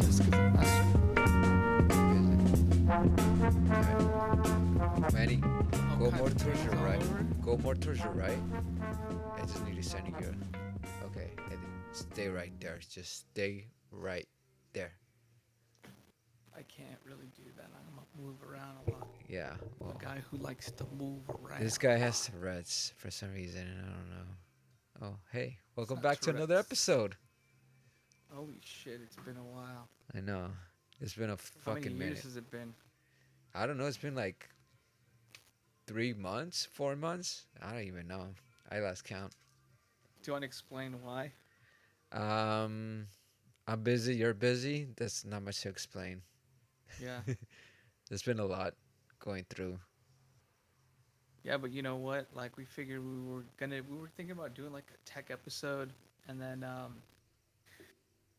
Just because I'm not Alright. Manny, all go kinds more of towards things your all right. over. Go more towards your right. I just need to send you. Okay, stay right there. Just stay right there. I can't really do that. I'm gonna move around a lot. Yeah. I'm a Well, guy who likes to move this around guy a has lot. Tourette's for some reason, and I don't know. Oh, hey, It's welcome not back to another Tourette's. episode. Holy shit, it's been a while. I know. It's been a How many fucking years minute. has it been? I don't know. It's been like 3 months, 4 months. I don't even know. I lost count. Do you want to explain why? Um, I'm busy. You're busy. That's not much to explain. Yeah. There's been a lot going through. Yeah, but you know what? Like we figured we were thinking about doing like a tech episode, and then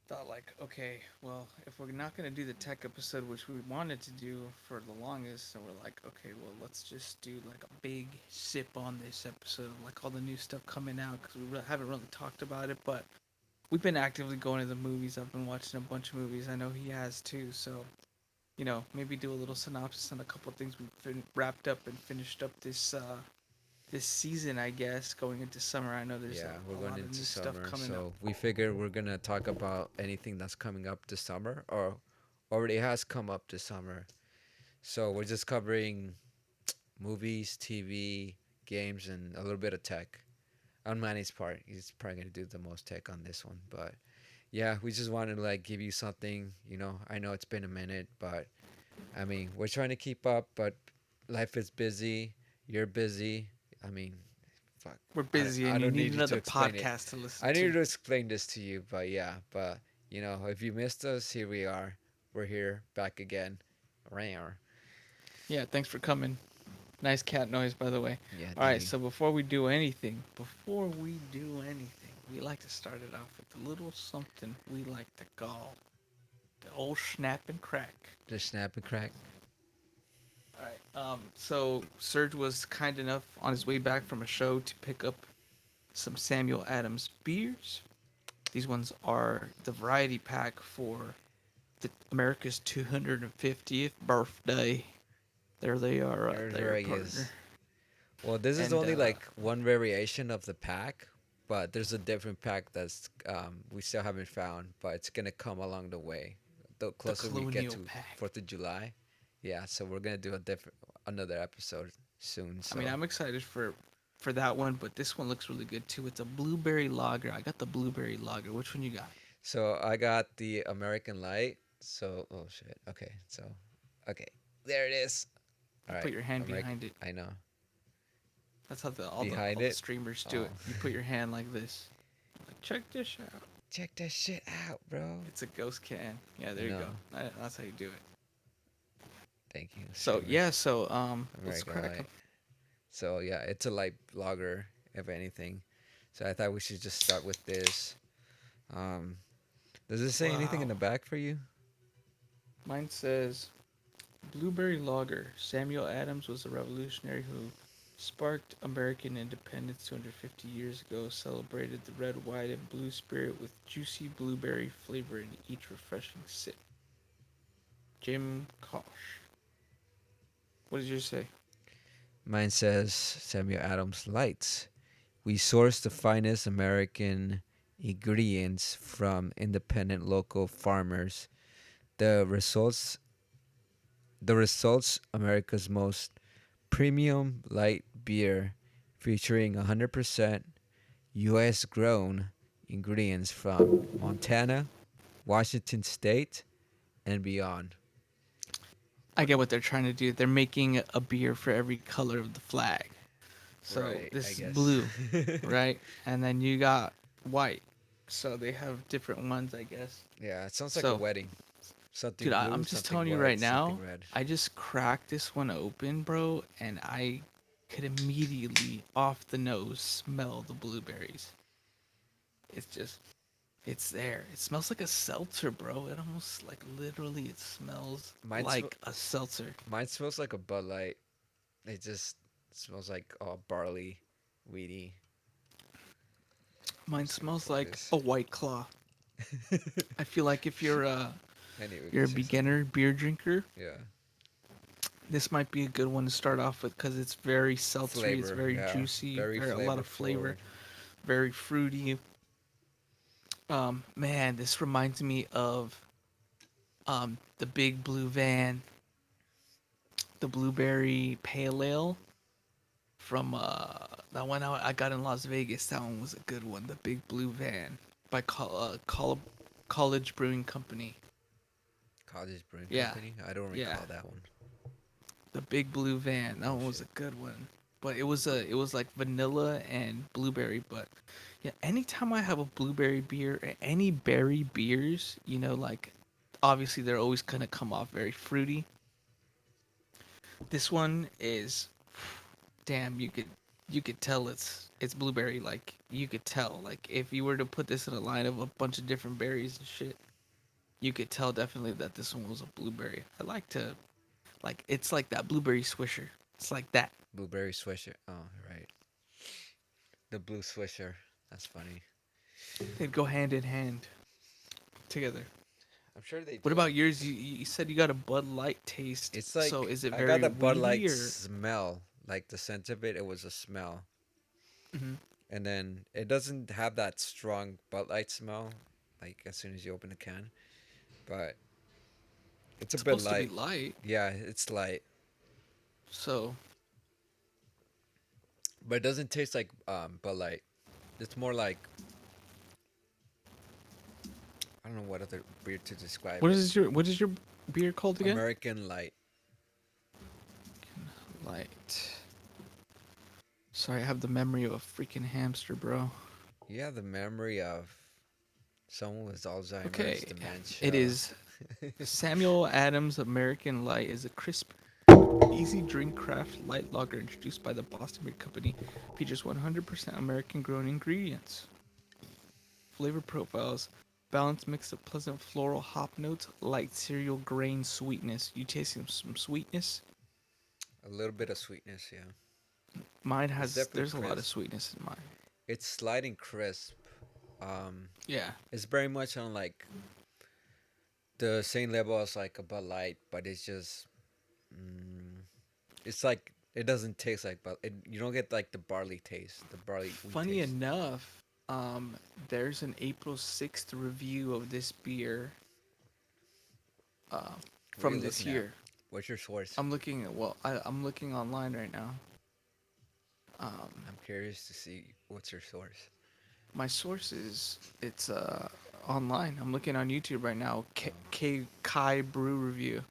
thought like, okay, well, if we're not gonna do the tech episode, which we wanted to do for the longest, so we're like, okay, well, let's just do like a big sip on this episode of like all the new stuff coming out because haven't really talked about it, but we've been actively going to the movies. I've been watching a bunch of movies. I know he has too, so maybe do a little synopsis on a couple of things we've wrapped up and finished up this season, I guess, going into summer. I know there's Yeah, we're a going lot of into new stuff summer, coming up. so we figure we're gonna talk about anything that's coming up this summer or already has come up this summer. So we're just covering movies, TV, games, and a little bit of tech. On Manny's part, he's probably gonna do the most tech on this one, but yeah, we just wanted to like give you something. I know it's been a minute, but I mean, we're trying to keep up, but life is busy. You're busy. I mean, fuck. We're I, busy, I and you don't need need you to another explain it. podcast to listen I need to. to explain this to you, but yeah, but if you missed us, here we are. We're here back again. Rare. Yeah, thanks for coming. Nice cat noise, by the way. Yeah, All thank right, you. so before we do anything, we like to start it off with a little something we like to call the old snap and crack. The snap and crack. All right. So Serge was kind enough on his way back from a show to pick up some Samuel Adams beers. These ones are the variety pack for America's 250th birthday. There they are, right there, There he partner. is. Well, this is And only like one variation of the pack, but there's a different pack that's we still haven't found, but it's gonna come along the way. The the closer we get Colonial to pack. 4th of July, yeah. So we're gonna do another episode soon. I mean, So I'm excited for that one, but this one looks really good too. It's a blueberry lager. I got the blueberry lager. Which one you got? so I got the American Light. So oh shit. Okay. So okay, there it is. All You put right, your hand American. behind it. I know. That's how Behind all the it. streamers do Oh, it. You put your hand like this. Like, check this out. check that shit out, bro. It's a ghost can. Yeah, I there you know. go. That's how you do it. Thank you, So streamers. yeah, let's American crack Light. them. So yeah, it's a light lager, if anything. So I thought we should just start with this. Um, does it say anything in Wow. the back for you? Mine says blueberry lager. Samuel Adams was a revolutionary who sparked American independence 250 years ago. Celebrated the red, white, and blue spirit with juicy blueberry flavor in each refreshing sip. Jim Kosh. What did yours say? Mine says Samuel Adams Lights. We source the finest American ingredients from independent local farmers. The results the results America's most premium light beer featuring 100% US grown ingredients from Montana, Washington State, and beyond. I get what they're trying to do. They're making a beer for every color of the flag. So Right, I this is guess. blue, right? And then you got white. So they have different ones, I guess. Yeah, it sounds like a So, wedding. Something dude, blue, I'm just something telling you white, right something now, red. I just cracked this one open, bro, and I could immediately, off the nose, smell the blueberries. It's just, it's there. It smells like a seltzer, bro. It almost, like, literally, it smells Mine, like a seltzer. mine smells like a Bud Light. It just smells like barley, weedy. Mine Let's see, smells like focus. a white claw. I feel like if you're I knew you were you're gonna a say something. beginner beer drinker, Yeah. this might be a good one to start off with because it's very seltzery, it's Flavor, very yeah. juicy, Very very a lot flavor of flavor, forward. very fruity. Man, this reminds me of the Big Blue Van, the blueberry pale ale from that one I got in Las Vegas. That one was a good one. The Big Blue Van by College Brewing Company. Cottage Brewing Yeah, Company. I don't yeah. recall that one. The Big Blue Van. That Oh one was a shit. good one. But it was like vanilla and blueberry. But yeah, anytime I have a blueberry beer, any berry beers, like obviously they're always gonna come off very fruity. This one is, damn, you could tell it's blueberry. Like you could tell. Like if you were to put this in a line of a bunch of different berries and shit, you could tell definitely that this one was a blueberry. I like to like it's like that blueberry swisher. It's like that. Blueberry Swisher. Oh, right. The Blue Swisher. That's funny. They'd go hand in hand together. I'm sure they What do. about yours? You said you got a Bud Light taste. It's So like is it I got very a Bud weedy Light or? smell. Like the scent of it, it was a smell. Mhm. And then it doesn't have that strong Bud Light smell, like as soon as you open the can. But it's a It's bit supposed to be light. light. Yeah, it's light, So but it doesn't taste like Bud Light. It's more like I don't know what other beer to describe it. what is your beer called again? American Light. Light. Sorry, I have the memory of a freaking hamster, bro. You have the memory of someone with Alzheimer's, Okay, it dementia. is Samuel Adams American Light is a crisp, easy drink craft light lager introduced by the Boston Beer Company. Features 100% American grown ingredients. Flavor profiles: balanced mix of pleasant floral hop notes, light cereal grain sweetness. You tasting some sweetness? A little bit of sweetness, yeah. Mine It's has. definitely There's a lot of crisp. sweetness in mine. It's slight and crisp. Um, Yeah. it's very much on like the same level as like a Bud Light, but it's just it's like it doesn't taste like you don't get like the barley taste, the barley wheat Funny taste. enough, there's an April 6th review of this beer uh, What are you from this looking at? year. What's your source? I'm looking online right now. Um, I'm curious to see what's your source. my source is it's online. I'm looking on YouTube right now. K Kai Brew Review.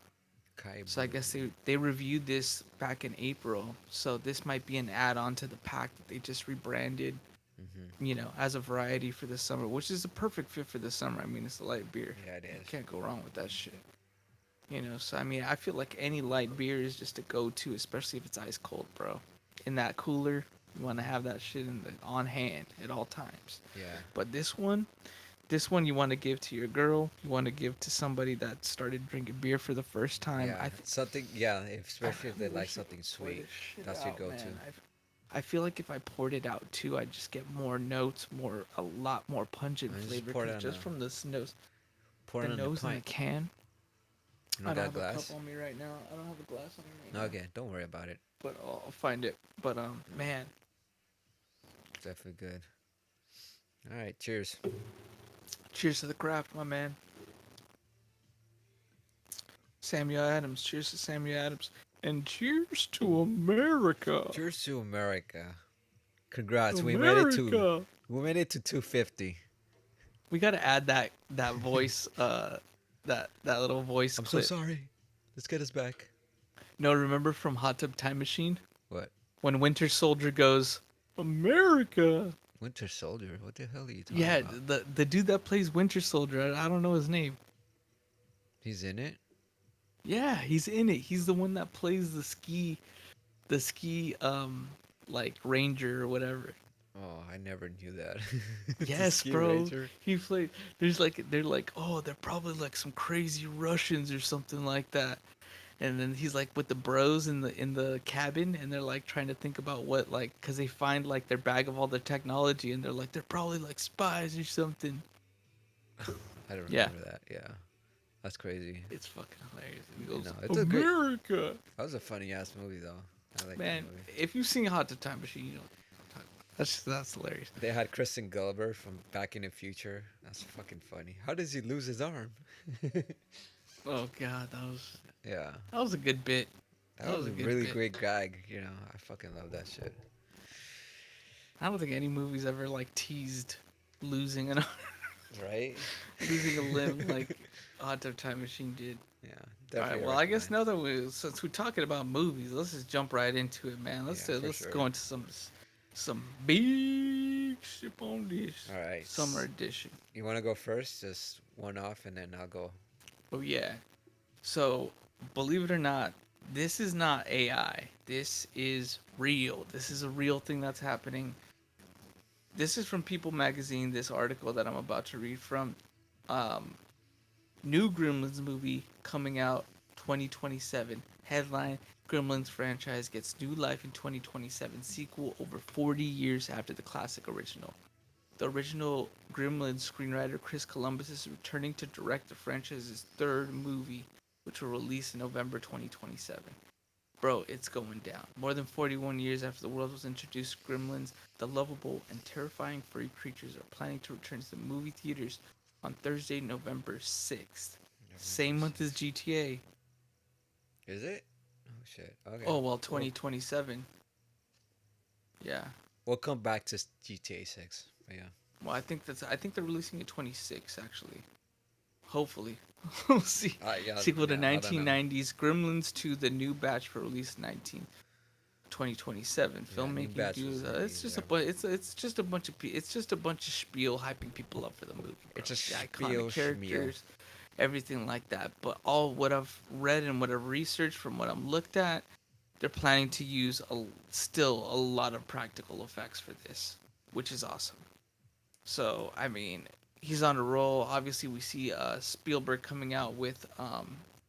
Kai So I Brew guess Review. they reviewed this back in April. So this might be an add-on to the pack that they just rebranded, Mm-hmm. as a variety for the summer, which is a perfect fit for the summer. I mean, it's a light beer. Yeah, it You is. can't go wrong with that shit. So I mean, I feel like any light beer is just a go-to, especially if it's ice cold, bro. In that cooler, you want to have that shit on hand at all times. Yeah, But this one you want to give to your girl. You want to give to somebody that started drinking beer for the first time. yeah. Something. Yeah, I especially if they really like wish I something could pour sweet, this shit that's your out, man. go-to. I feel like if I poured it out too, I'd just get more notes, a lot more pungent And just flavor. pour it Because on just a from pour the it on a nose in the pint. can. You I don't don't got a have a cup glass? on me right now. I don't have a glass on me right now. Okay, don't worry about it. But I'll find it. But No, man, definitely good. All right, cheers. cheers to the craft, my man. Samuel Adams. Cheers to Samuel Adams. And cheers to America. Cheers to America. Congrats, America. we made it to 250. We gotta add that voice, that little voice I'm so clip. sorry. Let's get us back. No, remember from Hot Tub Time Machine What? when Winter Soldier goes, America. Winter Soldier? What the hell are you talking Yeah, about? the dude that plays Winter Soldier. I don't know his name. He's in it? Yeah, he's in it. He's the one that plays the ski like ranger or whatever. Oh, I never knew that. The Yes, Ski bro. Ranger? He played. They're like, oh, they're probably like some crazy Russians or something like that. And then he's like with the bros in the cabin, and they're like trying to think about what like, cause they find like their bag of all the technology, and they're like they're probably like spies or something. I don't Yeah, remember that. Yeah. That's crazy. It's fucking hilarious. And he I goes, know. It's a great. America. That was a funny ass movie though. I like that Man, movie. if you've seen Hot Tub Time Machine, you know what I'm talking about. That's hilarious. They had Kristen Gulliver from Back in the Future. That's fucking funny. How does he lose his arm? Oh god, Yeah, that was a good bit. that That was was a a good really bit. great gag. You know, I fucking love that shit. I don't think any movie's ever like teased losing an Right? losing a limb like Hot Tub Time Machine did. Yeah, All right, definitely well, I guess recommend. now that since we're talking about movies, let's just jump right into it, man. Yeah, for Let's sure. go into some big ship on this All right. summer edition. You want to go first? Just one off, and then I'll go. Oh yeah. So, believe it or not, this is not AI. This is real. This is a real thing that's happening. This is from People Magazine. This article that I'm about to read from. Um, New Gremlins movie coming out 2027. Headline: Gremlins franchise gets new life in 2027. Sequel over 40 years after the classic original. The original Gremlins screenwriter Chris Columbus is returning to direct the franchise's third movie, which will release in November 2027. Bro, it's going down. More than 41 years after the world was introduced, Gremlins, the lovable and terrifying furry creatures, are planning to return to the movie theaters on Thursday, November 6th. November Same month as 6th. GTA. Is it? Oh shit. Okay. Oh, well, Well, 2027. Yeah. we'll come back to GTA 6. But yeah. Well, I think they're releasing it 26 actually. Hopefully. We'll see. Yeah. Sequel to Yeah. I don't know. 1990s Gremlins to the new batch for release 2027. Yeah. New Filmmaking batch was dudes. gonna be It's just there. it's just a bunch of it's just a bunch of spiel hyping people up for the movie, bro. It's a The iconic spiel schmeal. characters, everything like that. But all what I've read and what I've researched from what I'm looked at, they're planning to use still a lot of practical effects for this, which is awesome. So I mean, he's on a roll. Obviously, we see Spielberg coming out with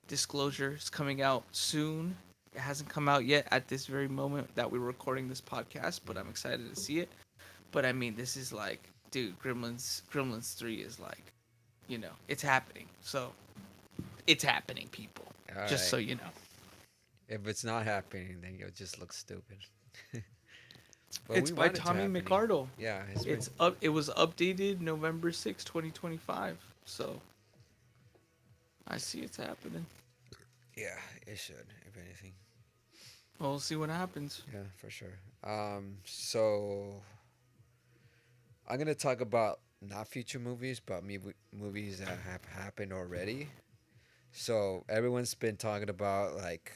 Disclosures coming out soon. It hasn't come out yet at this very moment that we're recording this podcast, but I'm excited to see it. But I mean, this is like, dude, Gremlins 3 is like, it's happening. So it's happening, people. All Just right. so you know. If it's not happening, then you'll just look stupid. But It's we by want it to Tommy happening. McArdle. Yeah, it's been. It's up. It was updated November 6, 2025. So I see it's happening. Yeah, it should. If anything. Well, we'll see what happens. Yeah, for sure. So I'm gonna talk about not future movies, but movies that have happened already. So everyone's been talking about like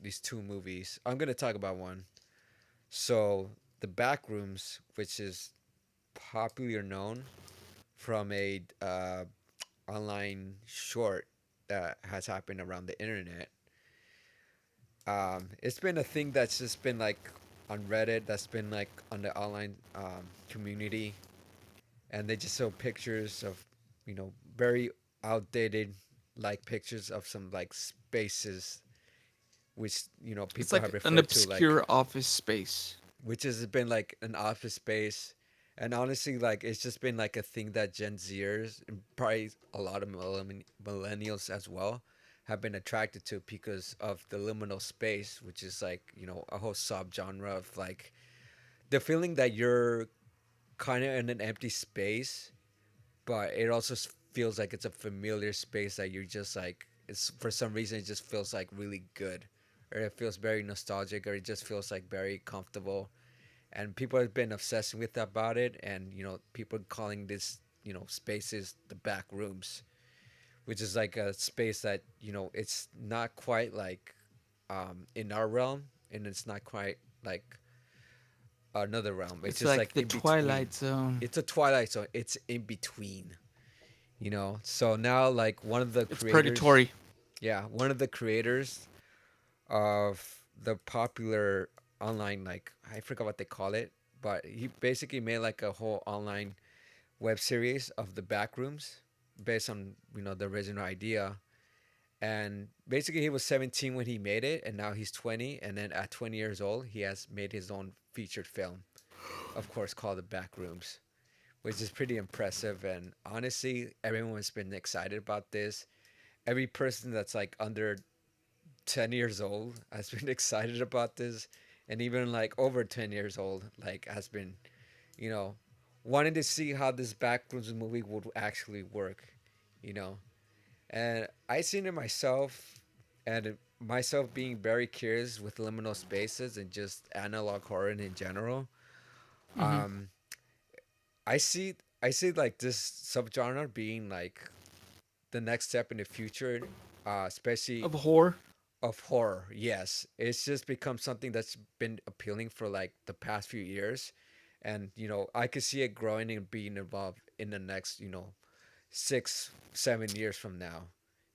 these two movies. I'm gonna talk about one. So the Backrooms, which is popular known from a online short that has happened around the internet. It's been a thing that's just been like on Reddit. That's been like on the online community, and they just show pictures of, very outdated like pictures of some like spaces which It's people have like an referred to like obscure office space. which has been like an office space. And honestly, like it's just been like a thing that Gen Zers and probably a lot of millennials as well have been attracted to because of the liminal space, which is like a whole subgenre of like the feeling that you're kind of in an empty space, but it also feels like it's a familiar space that you're just like it's for some reason it just feels like really good, or it feels very nostalgic, or it just feels like very comfortable, and people have been obsessing with about it, and people calling this spaces the back rooms, which is like a space that it's not quite like in our realm, and it's not quite like another realm. It's It's just like like the in between. Twilight Zone. It's a twilight zone. It's in between. So now like one of the It's creators, purgatory. yeah, one of the creators of the popular online, like I forgot what they call it, but he basically made like a whole online web series of the backrooms based on the original idea. And basically he was 17 when he made it, and now he's 20, and then at 20 years old he has made his own featured film, of course, called the Backrooms, which is pretty impressive. And honestly, everyone's been excited about this. every person that's like under 10 years old has been excited about this, and even like over 10 years old like has been, you know, wanting to see how this backrooms movie would actually work, you know. And I seen it myself, and myself being very curious with liminal spaces and just analog horror in general. Mm-hmm. um I see like this subgenre being like the next step in the future, especially Of horror. of horror. Yes, it's just become something that's been appealing for like the past few years, and I could see it growing and being involved in the next 6 7 years from now.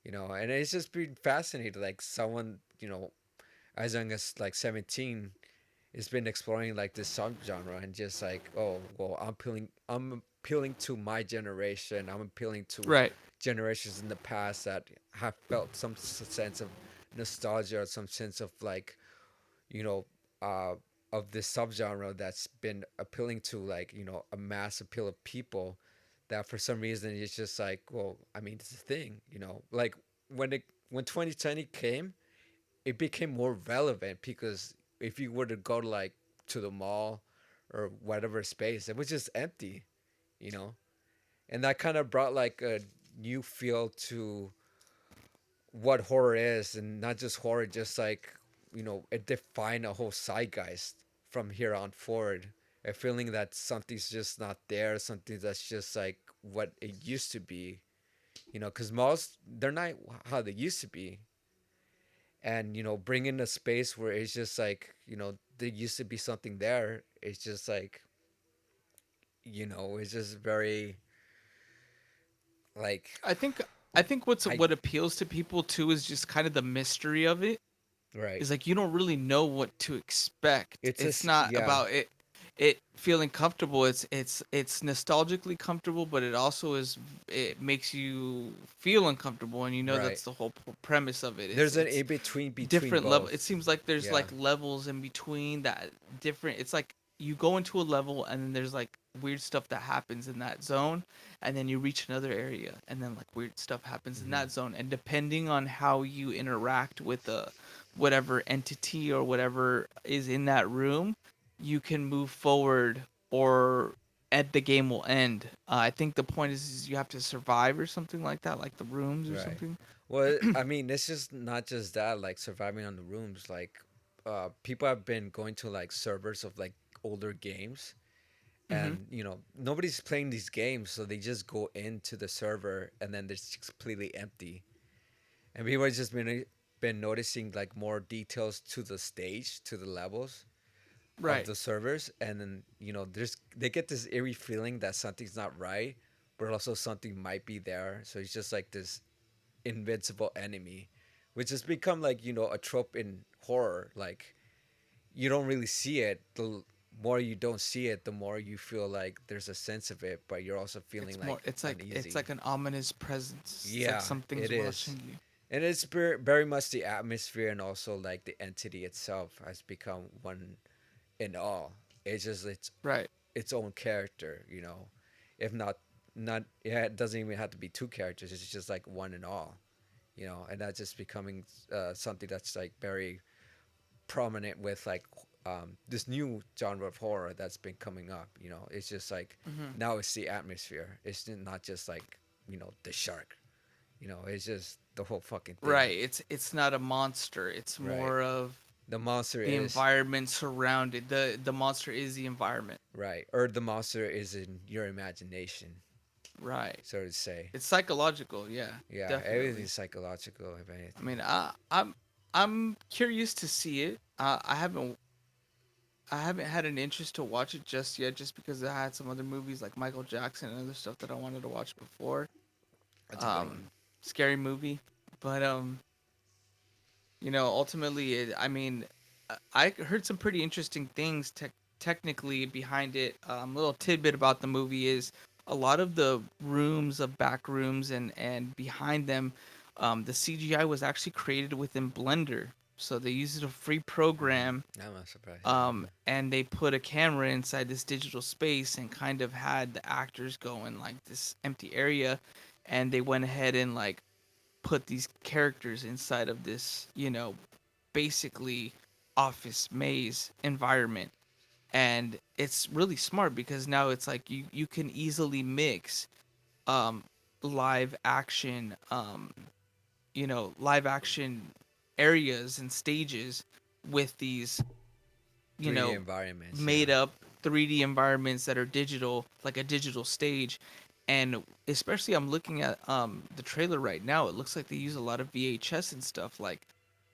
And it's just been fascinating, like someone as young as like 17 has been exploring like this subgenre, and just like, oh well, I'm appealing to my generation. I'm appealing to Right. generations in the past that have felt some sense of nostalgia, some sense of like, you know uh of this subgenre that's been appealing to, like, a mass appeal of people, that for some reason it's just like, well, I mean, it's a thing, like when 2020 came, it became more relevant, because if you were to go to like to the mall or whatever space, it was just empty, you know and that kind of brought like a new feel to what horror is, and not just horror, just like, it defined a whole zeitgeist from here on forward. A feeling that something's just not there, something that's just like what it used to be, because most, they're not how they used to be. And bringing a space where it's just like, there used to be something there, it's just like, it's just very like, I think I think I what appeals to people too is just kind of the mystery of it. right. Is like you don't really know what to expect. It's a It's not yeah. about it feeling comfortable. It's nostalgically comfortable, but it also is, it makes you feel uncomfortable, and you know Right. that's the whole premise of it. There's an It's in between different level. It both. seems like there's Yeah. like levels in between that different. It's like you go into a level and then there's like weird stuff that happens in that zone, and then you reach another area and then like weird stuff happens in Hmm. that zone, and depending on how you interact with the whatever entity or whatever is in that room, you can move forward or at the game will end. I think the point is you have to survive or something like that, like the rooms or Right. something. Well, I mean, it's just not just that, like surviving on the rooms. Like, people have been going to like servers of like older games, Mm-hmm. and nobody's playing these games, so they just go into the server, and then it's just completely empty. And people have just been noticing like more details to the stage, to the levels of Right. the servers, and then they get this eerie feeling that something's not right, but also something might be there. So it's just like this invincible enemy, which has become like, a trope in horror. Like, you don't really see it. The more you don't see it, the more you feel like there's a sense of it, but you're also feeling It's more. like It's uneasy. like an ominous presence. It's like Yeah, it something's is. watching you. And it's very much the atmosphere, and also like the entity itself has become one in all. It's just Right. its own character, if not, yeah, it doesn't even have to be two characters. It's just like one in all, and that's just becoming something that's like very prominent with like, this new genre of horror that's been coming up. It's just like, Mm-hmm. now it's the atmosphere. It's not just like, the shark. It's just the whole fucking thing. Right. It's not a monster. It's Right. more of The monster the is environment surrounded. The monster is the environment. right, or the monster is in your imagination, Right. so to say. It's psychological. Yeah. Yeah, Definitely. everything's psychological, if I mean, anything. I'm curious to see it. I haven't had an interest to watch it just yet, just because I had some other movies like Michael Jackson and other stuff that I wanted to watch before. That's a good one. Um, Scary movie, but ultimately, I mean, I heard some pretty interesting things technically behind it. Little tidbit about the movie is a lot of the rooms of back rooms and behind them, the CGI was actually created within Blender. So they used a free program, I'm not surprised. Yeah, okay. and they put a camera inside this digital space and kind of had the actors go in like this empty area, and they went ahead and like put these characters inside of this, basically office maze environment. And it's really smart because now it's like you can easily mix um live action live action areas and stages with these, you 3D know, environments, yeah. made up 3D environments that are digital, like a digital stage. And especially I'm looking at the trailer right now, it looks like they use a lot of VHS and stuff. Like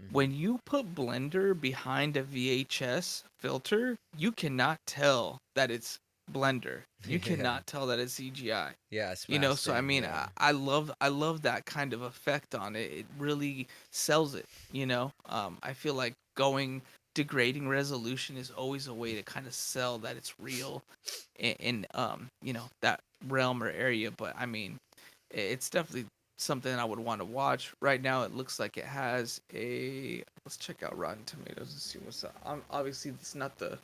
Hmm. when you put Blender behind a VHS filter, you cannot tell that it's Blender. You Yeah. cannot tell that it's CGI. Yeah, it's So I mastering, mean, yeah. I love that kind of effect on it. It really sells it. I feel like going degrading resolution is always a way to kind of sell that it's real in that realm or area. But I mean, it's definitely something I would want to watch. Right now, it looks like it has a. Let's check out Rotten Tomatoes and see what's up. Obviously, it's not the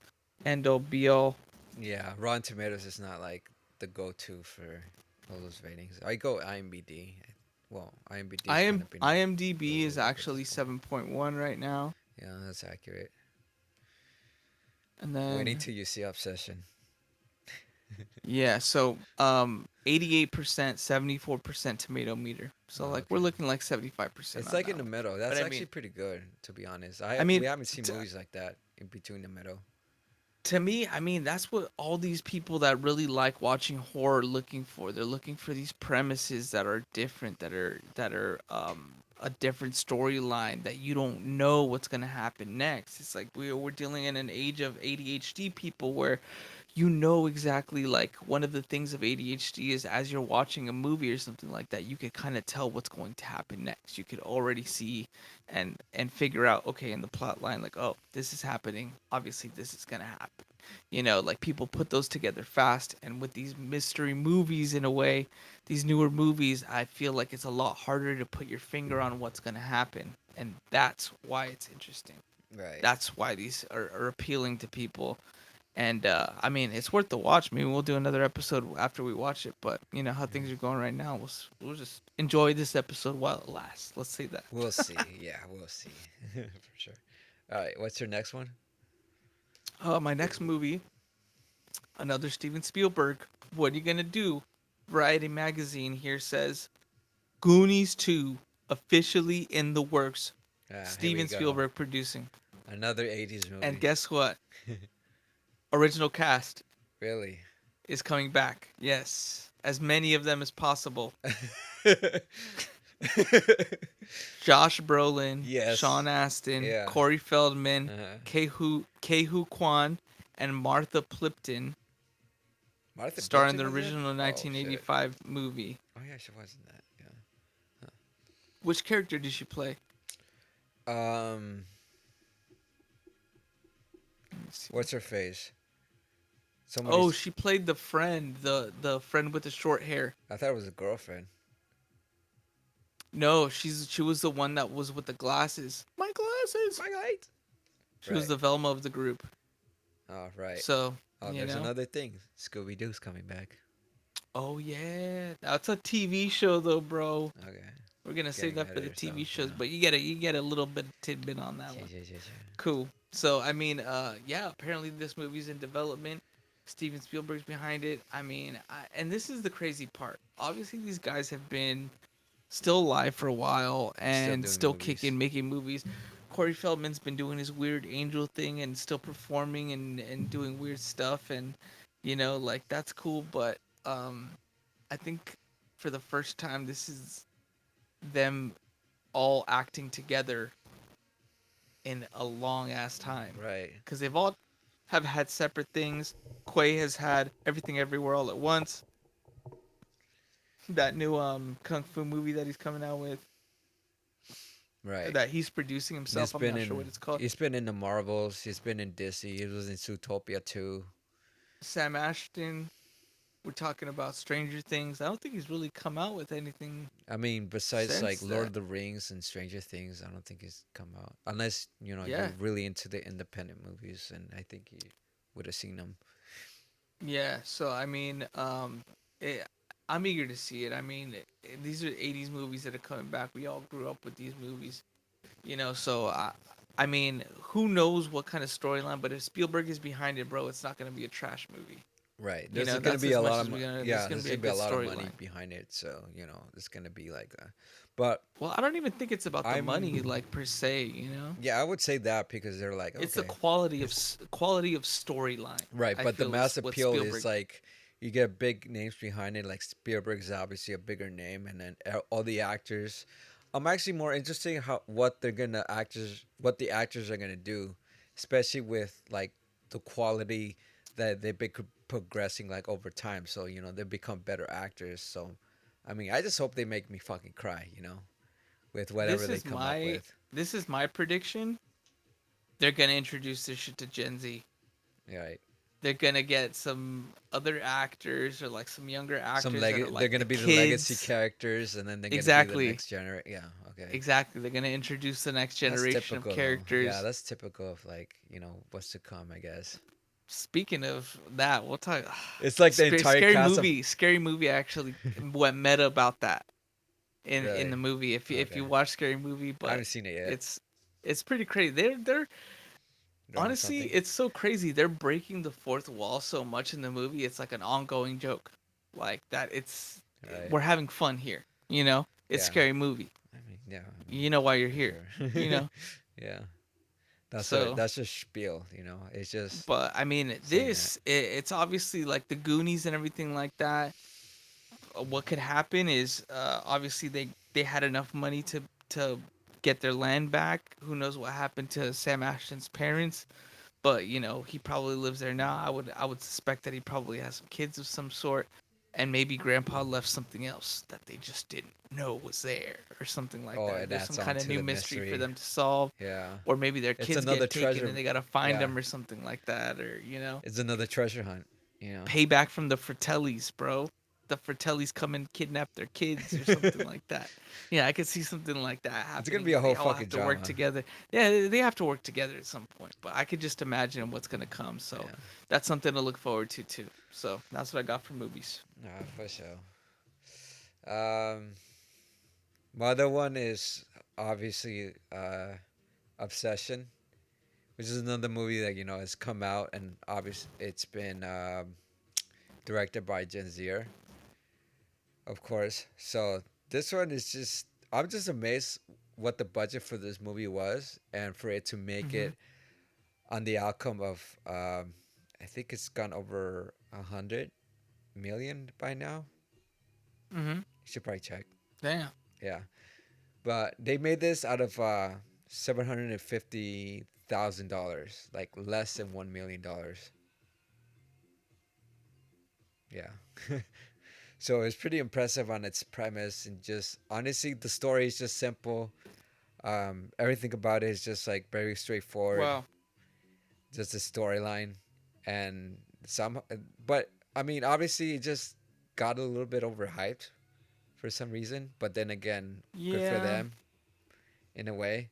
end all be all. Yeah, Rotten Tomatoes is not like the go-to for all those ratings. I go IMBD. Well, IMBD is kind of been a IMDb little is bit actually predictable. 7.1 right now, Yeah, that's accurate. and Waiting then till you see Obsession. yeah, so 88%, 74% tomato meter. So Oh, like we're okay. looking like 75% It's on like in that the one. middle. But That's I actually mean, pretty good, to be honest. I We mean, haven't seen t- movies like that in between the middle. to me, I mean, that's what all these people that really like watching horror are looking for. They're looking for these premises that are different, that are a different storyline that you don't know what's gonna happen next. It's like we're dealing in an age of ADHD people where exactly, like, one of the things of ADHD is as you're watching a movie or something like that, you could kind of tell what's going to happen next. You could already see and figure out, okay, in the plot line, like, oh, this is happening. Obviously, this is gonna happen. Like people put those together fast, and with these mystery movies, in a way, these newer movies, I feel like it's a lot harder to put your finger on what's gonna happen, and that's why it's interesting. Right. That's why these are appealing to people. And I mean, it's worth the watch. Maybe we'll do another episode after we watch it. But you know how things are Mhm. going right now. We'll just enjoy this episode while it lasts. Let's say that. We'll see. Yeah, we'll see. For sure. All right, what's your next one? My next movie, another Steven Spielberg. What are you gonna do? Variety magazine here says Goonies 2 officially in the works. Ah, here we Steven go. Spielberg producing. Another 80s And movie. guess what? Original cast Really? is coming back. Yes, as many of them as possible. Josh Brolin, Sean Yes. Astin, Yeah. Corey Feldman, Uh-huh. Kehu Kwan, and Martha Plimpton Martha star in Plimpton the was there? original Oh shit. 1985 movie. Oh yeah, she was in that. Which character did she play? Yeah. Let me see. What's her face? Oh, Somebody's. she played the friend, the friend with the short hair. I thought it was a girlfriend. No, she was the one that was with the glasses. My glasses. My light. She was Right. the Velma of the group. Oh right. So, Oh, you there's know. another thing. Scooby Doo's coming back. Oh yeah, that's a TV show though, bro. Okay. We're gonna save Getting that ahead for of the TV yourself. shows, Yeah. but you get a little bit of tidbit on that Yeah. one. Yeah. Yeah. Yeah. Cool. So I mean, yeah, apparently this movie's in development. Steven Spielberg's behind it. I mean, and this is the crazy part. Obviously, these guys have been still alive for a while Still and doing still movies. kicking, making movies. Corey Feldman's been doing his weird angel thing and still performing and doing weird stuff, and like that's cool. But I think for the first time, this is them all acting together in a long ass time, Right. because they've all have had separate things. Quay has had Everything Everywhere All at Once, that new kung fu movie that he's coming out with, Right. that he's producing himself. I'm not sure what it's called. He's been in the Marvels, he's been in Disney, he was in Zootopia too. Sam Ashton. We're talking about Stranger Things. I don't think he's really come out with anything I mean, besides like since Lord that. of the Rings and Stranger Things, I don't think he's come out. Unless, Yeah, you're really into the independent movies and I think you would have seen them. yeah. So I mean, it. I'm eager to see it. I mean, these are '80s movies that are coming back. We all grew up with these movies, So I mean, who knows what kind of storyline? But if Spielberg is behind it, bro, it's not gonna be a trash movie. Right. There's gonna That's be as a much lot of as we're gonna. There's yeah. gonna There's be a gonna be a good lot of money storyline. behind it. So it's gonna be like that. But Well, I don't even think it's about the money, I'm like per se. yeah. I would say that because they're like It's the okay, quality of storyline. right. I But the feel is mass what appeal is Spielberg. like you get big names behind it. Like Spielberg's obviously a bigger name, and then all the actors. I'm actually more interested in how what the actors are gonna do, especially with like the quality that they've been progressing like over time. So they become better actors. So, I mean, I just hope they make me fucking cry. With whatever This they is come up my with. this is my prediction. They're gonna introduce this shit to Gen Z. Right. They're gonna get some other actors or like some younger actors that are They're like the gonna be the legacy kids. characters, and then they're gonna be the Exactly. next generation. Yeah. Okay. Exactly. They're gonna introduce the next That's generation of typical though. Yeah, characters. that's typical of like what's to come. I guess Speaking of that, we'll talk. it's like the entire Scary cast of. movie. Scary movie actually went meta about that in Really. the movie. If you Okay. watch Scary Movie, I but haven't seen it yet. it's it's pretty crazy. They're They're on honestly, something. it's so crazy. They're breaking the fourth wall so much in the movie. It's like an ongoing joke, like that. Right. We're having fun here. It's Yeah. Scary Movie. I mean, yeah. I mean, You know why you're for here. You sure. know. Yeah. So, That's a spiel. It's just but I mean, saying that. it's obviously like the Goonies and everything like that. What could happen is obviously they had enough money to get their land back. Who knows what happened to Sam Ashton's parents? But he probably lives there now. I would suspect that he probably has some kids of some sort, and maybe Grandpa left something else that they just didn't know was there, or something like Oh, that. Or it there's some adds on kind of to new the mystery for mystery. them to solve, Yeah. or maybe their It's kids another get taken and treasure. they gotta find Yeah. them or something like that, or It's another treasure hunt. payback from the Fratellis, bro. The Fratellis come and kidnap their kids or something like that. Yeah, I could see something like that It's gonna happening be a where whole they all fucking have to work drama. together. Yeah, they have to work together at some point, but I could just imagine what's gonna come. So Yeah. that's something to look forward to too. So that's what I got for movies. Nah, for sure. Um, my other one is obviously Obsession, which is another movie that has come out, and obviously it's been directed by Jen Zier, of course. So this one is just I'm just amazed what the budget for this movie was, and for it to make Mhm. it on the outcome of I think it's gone over 100 million by now. Mhm. You should probably check. Damn. Yeah, but they made this out of $750,000, like less than $1 million. Yeah. So it's pretty impressive on its premise, and just honestly, the story is just simple. Everything about it is just like very straightforward, Wow. just a storyline, and some. But I mean, obviously, it just got a little bit overhyped for some reason. But then again, good for Yeah. them in a way.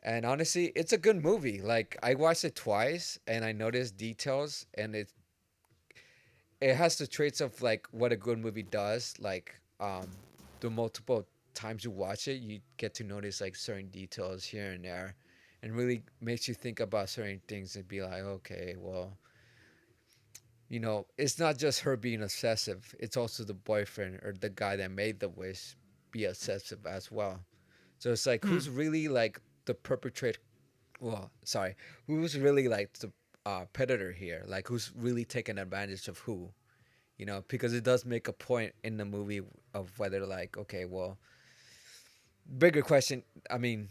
And honestly, it's a good movie. Like I watched it twice, and I noticed details, and it has the traits of like what a good movie does. Like the multiple times you watch it, you get to notice like certain details here and there, and really makes you think about certain things and be like, okay, well, it's not just her being obsessive. It's also the boyfriend or the guy that made the wish be obsessive as well. So it's like Hmm. who's really like the perpetrator? Well, sorry, who's really like the predator here? Like who's really taking advantage of who? Because it does make a point in the movie of whether like, okay, well, bigger question. I mean,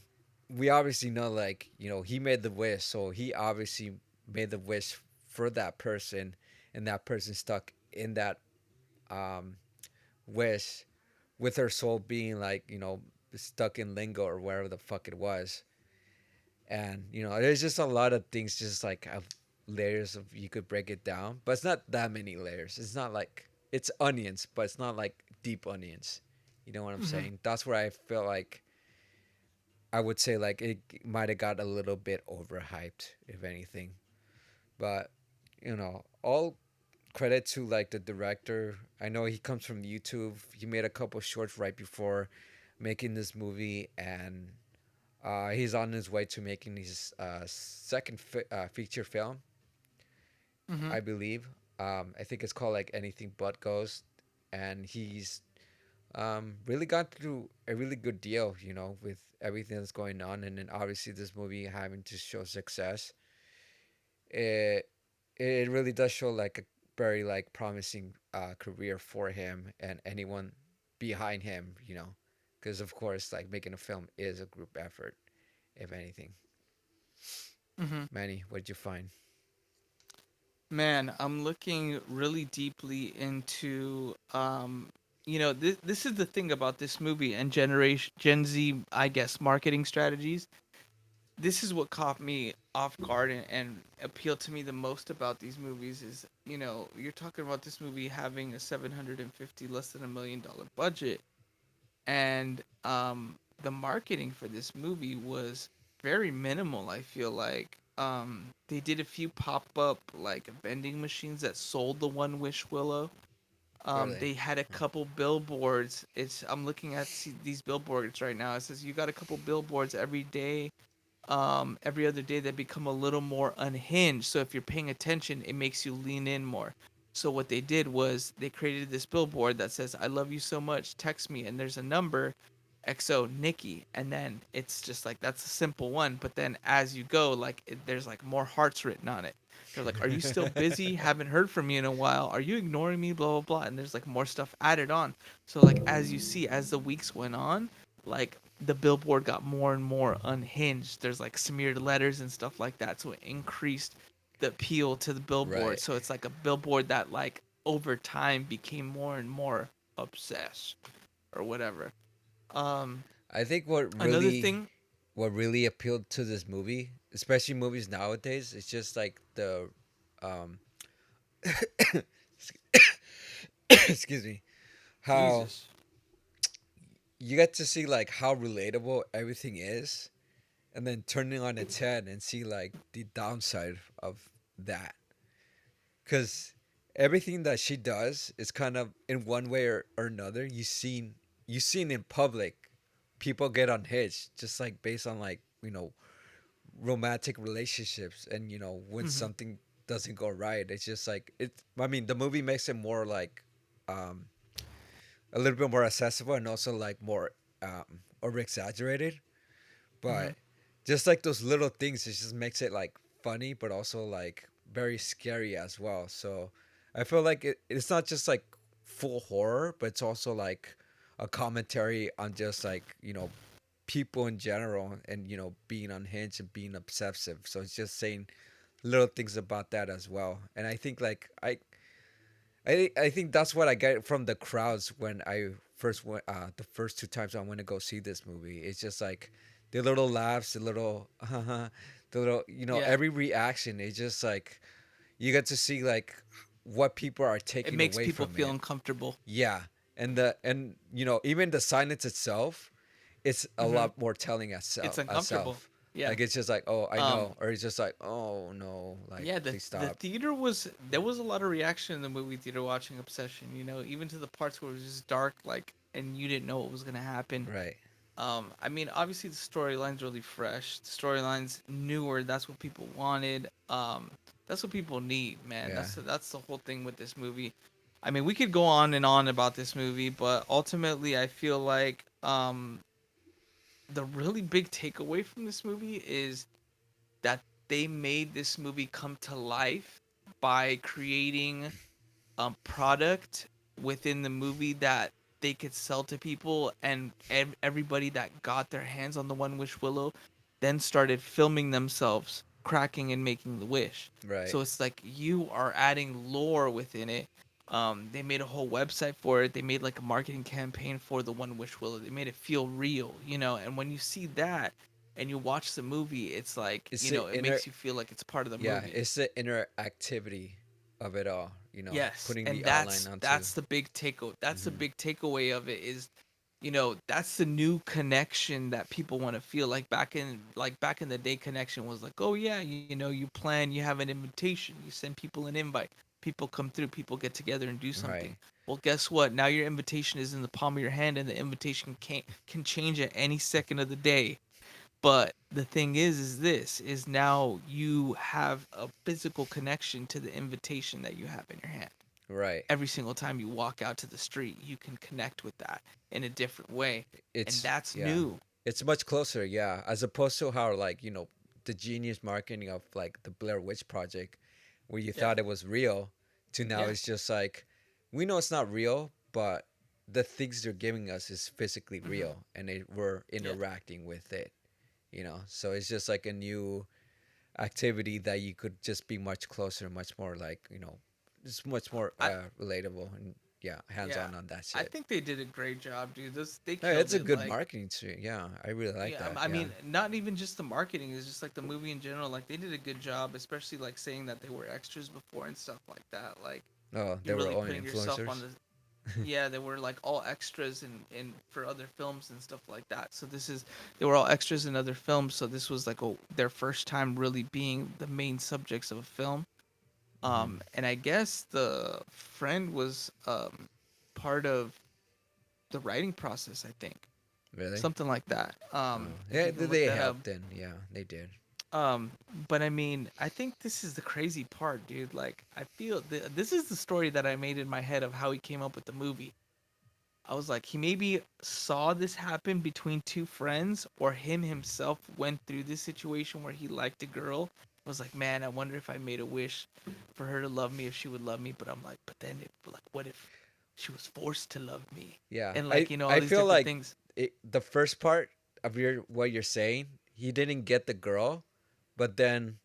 we obviously know like, he made the wish, so he obviously made the wish for that person, and that person stuck in that um wish with her soul being like, stuck in lingo or wherever the fuck it was. And there's just a lot of things, just like have layers of, you could break it down, but it's not that many layers. It's not like, it's onions, but it's not like deep onions. You know what I'm Mhm. saying? That's where I feel like I would say like it might have got a little bit overhyped, if anything. But all credit to like the director. I know he comes from YouTube. He made a couple shorts right before making this movie, and he's on his way to making his second feature film, Mm-hmm. I believe. I think it's called like Anything But Ghost, and he's really got through a really good deal, with everything that's going on, and then obviously this movie having to show success. It it really does show like a very like promising career for him and anyone behind him, because of course like making a film is a group effort, if anything. Mm-hmm. Manny, what did you find? Man, I'm looking really deeply into this is the thing about this movie and generation Gen Z, I guess, marketing strategies. This is what caught me off guard and appealed to me the most about these movies is, you're talking about this movie having a 750 less than $1 million budget, and the marketing for this movie was very minimal. I feel like they did a few pop-up like vending machines that sold the One Wish Willow. Really? They had a couple billboards. It's I'm looking at these billboards right now. It says you got a couple billboards every day, every other day, that become a little more unhinged. So if you're paying attention, it makes you lean in more. So what they did was they created this billboard that says, "I love you so much. Text me," and there's a number, XO Nikki, and then it's just like that's a simple one. But then as you go, like there's like more hearts written on it. They're like, "Are you still busy? Haven't heard from you in a while. Are you ignoring me? Blah blah blah." And there's like more stuff added on. So like as you see, as the weeks went on, like the billboard got more and more unhinged. There's like smeared letters and stuff like that, so it increased the appeal to the billboard. Right. So it's like a billboard that like over time became more and more obsessed or whatever. Um, I think Another thing, what really appealed to this movie, especially movies nowadays, is just like the um excuse me, how Jesus, you get to see like how relatable everything is, and then turning on its head and see like the downside of that, because everything that she does is kind of in one way or another you seen in public people get unhinged just like based on like romantic relationships, and when hmm something doesn't go right, it's just like the movie makes it more like um a little bit more accessible and also like more over exaggerated, hmm but just like those little things, it just makes it like funny but also like very scary as well. So I feel like it's not just like full horror, but it's also like a commentary on just like people in general, and being unhinged and being obsessive. So it's just saying little things about that as well. And I think like I think that's what I get from the crowds when I first went the first two times I went to go see this movie. It's just like the little laughs, the little the little yeah, every reaction. It's just like you get to see like what people are it taking makes away people from feel it. uncomfortable. Yeah. And even the silence itself, it's a hmm lot more telling It's uncomfortable. itself. Yeah. Like it's just like, oh, I Um, know, or it's just like, oh no, like yeah, please the stop. theater was there was a lot of reaction in the movie theater watching Obsession. Even to the parts where it was just dark, like, and you didn't know what was gonna happen. Right. I mean, obviously the storyline's really fresh. The storyline's newer. That's what people wanted. That's what people need, man. Yeah. That's the whole thing with this movie. I mean, we could go on and on about this movie, but ultimately, I feel like the really big takeaway from this movie is that they made this movie come to life by creating product within the movie that they could sell to people, and everybody that got their hands on the One Wish Willow then started filming themselves cracking and making the wish. Right. So it's like you are adding lore within it. They made a whole website for it. They made like a marketing campaign for the One Wish Willow. They made it feel real. And when you see that and you watch the movie, it's like, It's the it inner makes you feel like it's part of the Yeah, movie. it's the inner activity of it all, Yes, putting and the outline onto. that's the big takeaway. That's the Hmm. big takeaway of it is, that's the new connection that people want to feel like back in the day. Connection was like, oh yeah, you plan, you have an invitation, you send people an invite. People come through, people get together and do something. Right. Well, guess what? Now your invitation is in the palm of your hand, and the invitation can change at any second of the day. But the thing is this is now you have a physical connection to the invitation that you have in your hand. Right. Every single time you walk out to the street, you can connect with that in a different way, and It's that's yeah. new. It's much closer, yeah, as opposed to how like, the genius marketing of like the Blair Witch Project where you Yeah, thought it was real to now yeah, it's just like we know it's not real, but the things they're giving us is physically hmm, real and we're yeah. interacting with it. So it's just like a new activity that you could just be much closer, much more like, just much more I relatable and yeah, hands yeah, on that I shit. think they did a great job, dude. They Hey, it's killed a it. good Like, marketing too. Yeah, I really like yeah, that. I Yeah. mean, not even just the marketing, it's just like the movie in general. Like, they did a good job, especially like saying that they were extras before and stuff like that. Like, Oh, they you're were really own putting yourself on influencers. the, yeah, they were like all extras in for other films and stuff like that. So this is they were all extras in other films. So this was like their first time really being the main subjects of a film. Hmm. And I guess the friend was part of the writing process. I think Really? something like that. Oh, If yeah. you can look They that up. helped, then yeah, they did. Um, but I mean, I think this is the crazy part, dude. Like, I feel this is the story that I made in my head of how he came up with the movie. I was like, he maybe saw this happen between two friends, or him himself went through this situation where he liked a girl. I was like, man, I wonder if I made a wish for her to love me, if she would love me. But I'm like, but then, like, what if she was forced to love me? Yeah, And I like, all I these feel different like things. the first part of what you're saying, he didn't get the girl, but then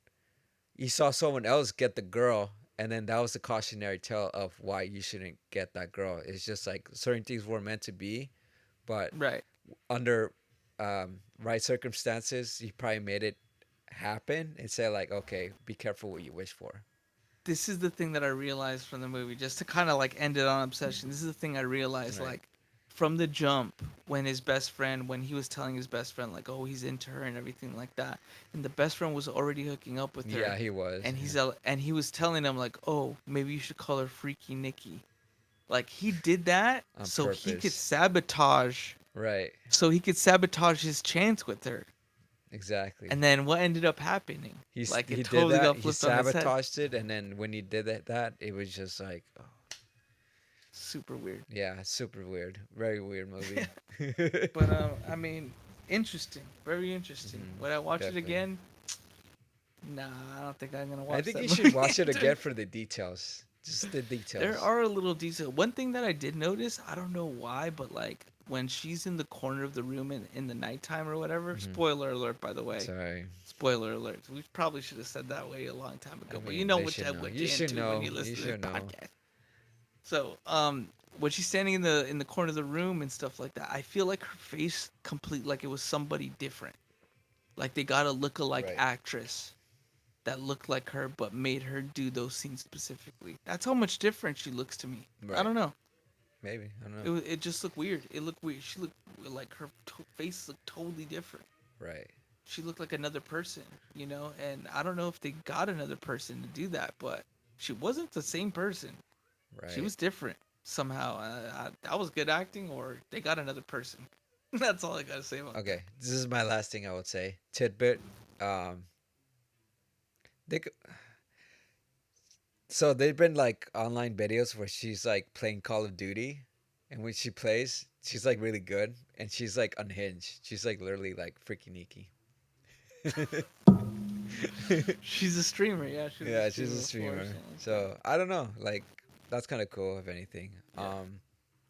he saw someone else get the girl, and then that was the cautionary tale of why you shouldn't get that girl. It's just like certain things were meant to be, but Right. under right circumstances, he probably made it happen and said like, okay, be careful what you wish for. This is the thing that I realized from the movie, just to kind of like end it on obsession. This is the thing I realized, Right. like, from the jump, when his best friend, when he was telling his best friend, like, oh, he's into her and everything like that, and the best friend was already hooking up with her, Yeah, he was. and Yeah. and he was telling him like, oh, maybe you should call her Freaky Nikki. Like, he did that On purpose. Right. so he could sabotage his chance with her. Exactly. And then what ended up happening? Like, it He did totally that. got He flipped on its head. sabotaged it, and then when he did that, it was just like, oh, Super weird. yeah, super weird. Very weird movie. But I mean, interesting, very interesting. Hmm. Would I watch it Definitely. again? Nah, I don't think I'm gonna I watch think that you should movie watch it again again. for the details. Just the There details. are a little detail. One thing that I did notice, I don't know why, but like when she's in the corner of the room in the nighttime or whatever. Hmm. Spoiler alert, by the way. Sorry. Spoiler alert. We probably should have said that way a long time I ago, but you mean, know they what should I know. went You should into when know. you You listen to this should know. podcast. So, when she's standing in the corner of the room and stuff like that, I feel like her face complete like it was somebody different. Like they got a look-alike Right. actress that looked like her, but made her do those scenes specifically. That's how much different she looks to me. I Right. don't know. Maybe. I don't know. It just looked weird. It looked weird. She looked like her face looked totally different. Right. She looked like another person, And I don't know if they got another person to do that, but she wasn't the same person. She Right. was different somehow. That was good acting, or they got another person. That's all I gotta say about that. Okay. This is my last thing I would say. Tidbit. Um. They. So they've been like online videos where she's like playing Call of Duty, and when she plays, she's like really good, and she's like unhinged. She's like literally like freaking Nikki. She's a streamer, yeah. She was a Yeah, she's streamer a before, or streamer. something like that. So I don't know. Like that's kind of cool, if anything. Yeah,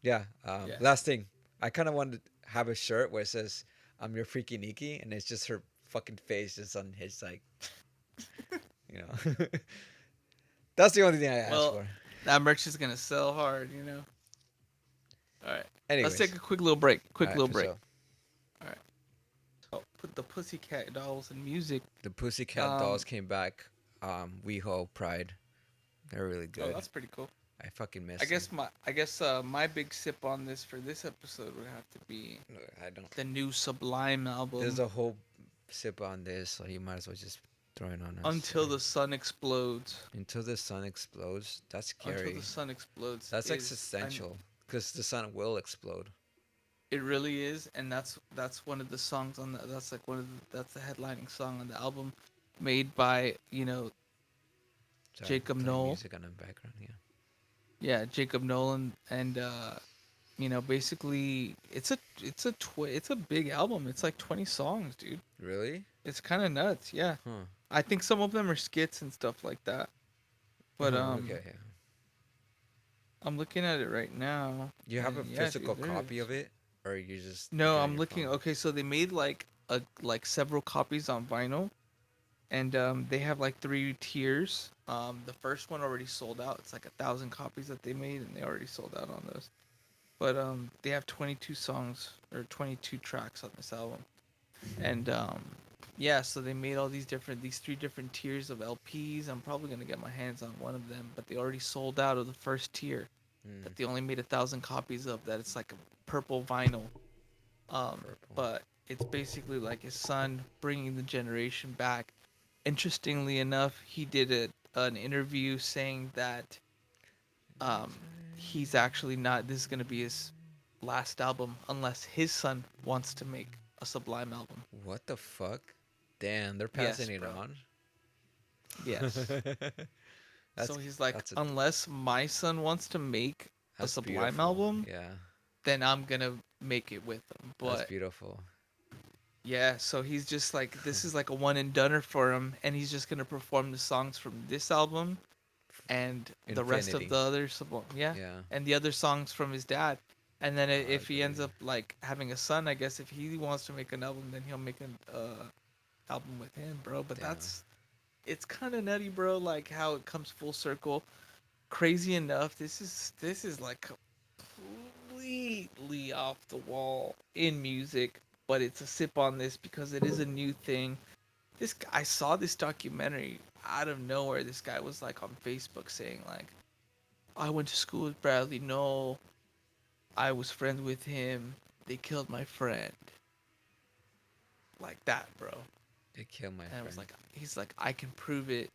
Yeah. yeah. Last thing, I kind of wanted to have a shirt where it says "I'm your freaking Nikki," and it's just her fucking face just unhinged, like you know. That's the only thing I asked Well, for. that merch is gonna sell hard. All right, let's take Anyways, a quick little break. all Quick right, little for break. sure. All right. So put the Pussycat Dolls in music. The Pussycat Dolls Um. came back. WeHo Pride. They're really Oh, good. that's pretty cool. I fucking I miss them. guess my big sip on this for this episode would have to be I don't. the new Sublime There's album. a whole sip on this, so you might as well just throwing on us. Until the sun explodes. Until the sun explodes. That's Until the scary. sun explodes That's is and existential because the sun will explode. it really is, and that's one of the songs on the that's like one of that's the headlining song on the album, made by Sorry, Jacob playing Noel. music on the background. Yeah. Yeah, Jacob Nolan, and basically it's a big album. It's like 20 songs, dude. Really? It's kind of nuts. Yeah, Huh. I think some of them are skits and stuff like that. But Okay. Yeah. I'm looking at it right now, You have a and yeah, physical dude, copy there's of it, or you just no. looking at I'm your looking. phone? Okay, so they made like several copies on vinyl, and they have like three tiers. The first one already sold out. It's like 1,000 copies that they made, and they already sold out on those. But they have 22 songs or 22 tracks on this album, and yeah, so they made all these three different tiers of LPs. I'm probably gonna get my hands on one of them, but they already sold out of the first tier Hmm. that they only made 1,000 copies of. That it's like a purple vinyl, Purple. but it's basically like his son bringing the generation back. Interestingly enough, he did an interview saying that um, he's actually not. This is gonna be his last album unless his son wants to make a Sublime album. What the fuck? Damn, they're Yes, passing it bro. on. Yes. So that's he's like, that's a unless my son wants to make a that's Sublime beautiful. album, Yeah, then I'm gonna make it with him. that's But beautiful. yeah, so he's just like, this is like a one and doneer for him, and he's just gonna perform the songs from this album and the rest of Infinity. the other Sublime, yeah, Yeah, and the other songs from his dad. And then if he ends ugly. up like having a son, I guess if he wants to make an album, then he'll make an album with him, bro. But Damn. it's kind of nutty, bro. Like how it comes full circle. Crazy enough, this is like completely off the wall in music, but it's a sip on this because it is a new thing. I saw this documentary out of nowhere. This guy was like on Facebook saying like, I went to school with Bradley Noel. I was friends with him. They killed my friend. Like that, bro. It killed my And I was friend. like, he's like, I can prove it.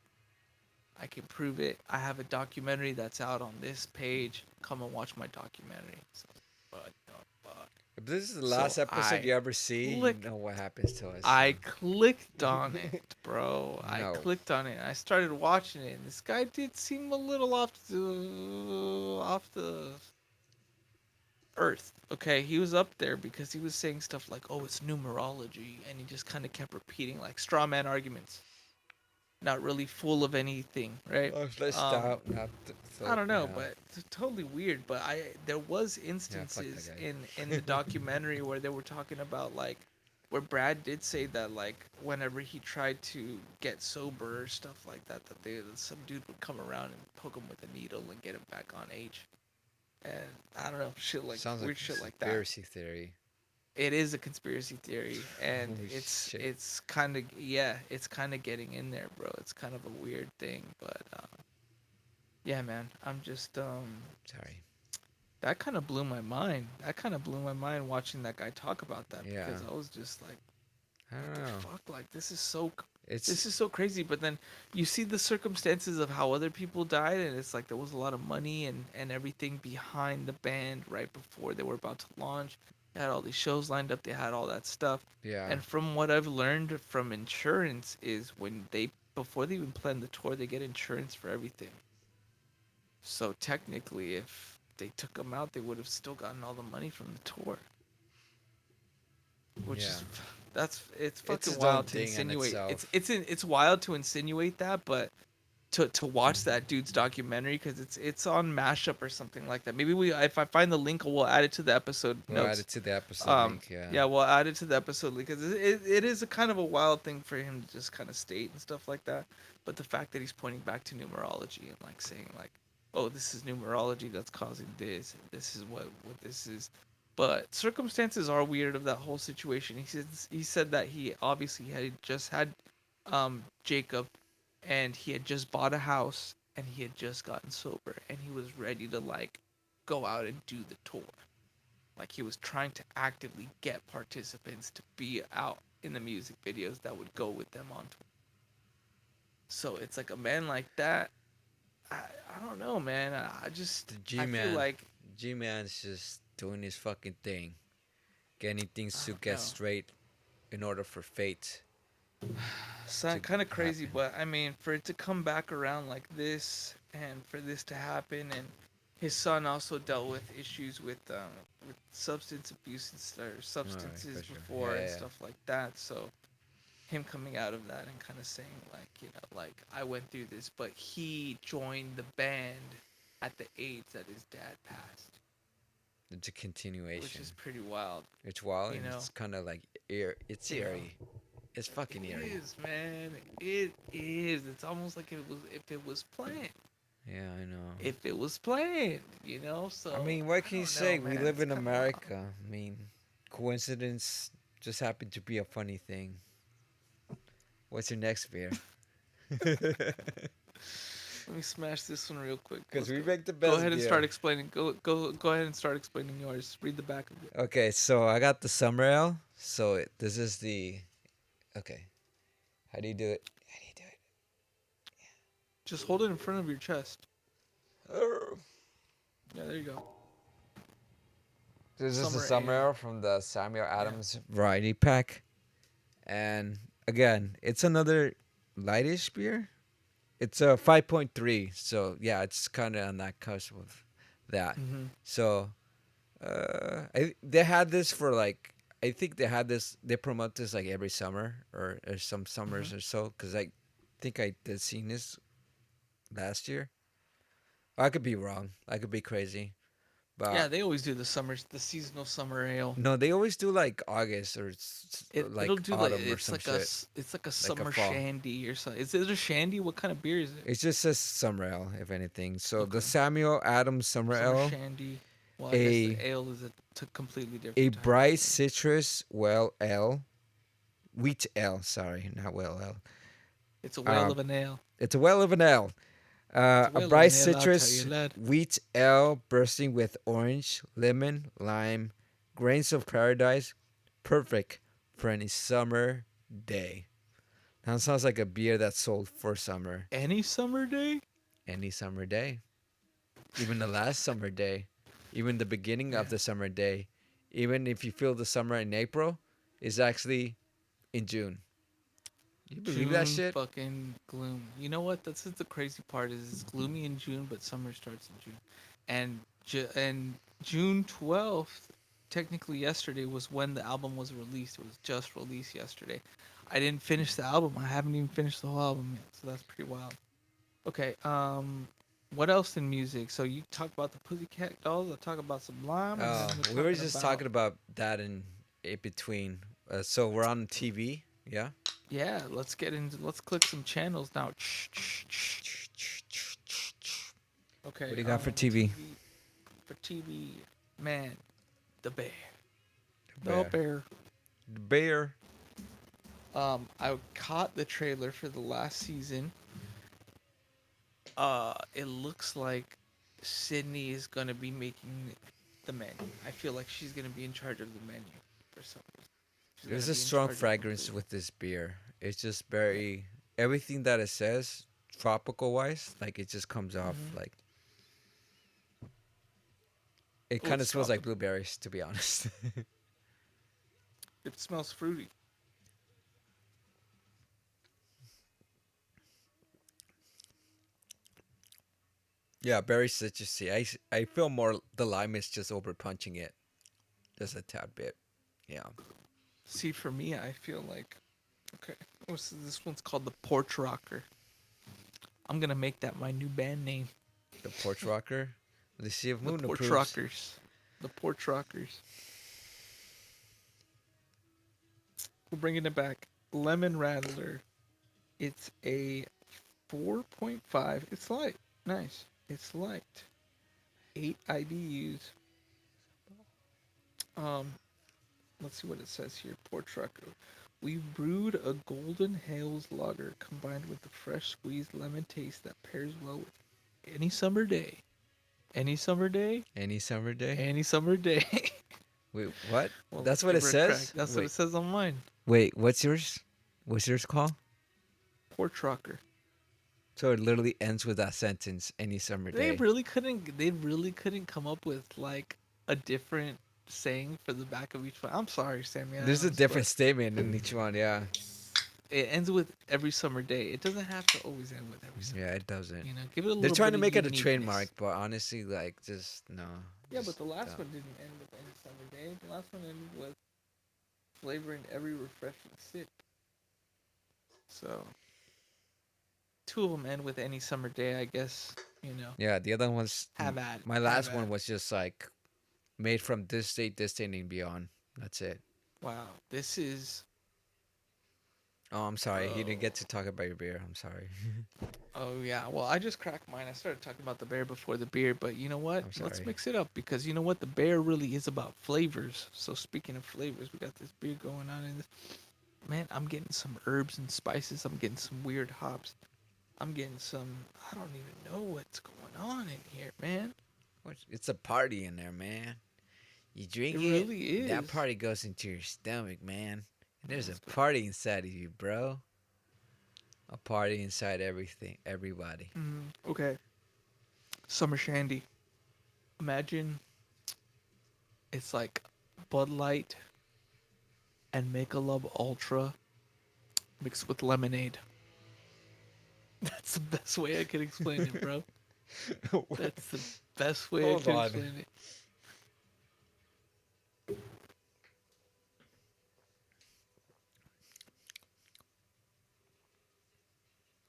I can prove it. I have a documentary that's out on this page. Come and watch my documentary. So, what the fuck? If this is the So last episode you ever see, you clicked know what happens to us. I clicked on it, bro. I No. clicked on it. I started watching it, and this guy did seem a little off the earth. Okay, he was up there because he was saying stuff like, "Oh, it's numerology," and he just kind of kept repeating like straw man arguments, not really full of anything, right? Oh, let's Um, stop. Not I so. don't know, Yeah. but it's totally weird. But there was Yeah. Fuck that instances in guy. the documentary where they were talking about like where Brad did say that like whenever he tried to get sober or stuff like that, some dude would come around and poke him with a needle and get him back on H. And I don't know, shit like Sounds like weird a shit like that. conspiracy theory. It is a conspiracy theory, and Holy it's shit. it's kind of yeah, it's kind of getting in there, bro. It's kind of a weird thing, but yeah, man, I'm just Sorry. that kind of blew my mind. That kind of blew my mind watching that guy talk about that Yeah. because I was just like, I what don't the know. fuck? Like It's this is so crazy. But then you see the circumstances of how other people died, and it's like there was a lot of money and everything behind the band right before they were about to launch. They had all these shows lined up. They had all that stuff. yeah. And from what I've learned from insurance is when they before they even plan the tour, they get insurance for everything. So technically, if they took them out, they would have still gotten all the money from the tour, which Yeah. is that's it's It's fucking its own wild to thing in insinuate. itself. It's wild to insinuate that, but to watch that dude's documentary because it's on mashup or something like that. Maybe we if I find the link, we'll add it to the episode We'll add notes. it to the episode link. Yeah. Yeah, we'll add it to the episode because it is a kind of a wild thing for him to just kind of state and stuff like that. But the fact that he's pointing back to numerology and like saying like, oh, this is numerology that's causing this, and this is what this is. But circumstances are weird of that whole situation. He said that he obviously had just had Jacob, and he had just bought a house, and he had just gotten sober, and he was ready to like go out and do the tour. Like he was trying to actively get participants to be out in the music videos that would go with them on tour. So it's like a man like that. I, I don't know, man. I just The I feel like G Man's just doing his fucking thing, getting things I to don't get know. straight in order for fate It's to kind of crazy, happen. but I mean, for it to come back around like this, and for this to happen, and his son also dealt with issues with substance abuse or All right, substances for sure. before and Yeah, stuff like that. So him coming out of that and kind of saying like, like I went through this, but he joined the band at the age that his dad passed, it's a which continuation. is pretty wild. It's wild You and know, it's kind of like it's you know. eerie. It's fucking It eerie. is, man. It is. It's almost like if it was planned. Yeah, I know. If it was planned. I So mean, what I can you don't say? know, We man. live It's in kind of wild. America. I mean, coincidence just happened to be a funny thing. What's your next beer? Let me smash this one real quick. Because Let's we go. make the Go best ahead and start beer. explaining. Go ahead and start explaining yours. Read the back of it. Okay, so I got the summer ale. So this is the okay. How do you do it? How do you Just hold it in front of your chest. do it? Yeah, there you go. This is the Summer summer ale. ale from the Samuel Yeah. Adams variety pack, and again, it's another lightish beer. It's a 5.3, so yeah, it's kind of on that cusp of that. Mhm. So they had this for like I think they had this. They promote this like every summer or some summers Mhm. or so. Cause I think I did seen this last year. I could be wrong. I could be crazy, Yeah, but they always do the seasonal summer ale. no, they always do like August or It'll like do like autumn or some shit, it's like a like a summer fall. shandy or something. Is it a shandy? What kind of beer is it? It just says summer ale, if anything. So the Okay. Samuel Adams summer Summer ale, shandy. Well, I guess the a ale is a completely a different type of bright thing. citrus well ale, wheat ale. Sorry, not well ale. It's a whale Um, of an ale. it's a well of an ale. It's a A whale of bright an ale, I'll tell you, citrus lad. wheat ale bursting with orange, lemon, lime, grains of paradise. Perfect for any summer day. That sounds like a beer that's sold for summer. Any summer day? Any summer day. Even the last summer day. Even the beginning of Man, the summer day. Even if you feel the summer in April, is actually in June. Do you believe that June shit? fucking gloom. You know what? That's the crazy part is it's gloomy in June, but summer starts in June. And June 12th, technically yesterday was when the album was released. It was just released yesterday. I didn't finish the album. I haven't even finished the whole album yet, so that's pretty wild. Okay, what else in music? So you talk about the Pussycat Dolls, I talk about Sublime, and then we're We were talking just about talking about that in between. So we're on TV, yeah. yeah. Let's click some channels now. What Okay, do you got for TV? TV, man, the bear, The the bear. bear. The bear. I caught the trailer for the last season. It looks like Sydney is gonna be making the menu. I feel like she's gonna be in charge of the menu for some reason. She's gonna There's a be in strong charge of fragrance completely. with this beer. It's just Yeah. very everything that it says, tropical wise, like it just comes off Hmm. like it Oh, kind of it's smells like tropical. blueberries, to be honest. It smells fruity. Yeah, very citrusy. I feel more the lime is just over punching it just a tad bit. Yeah, See, for me, I feel like okay. This one's called the Porch Rocker. I'm gonna make that my new band name. the porch rocker. Let's see if The Moon Porch approves. Rockers. The Porch Rockers. We're bringing it back. Lemon Rattler. It's a 4.5. It's light. Nice. It's light. 8 IBUs. Um, let's see what it says here. Porch Rocker. We brewed a Golden Hales lager combined with the fresh squeezed lemon taste that pairs well with any summer day. Any summer day? Any summer day. Any summer day. Wait, what? Well, let's That's what it give her a crack. says. That's what it Wait, says on mine. wait. What's yours? What's yours called? Porch Rocker. So it literally ends with that sentence, any summer day. They really couldn't come up with like a different saying for the back of each one. I'm sorry, Sammy There's a Adams, different but statement in each one, yeah. it ends with every summer day. It doesn't have to always end with every summer Yeah, day. it doesn't. You know, give it a They're little trying bit to of make it a uniqueness. trademark, but honestly, like, just no. Yeah, but Just the last don't. one didn't end with any summer day. The last one ended with flavoring every refreshing sip. So two of them end with any summer day. I guess you know. Yeah, the other ones, Have at it. my Have last at one it. was just like made from this date, and beyond. That's it. Wow, this is. Oh, I'm sorry. You didn't get Oh, to talk about your beer. I'm sorry. oh yeah. Well, I just cracked mine. I started talking about the bear before the beer, but you know what? I'm Let's sorry. mix it up because you know what? The bear really is about flavors. So speaking of flavors, we got this beer going on in this. Man, I'm getting some herbs and spices. I'm getting some weird hops. I'm getting some. I don't even know what's going on in here, man. It's a party in there, man. You It drink it, really that is. party goes into your stomach, man. And there's a Let's go. party inside of you, bro. A party inside everything, everybody. Okay. Summer Shandy. Imagine it's like Bud Light and Michelob Ultra mixed with lemonade. That's the best way I can explain it, bro. That's the best way I Hold can on. explain it.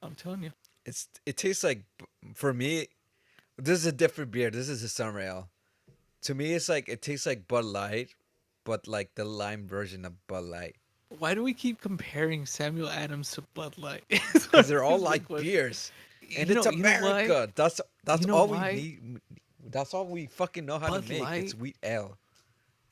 I'm telling you. It tastes like for me. This is a different beer. This is a summer ale. To me, it's like it tastes like Bud Light, but like the lime version of Bud Light. Why do we keep comparing Samuel Adams to Bud Light? Because they're all Is the like question. beers, and You it's know, you know why? America. That's You know all we why? need. That's all we fucking know how to Bud make. It's Light. wheat ale.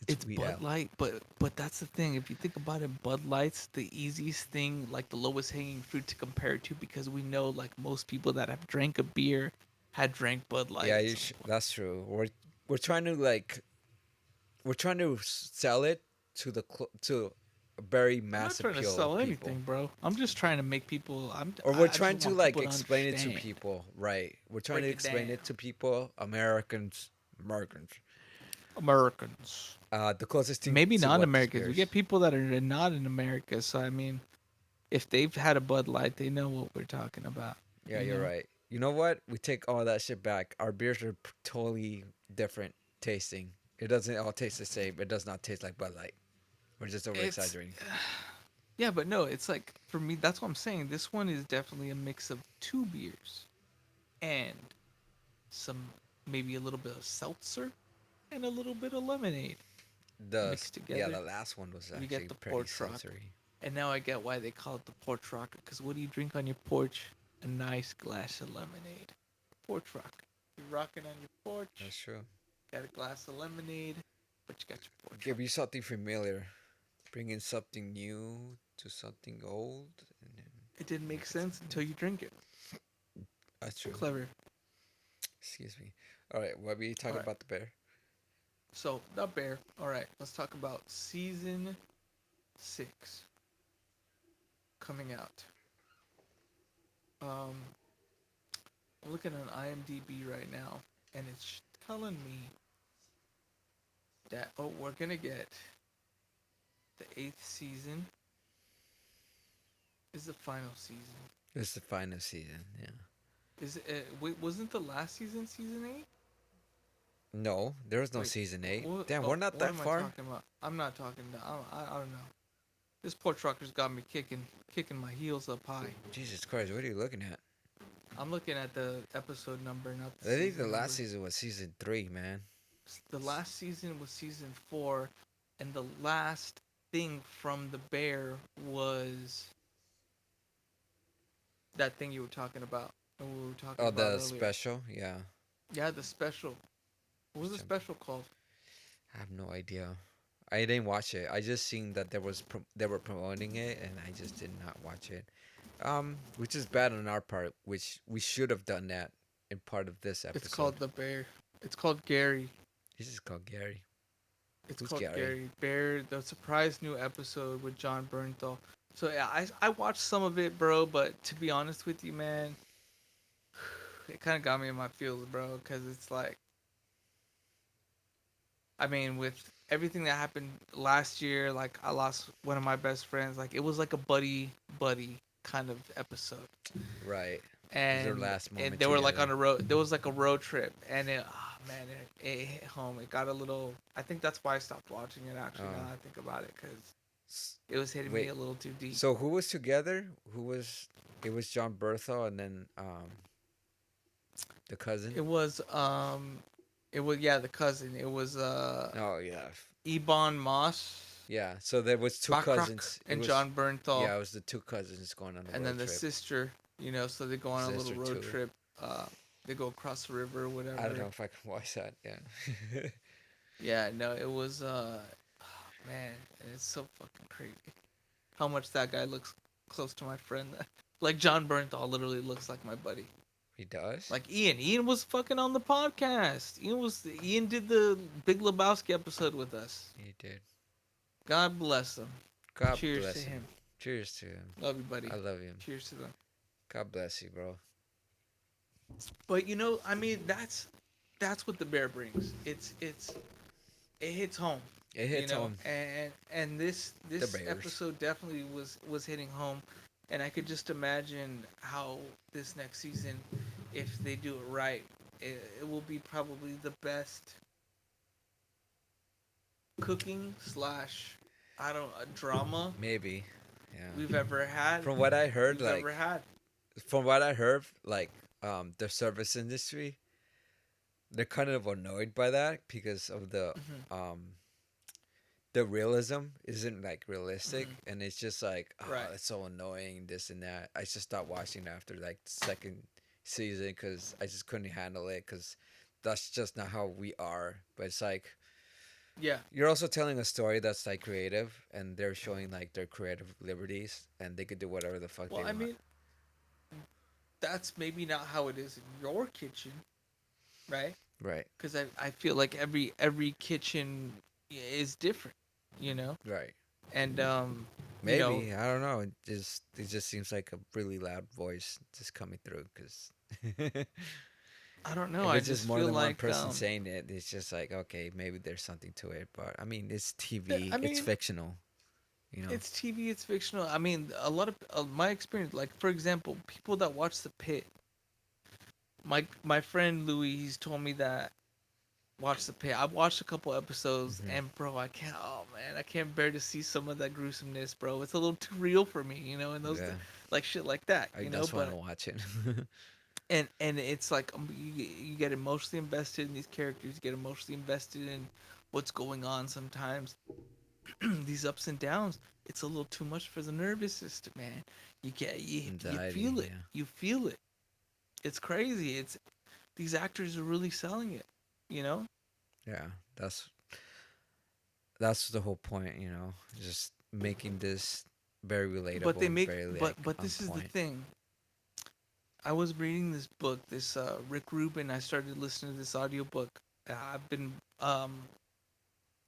It's It's wheat Bud ale. Light, but that's the thing. If you think about it, Bud Light's the easiest thing, like the lowest hanging fruit to compare it to, because we know like most people that have drank a beer had drank Bud Light Yeah, at some point. that's true. We're trying to like we're trying to sell it to to a very I'm not mass trying to appeal sell of people, anything, bro. I'm just trying to make people. or we're I just trying to want like people to explain it to understand, people. Right? We're trying to break it explain down. it to people, Americans. Americans, The closest thing maybe to what this non-Americans. beer We is. get people that are not in America, so I mean, if they've had a Bud Light, they know what we're talking about. Yeah, You you're know, right. You know what? We take all that shit back. Our beers are totally different tasting. It doesn't all taste the same. It does not taste like Bud Light. We're just over it's exaggerating. yeah, but no, it's like for me. That's what I'm saying. This one is definitely a mix of two beers and some maybe a little bit of seltzer and a little bit of lemonade mixed Yeah, together. the last one was We get actually the pretty porch rock, sensory. and now I get why they call it the porch rock. Because what do you drink on your porch? A nice glass of lemonade. Porch rock. You're rocking on your porch. That's true. Got a glass of lemonade, but you got your porch Give rock. you something familiar. Bring in something new to something old, and then It didn't make make it sense something until new. you drink it. That's true. Clever. Excuse me. All right, what were you All talking right. about the bear? So not bear. All right. Let's talk about season 6 coming out. Um, I'm looking on IMDb right now, and it's telling me that we're gonna get the 8th season is the final season. It's the final season. Yeah. Is it? Wait, wasn't the last season season 8? No, there was no Wait, season 8. what? Damn, we're Oh, not what that am I far. talking about? I'm not talking. I don't know. This poor trucker's got me kicking my heels up high. Jesus Christ, what are you looking at? I'm looking at the episode number, not the I think the season last number. season was season 3, man. The last season was season 4, and the last thing from the bear was that thing you were talking about, and we were talking Oh, about the earlier. special? Yeah. Yeah, the special. What was the Which special called? I have no idea. I didn't watch it. I just seen that they were promoting it, and I just did not watch it. Which is bad on our part. Which we should have done that in part of this It's episode. called the bear. It's called Gary. He's just called Gary. It's Who's called Gary? Gary Bear. The surprise new episode with John Bernthal. So yeah, I watched some of it, bro. But to be honest with you, man, it kind of got me in my feels, bro. Because it's like, I mean, with everything that happened last year, like I lost one of my best friends. Like it was like a buddy kind of episode, Right. It was their and last moment they were like together. on a road. There was like a road trip, and man, it hit home. It got a little. I think that's why I stopped watching it. Actually, now Oh. that I think about it, because S- it was hitting me Wait. a little too deep. So who was together? Who was? It was John Berthel and then the cousin. It was yeah the cousin. It was Oh yeah. Ebon Moss, Yeah. So there was two Backrack, cousins. It and was John Bernthal, yeah. It was the two cousins going on a and road then the trip. sister. So they go on a little Sister road too. trip. They go across the river or I don't know whatever. if I can watch that. Yeah. Yeah, no, it was man, it's so fucking crazy how much that guy looks close to my friend. Like John Bernthal literally looks like my buddy. He does. Like Ian. Ian was fucking on the podcast. Ian did the Big Lebowski episode with us. He did. God bless him. God Cheers to bless him. him. Cheers to him. Love you, buddy. I love him. Cheers to them. God bless you, bro. But I mean, that's what the bear brings. It hits home, It hits home. and The this Bears. episode definitely was hitting home, and I could just imagine how this next season, if they do it right, it will be probably the best cooking slash I don't drama Maybe. Yeah. we've ever had. From what I heard, We've like ever had. from what I heard, like the service industry, they're kind of annoyed by that because of Hmm. the realism isn't like realistic, Hmm. and it's just like oh, Right. it's so annoying, this and that. I just stopped watching after like second season because I just couldn't handle it because that's just not how we are. But it's like Yeah. you're also telling a story that's like creative, and they're showing like their creative liberties, and they could do whatever the fuck Well, they I want. mean, that's maybe not how it is in your kitchen, right? Right, Because I feel like every kitchen is different, you know, right. and you know, Maybe I don't know. It just seems like a really loud voice just coming through. Because if I don't know. I it's just just more feel than one like person saying it, it's just like okay, maybe there's something to it. But I mean, it's I TV. It's mean, fictional. You know. it's TV, it's fictional. I mean, a lot of my experience, like for example, people that watch The Pit. My friend Louis, he's told me that watch The Pit. I've watched a couple episodes, Hmm. and bro, I can't. Oh man, I can't bear to see some of that gruesomeness, bro. It's a little too real for me, and those Yeah, like shit like that, that's why But I'm watching. and it's like you get emotionally invested in these characters. You get emotionally invested in what's going on. Sometimes these ups and downs, it's a little too much for the nervous system, man. You Anxiety. feel it. Yeah, You feel it. It's crazy. It's these actors are really selling it, you know. yeah. That's the whole point. Just making this very But they relatable and make very like but on this is the point. thing. I was reading this book, this Rick Rubin. I started listening to this audiobook. I've been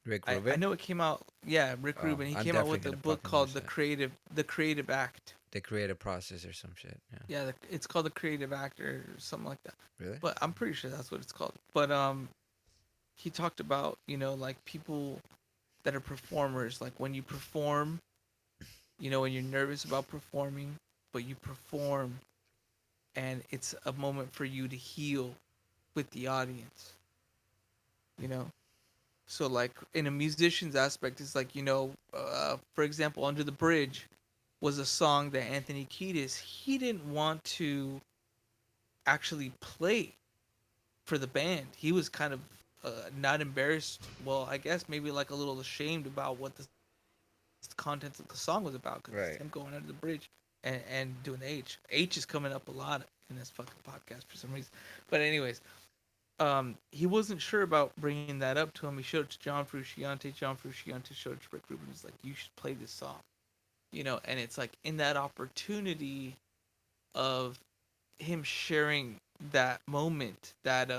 Rick I Rubin. know it came out. Yeah, Rick Oh, Rubin. He I'm came out definitely with a gonna book fucking called watch that. The Creative Act. The creative process or some shit. Yeah. Yeah, it's called The Creative Act or something like that. Really? But I'm pretty sure that's what it's called. But he talked about like people that are performers. Like when you perform, when you're nervous about performing, but you perform, and it's a moment for you to heal with the audience. You know, so like in a musician's aspect, it's like for example, Under the Bridge was a song that Anthony Kiedis he didn't want to actually play for the band. He was kind of not embarrassed. Well, I guess maybe like a little ashamed about what the contents of the song was about because it's Right. him going under the bridge and doing the H. H is coming up a lot in this fucking podcast for some reason. But anyways, he wasn't sure about bringing that up to him. He showed it to John Frusciante. John Frusciante showed it to Rick Rubin. He's like, you should play this song. And it's like in that opportunity of him sharing that moment, that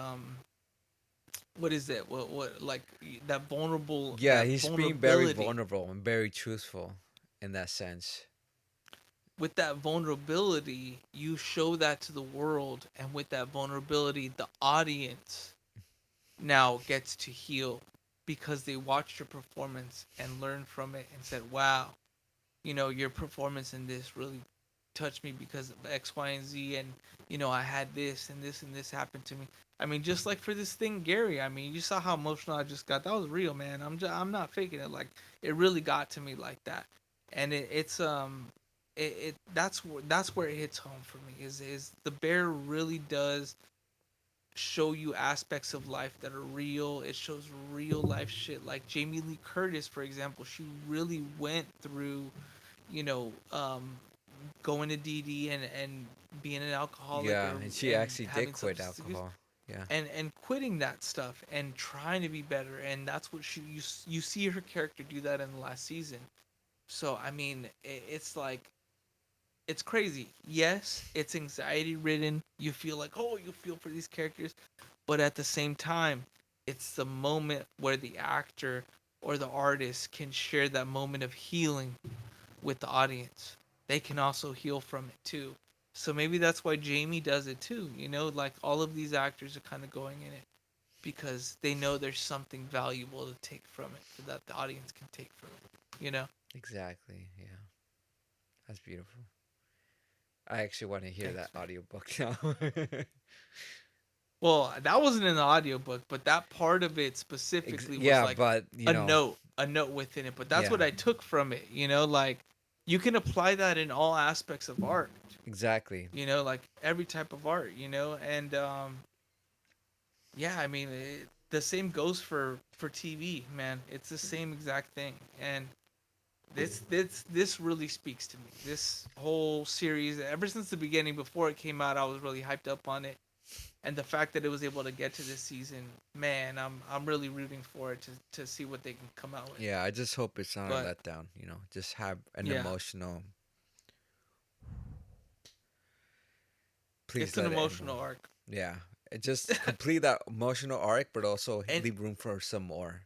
what is it? What like Yeah, that he's being very vulnerability. vulnerable and very truthful in that sense. with that vulnerability, you show that to the world, and with that vulnerability, the audience now gets to heal because they watched your performance and learned from it and said, "Wow, your performance in this really touched me because of X, Y, and Z, and I had this and this and this happen to me." I mean, just like for this thing, Gary. I mean, you saw how emotional I just got. That was real, man. I'm not faking it. Like, it really got to me like that, and that's where it hits home for me. Is the bear really does show you aspects of life that are real. It shows real life shit. Like Jamie Lee Curtis, for example, she really went through, you know, going to DD and being an alcoholic Yeah, or and she and actually did having quit substance abuse alcohol. Yeah, and quitting that stuff and trying to be better. And that's what you see her character do that in the last season. So I mean, it's like it's crazy. Yes, it's anxiety ridden. You feel like, oh, you feel for these characters, but at the same time, it's the moment where the actor or the artist can share that moment of healing with the audience. They can also heal from it too. So maybe that's why Jamie does it too. Like all of these actors are kind of going in it because they know there's something valuable to take from it that the audience can take from it. exactly. Yeah, that's beautiful. I actually want to hear Thanks, that man. audiobook now. Well, that wasn't in the audiobook, but that part of it specifically was Yeah, like but a note within it. But that's yeah, what I took from it, like you can apply that in all aspects of art, exactly. like every type of art, and yeah, I mean, the same goes for TV, man. It's the same exact thing. And this really speaks to me. This whole series, ever since the beginning, before it came out, I was really hyped up on it, and the fact that it was able to get to this season, man, I'm really rooting for it to see what they can come out with. Yeah, I just hope it's not a But letdown. Just have an yeah, emotional. Please it's an let it end emotional well. arc, Yeah, just complete that emotional arc, but also and leave room for some more.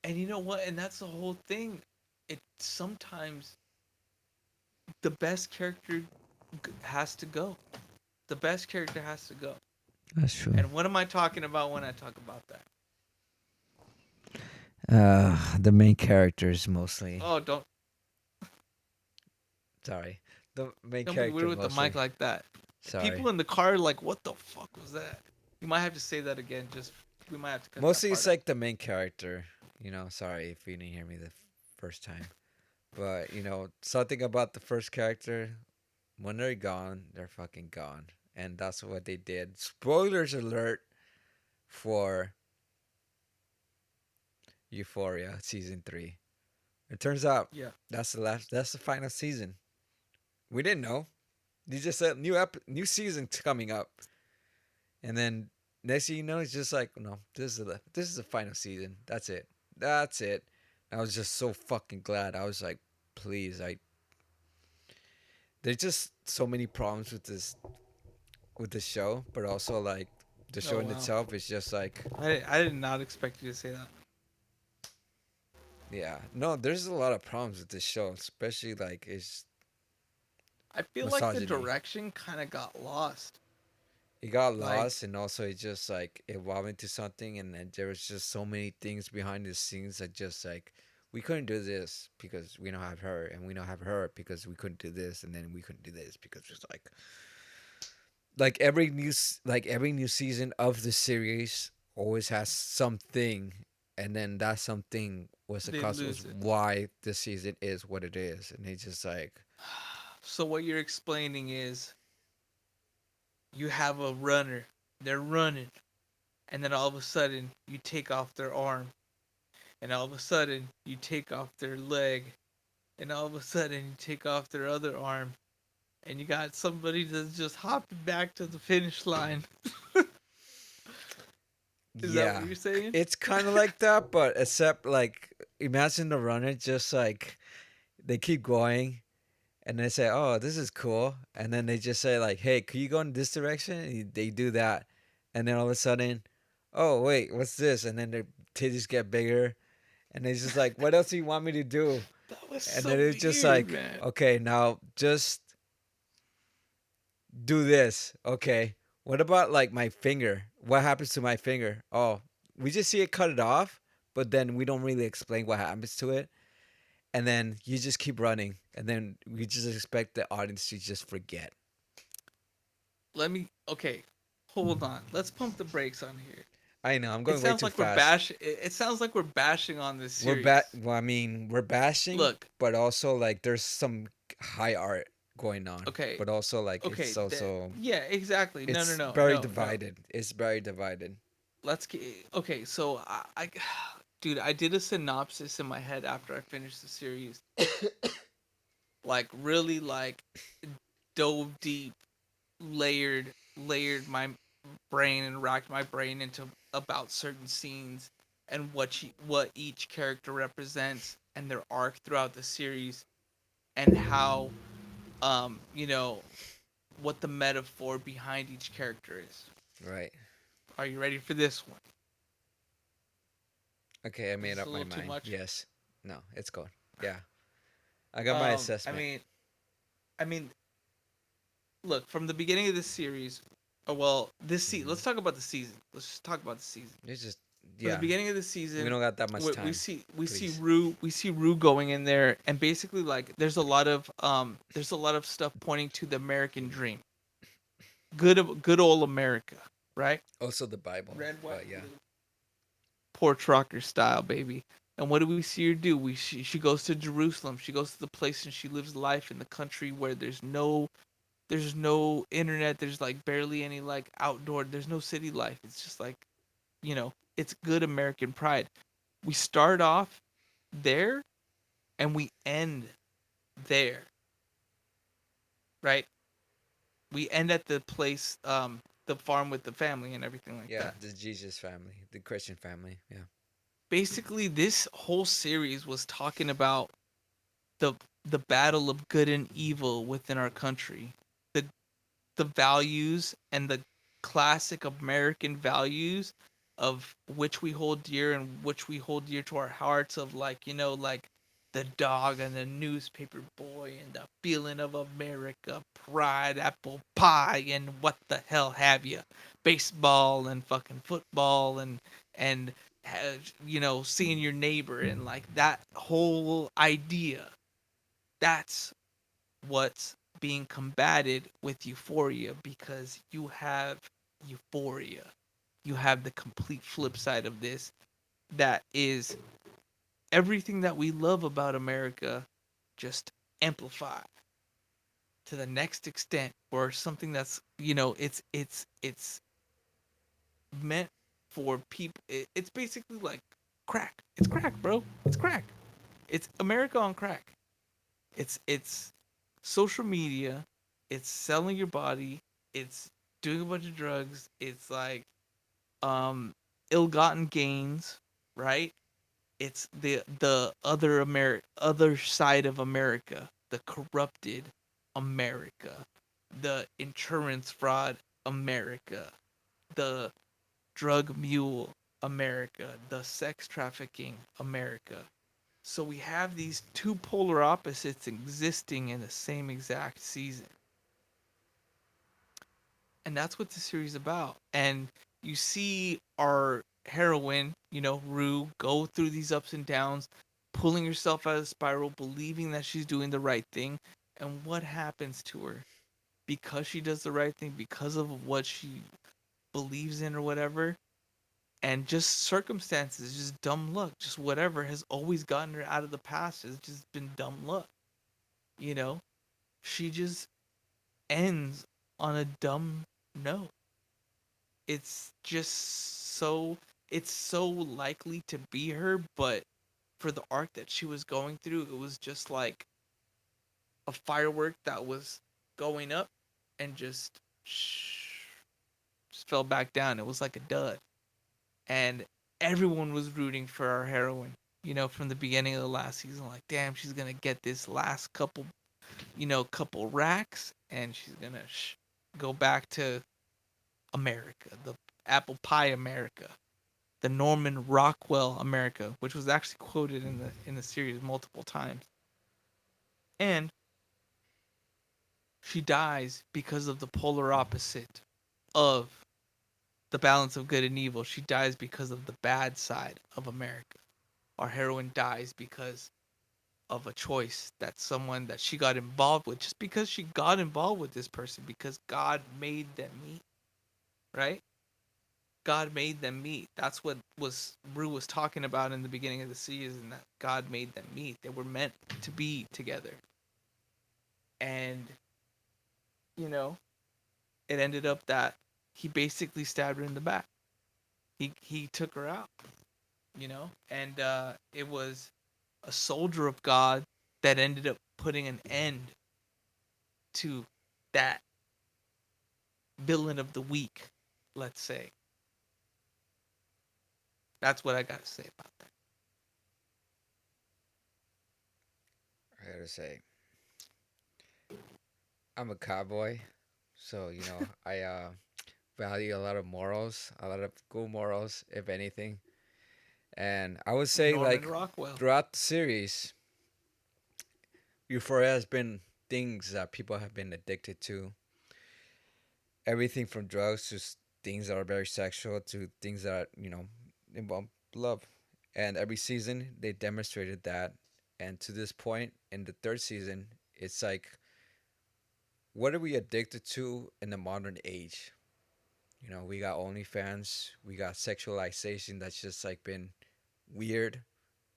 you know what? And that's the whole thing. It sometimes the best character has to go. The best character has to go. That's true. And what am I talking about when I talk about that? The main characters mostly. Oh, Sorry, the main don't be character weird with the mic mostly. like that. Sorry. People in the car are like, what the fuck was that? You might have to say that again. Just we might have to cut that Mostly it's part out. like the main character. Sorry if you didn't hear me the first time. But, something about the first character, when they're gone, they're fucking gone. And that's what they did. Spoilers alert for Euphoria season 3. It turns out Yeah. that's the final season. We didn't know. You just said new season coming up. And then next thing you know, it's just like, no, this is the final season. That's it. That's it. I was just so fucking glad. I was like, please, there's just so many problems with the show, but also like the Oh show in wow. itself is just like, I did not expect you to say that. yeah, no, there's a lot of problems with this show, especially like it's I feel like the misogyny. direction kind of got lost. It got Like lost, and also it just like evolved into something, and then there was just so many things behind the scenes that just like we couldn't do this because we don't have her, and we don't have her because we couldn't do this, and then we couldn't do this because it's like every new season of the series always has something, and then that something was the they cause was lose it. why the season is what it is, and it's just like So what you're explaining is you have a runner. They're running, and then all of a sudden you take off their arm, and all of a sudden you take off their leg, and all of a sudden you take off their other arm, and you got somebody that's just hopping back to the finish line. Is that what yeah, you're saying? it's kind of like that, but except like imagine the runner just like they keep going and they say, "Oh, this is cool," and then they just say like, "Hey, can you go in this direction?" And they do that, and then all of a sudden, "Oh wait, what's this?" And then their titties get bigger, and it's just like, "What else do you want me to do?" That was And so then it's just weird, like, man. "Okay, now just do this. Okay. What about like my finger? What happens to my finger? Oh, we just see it cut it off, but then we don't really explain what happens to it. And then you just keep running. And then we just expect the audience to just forget. Let me. Okay, hold on. Let's pump the brakes on here. I know, I'm It going way sounds too like we're fast. bash. It sounds like we're bashing on this We're series. well, I mean, we're bashing, Look. but also like there's some high art going on. Okay. But also like Okay. it's also Yeah. Exactly. No. No. it's No. very No. No. divided. It's very divided. Let's get. Okay. So dude, I did a synopsis in my head after I finished the series. Like really, like dove deep, layered my brain and racked my brain into about certain scenes and what each character represents and their arc throughout the series and how you know what the metaphor behind each character is. Right. Are you ready for this one? Okay, I Is made this up a my little too mind. much? Yes. No, it's good. Yeah. I got my I assessment. mean, I mean, look from the beginning of this series. Well, Hmm. let's talk about the season. Let's just talk about the season. It's just From the yeah. beginning of the We season, don't got that much we time. see Please. Rue going in there, and basically like there's a lot of stuff pointing to the American dream, good old America, right? Also the Bible, Red, white, but yeah. blue, porch rocker style, baby. And what do we see her do? She goes to Jerusalem. She goes to the place and she lives life in the country where there's no internet. There's like barely any like outdoor. There's no city life. It's just like it's good American pride. We start off there and we end there, right? We end at the place, the farm with the family and everything like Yeah, that. the Jesus family, the Christian family. Yeah. Basically, this whole series was talking about the the battle of good and evil within our country, the the values and the classic American values of which we hold dear and which we hold dear to our hearts of like like the dog and the newspaper boy and the feeling of America, pride, apple pie, and what the hell have you, baseball and fucking football and seeing your neighbor and like that whole idea. That's what's being combated with euphoria because you have euphoria. You have the complete flip side of this that is everything that we love about America just amplified to the next extent or something that's it's meant for people. It's basically like crack. It's crack, bro. It's crack. It's America on crack. It's social media, it's selling your body, it's doing a bunch of drugs, it's like um ill-gotten gains, right? It's the other side of America, the corrupted America, the insurance fraud America, the drug mule America, the sex trafficking America. So we have these two polar opposites existing in the same exact season. And that's what the series is about. And you see our heroine, Rue, go through these ups and downs, pulling herself out of the spiral, believing that she's doing the right thing. And what happens to her? Because she does the right thing, because of what she believes in or whatever, and just circumstances, just dumb luck, just whatever has always gotten her out of the past has just been dumb luck. You know, she just ends on a dumb note. It's just it's so likely to be her, but for the arc that she was going through, it was just like a firework that was going up and just fell back down. It was like a dud. And everyone was rooting for our heroine, from the beginning of the last season, like, damn, she's gonna get this last couple racks, and she's gonna go back to America, the apple pie America, the Norman Rockwell America, which was actually quoted in the series multiple times. And She dies because of the polar opposite of the balance of good and evil. She dies because of the bad side of America. Our heroine dies because of a choice that someone that she got involved with, just because she got involved with this person, because God made them meet, right? God made them meet. That's what was Rue was talking about in the beginning of the season, that God made them meet. They were meant to be together. And, you know, it ended up that he basically stabbed her in the back. He took her out, and it was a soldier of God that ended up putting an end to that villain of the week, let's say. That's what I got to say about that. I gotta say, I'm a cowboy, so I value a lot of morals, a lot of good morals, if anything. And I would say, Norman like, Rockwell. throughout the series, Euphoria has been things that people have been addicted to. Everything from drugs to things that are very sexual to things that involve love. And every season they demonstrated that. And to this point, in the third season, it's like, what are we addicted to in the modern age? We got OnlyFans, we got sexualization that's just like been weird,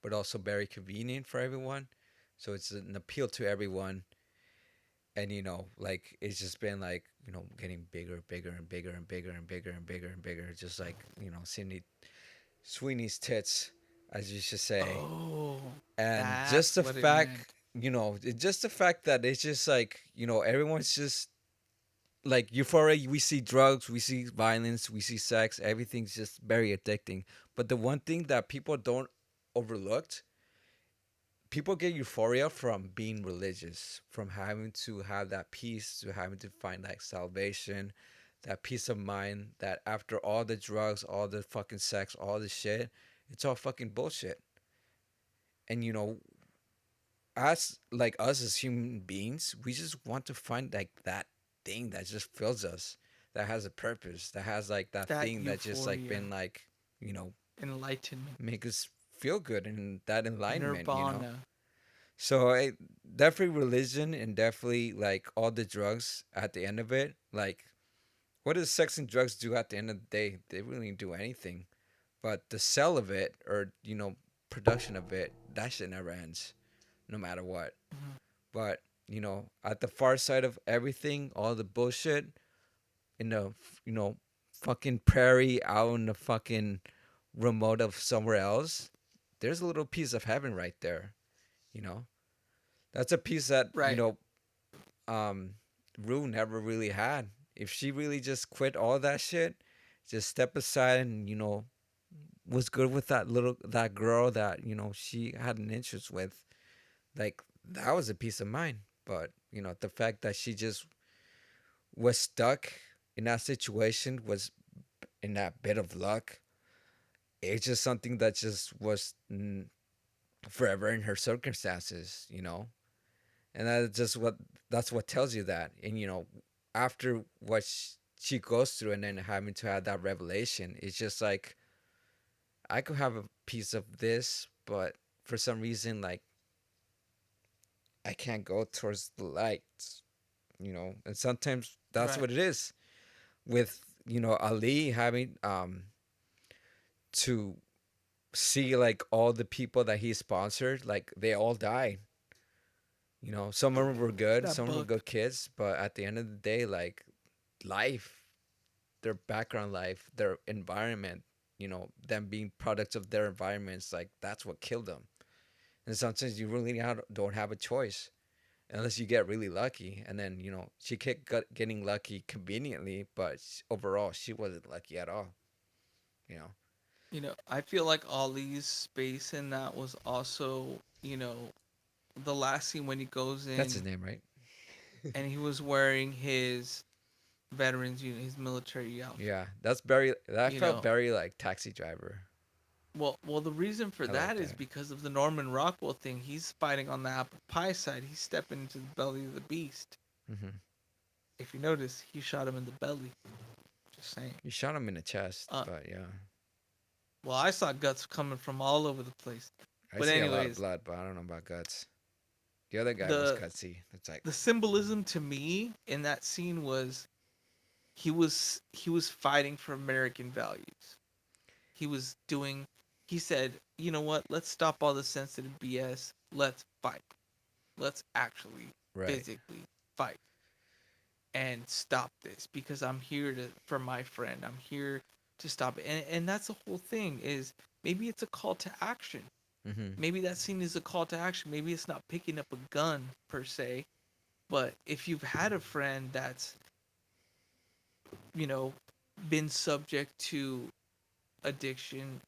but also very convenient for everyone. So it's an appeal to everyone. And like it's just been like, getting bigger, bigger and bigger and bigger and bigger and bigger and bigger. Just like, Cindy Sweeney's tits, as you should say. Oh, And just that's the what it fact, meant. just the fact that it's just like, everyone's just like Euphoria. We see drugs, we see violence, we see sex. Everything's just very addicting. But the one thing that people don't overlooked, people get euphoria from being religious, from having to have that peace, to having to find like salvation, that peace of mind that after all the drugs, all the fucking sex, all the shit, it's all fucking bullshit. And us as human beings, we just want to find like that thing that just fills us, that has a purpose, that has like that That thing that just like euphoria, been like, you know, enlightenment, make us feel good and that enlightenment. nirvana. So definitely religion and definitely like all the drugs at the end of it. Like, what does sex and drugs do at the end of the day? They really don't do anything. But the sell of it, or production of it, that shit never ends, no matter what. Mhm. But at the far side of everything, all the bullshit in the fucking prairie out in the fucking remote of somewhere else, there's a little piece of heaven right there. You know, that's a piece that Right. um Rue never really had. If she really just quit all that shit, just step aside and was good with that girl that she had an interest with, like that was a peace of mind. But the fact that she just was stuck in that situation, was in that bit of luck, it's just something that just was forever in her circumstances, and that's what tells you that. And after what she goes through and then having to have that revelation, it's just like, I could have a piece of this, but for some reason, like, I can't go towards the light, and sometimes that's Right. what it is with Ali having to see like all the people that he sponsored, like they all died. Some of them were good, That some of them were book. good kids, but at the end of the day, like, life, their background life, their environment, them being products of their environments, like that's what killed them. And sometimes you really don't have a choice unless you get really lucky. And then she kept getting lucky conveniently, but overall she wasn't lucky at all. You know, I feel like Ali's space in that was also, the last scene when he goes that's his in name, right? and he was wearing his veterans unit, his military outfit. Yeah, that's very. That You felt know, very like Taxi Driver. well, the reason for I like that is that. because of the Norman Rockwell thing. He's fighting on the apple pie side. He's stepping into the belly of the beast. Hmm. If you notice, he shot him in the belly. Just saying. You shot him in the chest, Uh, but yeah. well, I saw guts coming from all over the place. I But see a lot of anyways, blood, but I don't know about guts. The other guy was the gutsy. It's like, the symbolism to me in that scene was he was fighting for American values. He was doing. He said, "You know what? Let's stop all the sensitive BS. Let's fight. Let's actually right. physically fight and stop this because I'm here to for my friend. I'm here to stop it." And that's the whole thing is maybe it's a call to action. Mm-hmm. Maybe that scene is a call to action. Maybe it's not picking up a gun per se, but if you've had a friend that's, you know, been subject to addiction,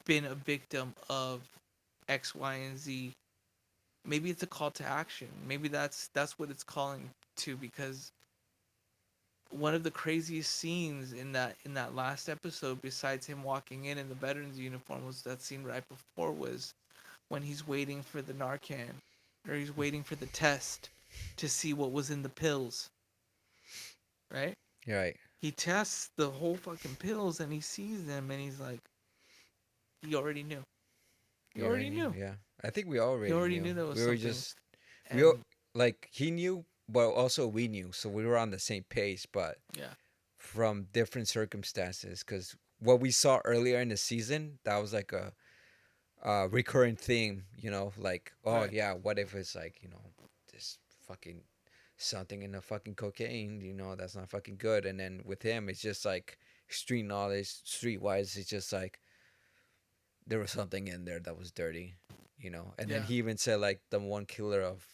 been a victim of X, Y, and Z, maybe it's a call to action. Maybe that's what it's calling to because one of the craziest scenes in that last episode, besides him walking in the veterans uniform, was that scene right before was when he's waiting for the Narcan, or he's waiting for the test to see what was in the pills, right? Right. He tests the whole fucking pills and he sees them and he's like, he already knew. He You already already knew. knew. Yeah. I think we He already already knew. knew there was We were something. just we all, And like he knew, but also we knew, so we were on the same page, but yeah, from different circumstances. Because what we saw earlier in the season, that was like a recurring theme. Like, oh right. yeah, what if it's like this fucking something in the fucking cocaine? That's not fucking good. And then with him, it's just like street knowledge, streetwise. It's just like there was something in there that was dirty. And then Yeah. he even said like the one killer of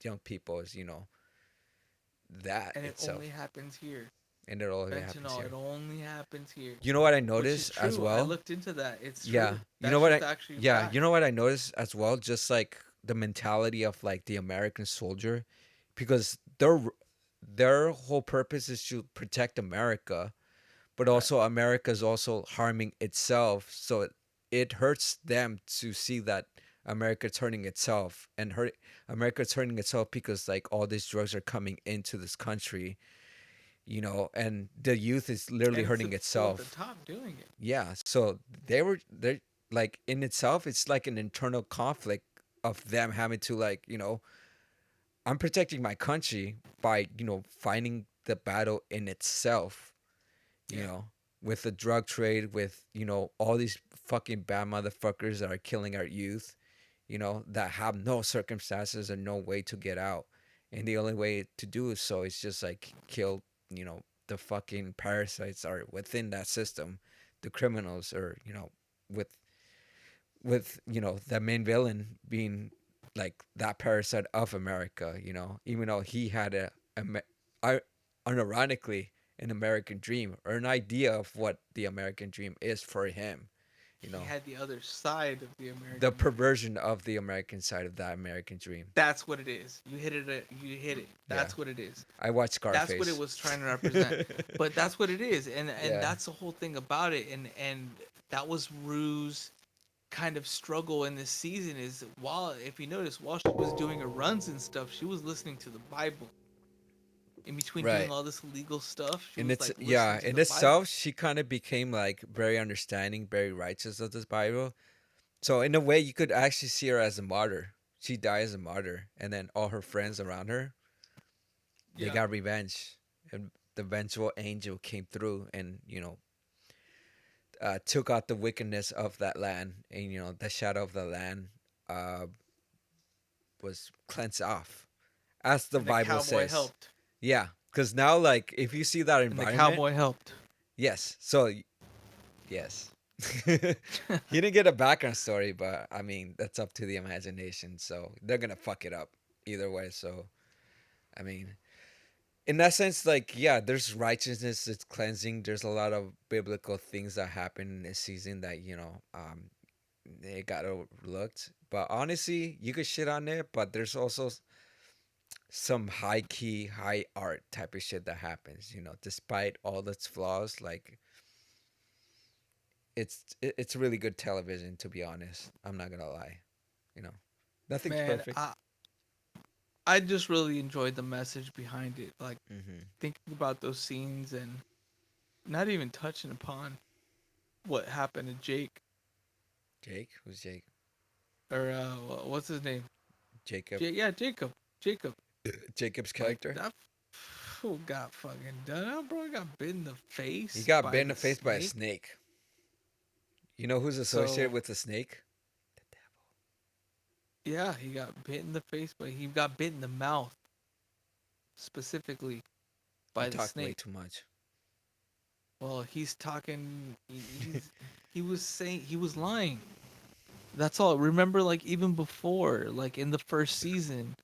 young people is that And it only itself, happens here. and it all happens Fentanyl, it here. only happens here. You know what I Which is noticed as true. I well? looked into that. It's Yeah. true. That shit's actually You fact. know what I noticed as well? Just like the mentality of like the American soldier, because their whole purpose is to protect America, but Right. also America is also harming itself. So it hurts them to see that America turning itself and hurt America turning itself because like all these drugs are coming into this country, and the youth is literally And it's the hurting people at the itself. top doing it. Yeah, so they're like in itself, it's like an internal conflict of them having to like, I'm protecting my country by, fighting the battle in itself, you Yeah. know, with the drug trade, with, all these fucking bad motherfuckers that are killing our youth, that have no circumstances and no way to get out. And the only way to do so is just like kill, the fucking parasites are within that system, the criminals, or, with the main villain being like that parasite of America, even though he had I, unironically an American dream or an idea of what the American dream is for him, you He know, had the other side of the the American dream. perversion of the American side of that American dream. That's what it is. You hit it. You hit it. Yeah, That's what it is. I watched That's what it Scarface. was trying to represent. But that's what it is, and Yeah, that's the whole thing about it. And that was Rue's kind of struggle in this season. Is while if you notice, while she was doing her runs and stuff, she was listening to the Bible. In between doing right. all this illegal stuff, she And was it's like yeah, listening to in the Bible. itself, she kind of became like very understanding, very righteous of this Bible. So in a way, you could actually see her as a martyr. She died as a martyr, and then all her friends around her, they Yeah. got revenge, and the vengeful angel came through, and took out the wickedness of that land, and the shadow of the land uh, was cleansed off, as the And the Bible cowboy says. helped. Yeah, because now, like, if you see that And the environment, cowboy helped. yes. So yes. He didn't get a background story, but I mean that's up to the imagination. So they're gonna fuck it up either way. So I mean, in that sense, like yeah, there's righteousness, it's cleansing. There's a lot of biblical things that happen in this season that they got overlooked. But honestly, you could shit on it, but there's also some high key, high art type of shit that happens. Despite all its flaws, like it's really good television. To be honest, I'm not gonna lie. You know, nothing's Man, perfect. I just really enjoyed the message behind it. Like Mm-hmm. thinking about those scenes and not even touching upon what happened to Jake Jake? Who's Jake? or what's his name? Jacob. Yeah, Jacob. Jacob. Jacob's Like character. that fool got fucking done up, bro. He got bit in the He face got bit by in the the face by a snake. snake. You know who's associated So with the snake? yeah, he got bit in the face, but he got bit in the mouth specifically You by the talk way snake. too much. Well, he's talking. He was saying he was lying. That's all. Remember, like even before, like in the first season,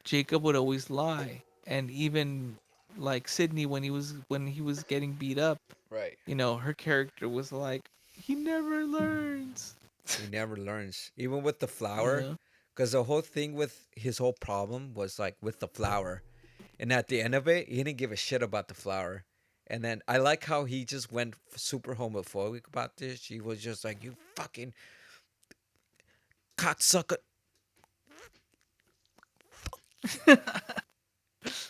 Jacob would always lie, and even like Sydney when he was getting beat up, Right. her character was like, he never learns. He never learns. Even with the You flower. know? Because the whole thing with his whole problem was like with the flower. And at the end of it, he didn't give a shit about the flower. And then I like how he just went super homophobic about this. He was just like, you fucking cocksucker.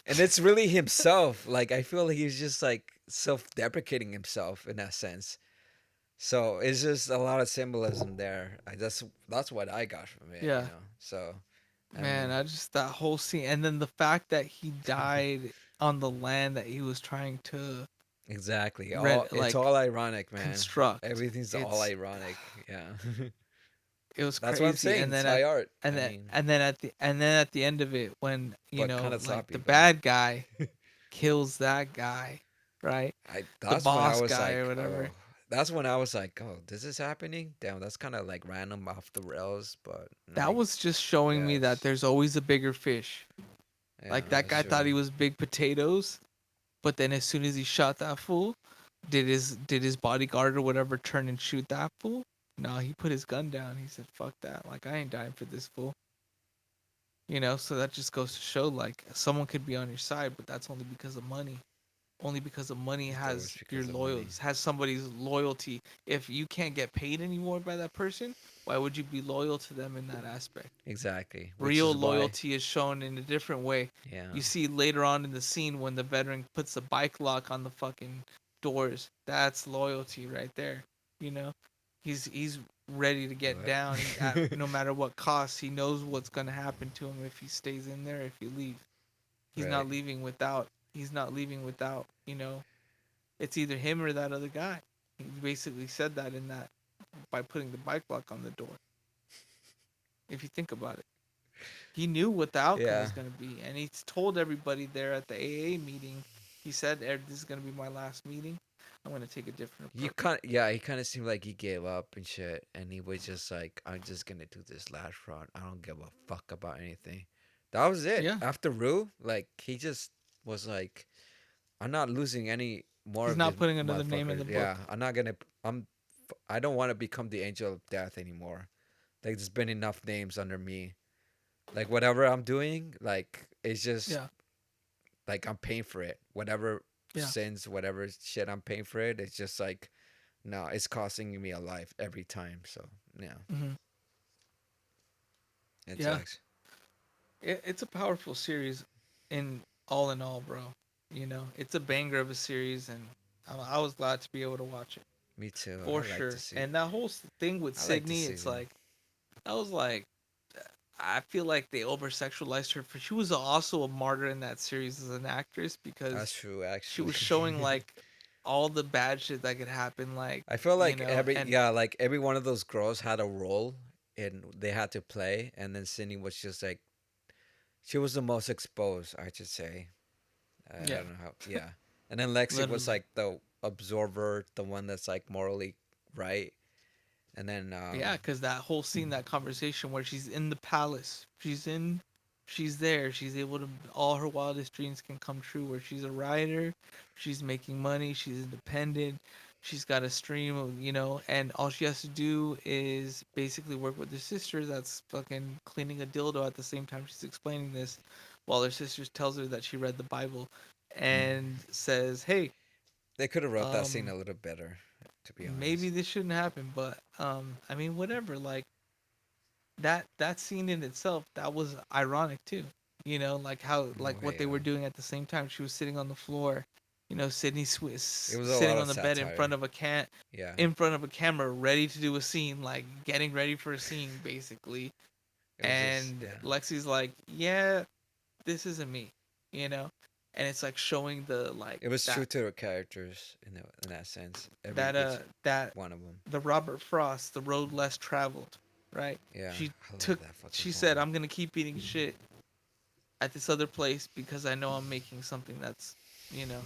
And it's really himself. Like, I feel like he's just like self deprecating himself in that sense. So it's just a lot of symbolism there. That's what I got from it, you Yeah, know. So I man, mean, I just that whole scene, and then the fact that he died on the land that he was trying to exactly. All rent, it's like all ironic, man. construct. Everything's all It's ironic. Yeah. it was That's what I'm crazy, saying. and It's then high art. I mean, at the end of it, when but kind of like sloppy, the but bad guy kills that guy, right? I The that's when I boss was guy or like, oh, whatever. that's when I was like, oh, this is happening. Damn, that's kind of like random off the rails, but That I was just showing me that guess there's always a bigger fish. yeah, Like that that's guy thought true. he was big potatoes, but then as soon as he shot that fool, did his bodyguard or whatever turn and shoot that fool? No, he put his gun down. He said, "Fuck that! Like I ain't dying for this fool." So that just goes to show like someone could be on your side, but that's only because of money. Only because of money It's always has your because of loyal money. has somebody's loyalty. If you can't get paid anymore by that person, why would you be loyal to them in that aspect? Exactly, which Real is why, loyalty is shown in a different way. yeah, You see later on in the scene when the veteran puts the bike lock on the fucking doors. That's loyalty right there. You know, he's ready to get what? down. He at no matter what cost. He knows what's gonna happen to him if he stays in there. If he leaves, he's Right. not leaving without. He's not leaving without. It's either him or that other guy. He basically said that in that by putting the bike lock on the door. If you think about it. He knew what the outcome Yeah. was going to be, and he's told everybody there at the AA meeting. He said, "This is going to be my last meeting. I'm going to take a different You approach." kind yeah, he kind of seemed like he gave up and shit, and he was just like, "I'm just gonna do this last run. I don't give a fuck about anything." That was it. Yeah, After Rue, like he just was like, "I'm not losing any more he's of these not putting another name in the motherfuckers. book. Yeah, I'm not gonna. I don't want to become the angel of death anymore. Like there's been enough names under me. Like whatever I'm doing, like it's just Yeah, like I'm paying for it. Whatever yeah, sins, whatever shit I'm paying for it, it's just like no, it's costing me a life every time. So yeah, hmm it yeah. sucks. It's a powerful series, in all, bro. It's a banger of a series, and I was glad to be able to watch it Me too. for I like to sure. see. And that whole thing with I like to Sydney, see it's them. like I was like, I feel like they over sexualized her. For she was also a martyr in that series as an actress because That's true, she actually. was showing like all the bad shit that could happen, like I feel like and like every one of those girls had a role and they had to play, and then Sydney was just like she was the most exposed, I should say. I yeah, don't know how. Yeah, and then Lexi was literally. like the absorber, the one that's like morally right, and then Yeah, because that whole scene, that conversation where she's in the palace, she's there, she's able to, all her wildest dreams can come true. Where she's a writer, she's making money, she's independent, she's got a stream of, and all she has to do is basically work with her sister that's fucking cleaning a dildo at the same time she's explaining this, while her sister tells her that she read the Bible, and says, "Hey, they could have wrote that scene um, a little better, to be maybe honest. this shouldn't happen," but I mean, whatever, like that scene in itself, that was ironic too. like how Oh like what they yeah. were doing at the same time. She was sitting on the floor, Sydney It was a sitting lot on of the bed in satire. front of Yeah. in front of a camera, ready to do a scene, like getting ready for a scene, basically. It was just And yeah. Lexi's like, "Yeah, this isn't me," you know, and it's like showing the like It was true to the characters in that sense. Every each that one of them. the Robert Frost, the road less traveled, right? Yeah, She I love took, that fucking she said, song. "I'm gonna keep eating shit at this other place because I know I'm making something that's, you know,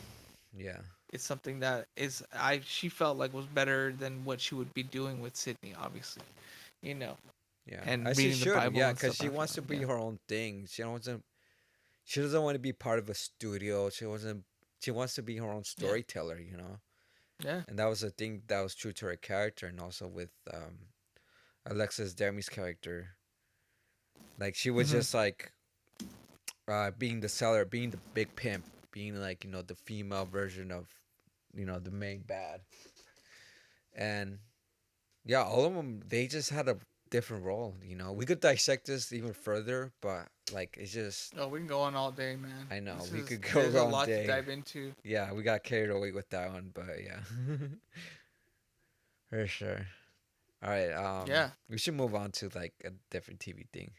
Yeah, it's something that is she felt like was better than what she would be doing with Sydney, obviously, you know, yeah. and As she reading the should. Bible Yeah, and because stuff she after. wants to be Yeah, her own thing. She doesn't. She doesn't want to be part of a studio. She wasn't. She wants to be her own yeah, storyteller. You know, yeah. and that was a thing that was true to her character, and also with Alexis Demi's character. Like she was Hmm. just like being the seller, being the big pimp, being like the female version of the main bad, and yeah, all of them they just had a different role. We could dissect this even further, but like it's just Oh, we can go on all day, man. I know This we is could go There's a around lot to day. dive into. Yeah, we got carried away with that one, but yeah, for sure. All right, Yeah. we should move on to like a different TV thing.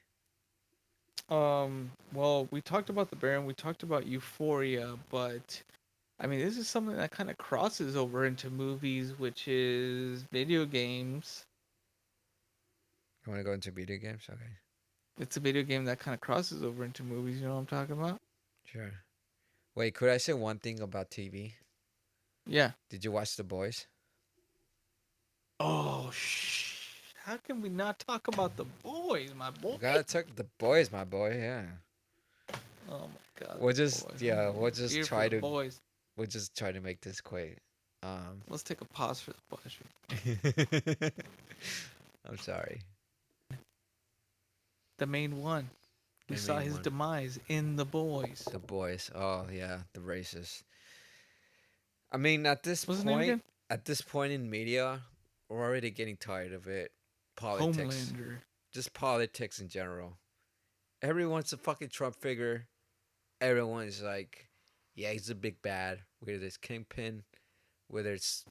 Well, we talked about the Baron, we talked about Euphoria, but I mean, this is something that kind of crosses over into movies, which is video games. You want to go into video games? Okay, It's a video game that kind of crosses over into movies. You know what I'm talking about? sure. Wait, could I say one thing about TV? Yeah. Did you watch The Boys? Oh, how can we not talk about the boys, my boy? We gotta talk The Boys, my boy. Yeah. Oh my God, We'll the just boys. yeah, I'm here for the boys. we'll just try to make this quick. Um, Let's take a pause for the boys. I'm sorry. The main one. We I saw mean his one. demise in the boys. The Boys. Oh yeah, the racist. I mean, What's his name again? at this point in media, we're already getting tired of it. Politics, Homelander. just politics in general. Everyone's a fucking Trump figure. Everyone's like, yeah, he's a big bad. Whether it's Kingpin, whether it's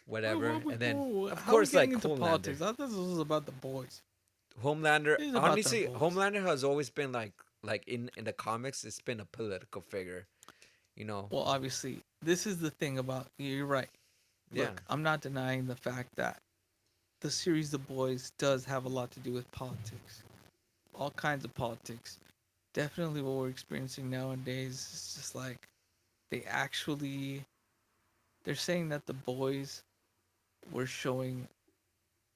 whatever, and then of How are we course getting like into Homelander. politics? I thought this was about the boys. Homelander, This is about the honestly, boys. Homelander has always been like in the comics, it's been a political figure. You know, Well, obviously, this is the thing about you're right. yeah, Look, I'm not denying the fact that the series The Boys does have a lot to do with politics. All kinds of politics. Definitely what we're experiencing nowadays is just like they actually they're saying that the boys were showing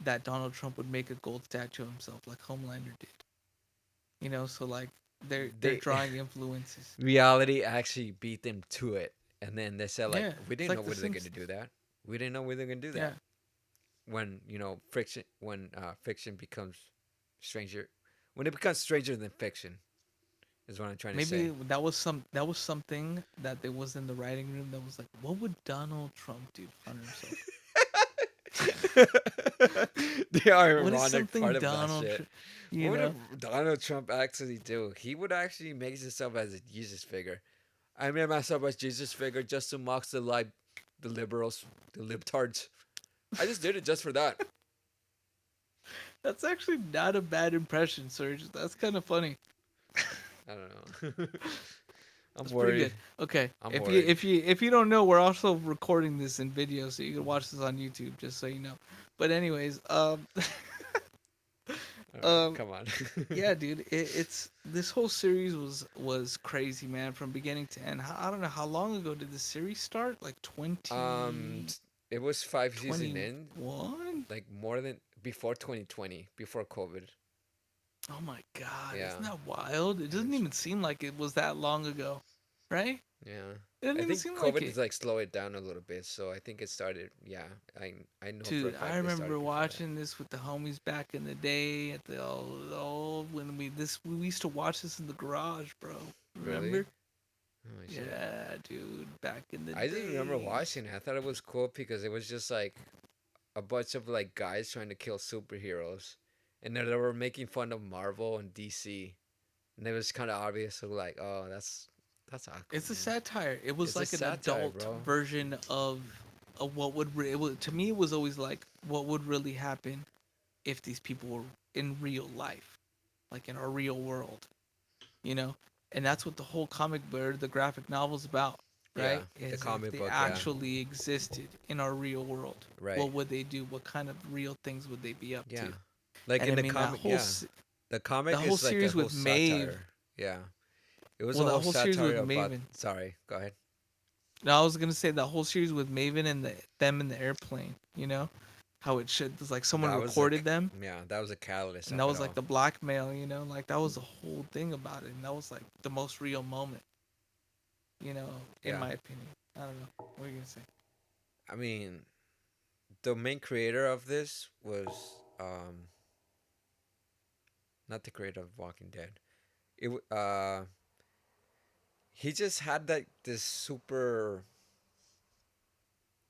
that Donald Trump would make a gold statue of himself like Homelander did. So like they're they drawing influences. reality actually beat them to it, and then they said like, Yeah, we it's didn't know like The whether they're gonna do Simpsons. that. We didn't know whether they're gonna do Yeah, that. When fiction becomes stranger, when it becomes stranger than fiction, is what I'm trying to maybe say. that was something that there was in the writing room that was like, what would Donald Trump do on himself? The What is ironic something part of that Donald shit. Trump? What You would know? Donald Trump actually do? He would actually make himself as a Jesus figure. I made myself as Jesus figure just to mock the liberals, the libtards. I just did it just for that. That's actually not a bad impression, Serge. That's kind of funny. I don't know. I'm That's pretty worried. good. Okay, I'm worried. if you don't know, we're also recording this in video, so you can watch this on YouTube, just so you know. But anyways, All right, um, come on. yeah, dude, it's this whole series was crazy, man, from beginning to end. I don't know how long ago did the series start? Like um, it was 5 season in, 21? like more than before 2020, before COVID. Oh my God, Yeah, isn't that wild? It it doesn't was. even seem like it was that long ago, right? Yeah, It doesn't I even think seem like COVID it. is like slow it down a little bit. So I think it started. Yeah, I know for a Dude, I fact it remember started before that. watching this with the homies back in the day at the old when we used to watch this in the garage, bro. Really? Remember? Oh shit. Yeah, dude, back in the I just remember days. watching it. I thought it was cool because it was just like a bunch of like guys trying to kill superheroes, and they were making fun of Marvel and DC, and it was kind of obvious. So like, oh, that's It's a Aquaman. satire. It was It's a like an satire, adult bro. version of what would it was, to me it was always like what would really happen if these people were in real life, like in our real world, you know? And that's what the whole comic book, the graphic novel's about, Yeah, right? the Is if comic they book. Yeah, actually existed in our real world, right. what would they do? What kind of real things would they be up Yeah, to? like And in I the mean comic. Yeah, the that comic whole is like a series whole with Maeve, satire. Yeah, it was well, a that whole whole series satire with about. Maven. Sorry, go ahead. No, I was gonna say that whole series with Maven and them in the airplane. How it should was like someone That was recorded like, them, yeah, that was a catalyst and that of it was like all. the blackmail. Like that was the whole thing about it, and that was like the most real moment. In Yeah, my opinion. I don't know. What are you gonna say? I mean, the main creator of this was not the creator of Walking Dead. He just had like this super,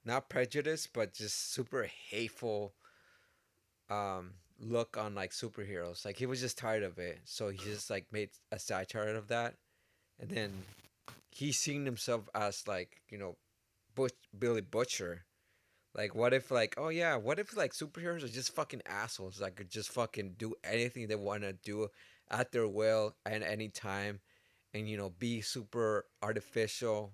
not prejudice, but just super hateful look on like superheroes. Like he was just tired of it, so he just like made a satire of that, and then he seen himself as like Billy Butcher. Like what if like, oh yeah, what if like superheroes are just fucking assholes that could just fucking do anything they want to do at their will at any time, and be super artificial,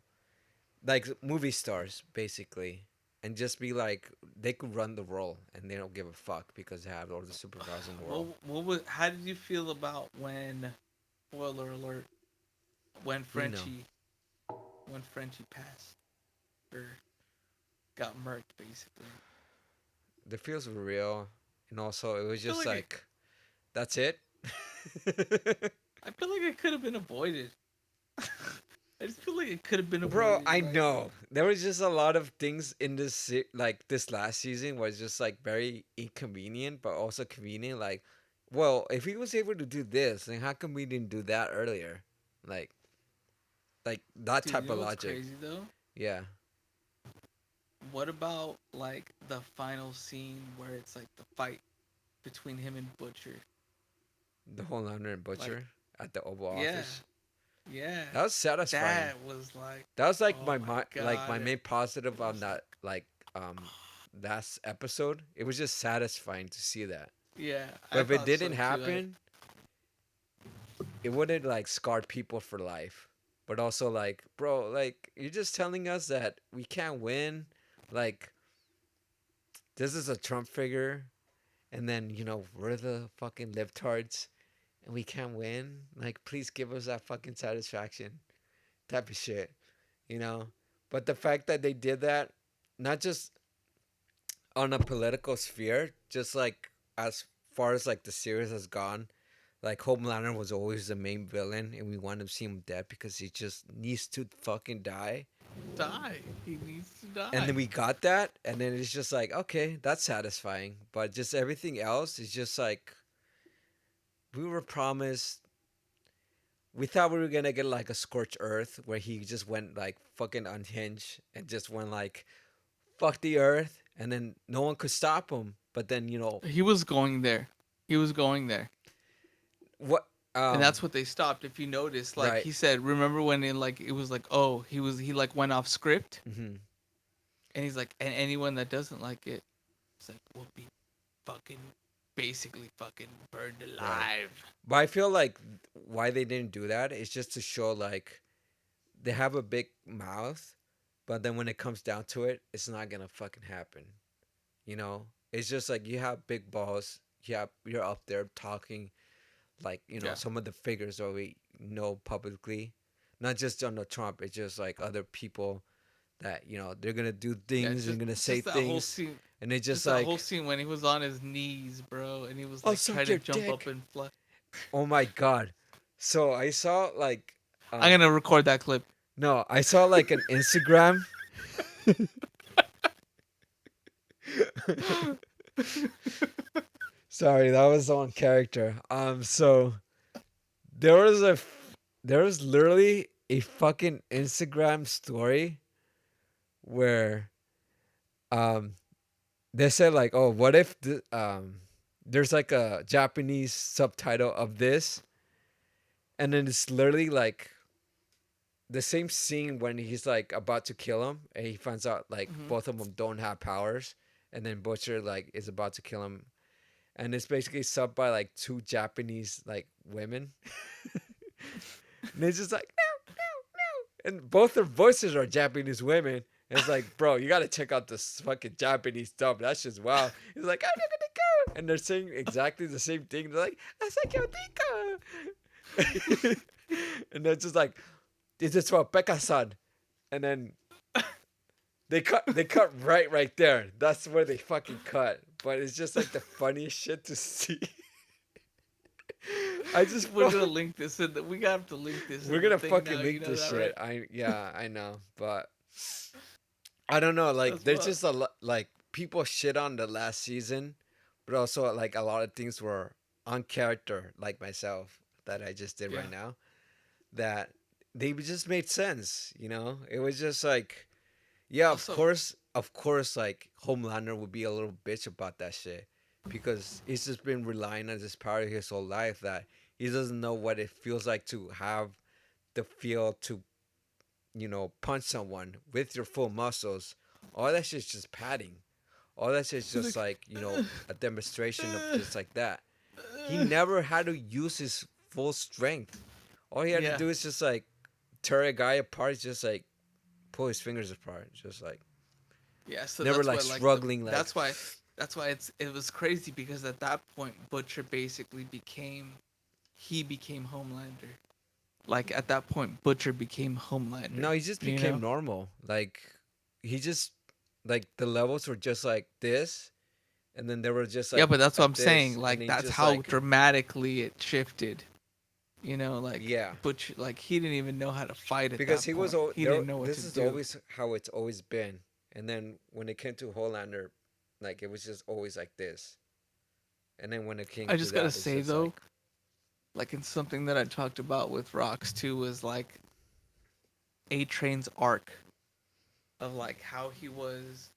like movie stars basically, and just be like they could run the role and they don't give a fuck because they have all the superpowers in the world. What was? How did you feel about when? Spoiler alert. When We know. Frenchie when Frenchie passed or got murked, basically. The feels were real, and also it was I feel just like it. like that's it. I feel like it could have been avoided. I just feel like it could have been Bro, avoided. I Like, know there was just a lot of things in this like this last season was just like very inconvenient, but also convenient. Like, well, if he was able to do this, then how come we didn't do that earlier? Like, like that dude, type you know of what's logic. crazy though? Yeah, What about like the final scene where it's like the fight between him and Butcher? the whole Hunter and Like, Butcher at the Oval yeah, Office. yeah, That was satisfying. that was like, That was like oh my like my god, main positive it on was that like, like last episode. It was just satisfying to see that. yeah, But I if it thought didn't so too. happen, it wouldn't like scarred people for life. But also like, bro, like you're just telling us that we can't win. Like this is a Trump figure, and then we're the fucking libtards, and we can't win. Like please give us that fucking satisfaction, type of shit, you know. But the fact that they did that, not just on a political sphere, just like as far as like the series has gone, like Homelander was always the main villain, and we want to see him dead because he just needs to fucking die. die. He needs to And then die. we got that, and then it's just like, okay, that's satisfying. But just everything else is just like we were promised. We thought we were gonna get like a scorched earth where he just went like fucking unhinged and just went like fuck the earth, and then no one could stop him. But then He was going there. He was going there. what? And that's what they stopped. If you notice, like Right. he said, remember when it was like, oh, he like went off script, Mm-hmm. and he's like, and anyone that doesn't like it, it's like will be fucking, basically fucking burned Right. alive. But I feel like why they didn't do that is just to show like they have a big mouth, but then when it comes down to it, it's not gonna fucking happen. You know, it's just like you have big balls. You're up there talking like Yeah, some of the figures that we know publicly, not just Donald Trump. It's just like other people that they're gonna do yeah. things and gonna say Just that whole things, scene, and it's just just that whole like scene when he was on his knees, bro, and he was I'll like suck trying to your jump up dick. and fly. Oh my god. So I saw like I'm um gonna record that clip. no, I saw like an Instagram. Sorry, that was on character. So there was there was literally a fucking Instagram story where um they said like, oh, what if there's like a Japanese subtitle of this, and then it's literally like the same scene when he's like about to kill him, and he finds out like Hmm. both of them don't have powers, and then Butcher like is about to kill him, and it's basically subbed by like two Japanese like women, and it's just like and both their voices are Japanese women. And it's like, bro, you gotta check out this fucking Japanese dub. That's just wow. He's like, I'm not gonna go, and they're saying exactly the same thing. They're like, Asakyo. And they're just like, this is for Pekka-san. And then they cut right there. That's where they fucking cut. But it's just like the funniest shit to see. I just We're felt gonna link this in. We have to link this we're in the gonna thing now. fucking You link know this that, shit. right? I know, but I don't know. Like, That's there's what. just a lot. Like, people shit on the last season, but also like a lot of things were on character, like myself, that I just did Yeah. right now. That they just made sense. You know, it was just like, yeah, Also, of course, like Homelander would be a little bitch about that shit because he's just been relying on this power his whole life that he doesn't know what it feels like to have the feel to punch someone with your full muscles. All that shit's just padding. All that shit's he's just like, like, a demonstration of uh, just like that. He uh, never had to use his full strength. All he had to yeah, do is just like tear a guy apart, just like pull his fingers apart. Just like yeah. So never that's like why, like the struggling like that's why it was crazy because at that point Butcher basically became he became Homelander. Like at that point, Butcher became no, Homelander. he just You became know? normal. Like he just like the levels were just like this and then they were just Yeah, like but that's what I'm at saying. this and Like then that's just how like dramatically it shifted. You know, like yeah. Butcher, like he didn't even know how to fight at Because that he was point. He there. didn't know what to This is do. always how it's always been. And then when it came to Hollander, like it was just always like this. And then when it came I to just gotta that, it's say just though, like like in something that I talked about with Rocks too was like A Train's arc of like how he was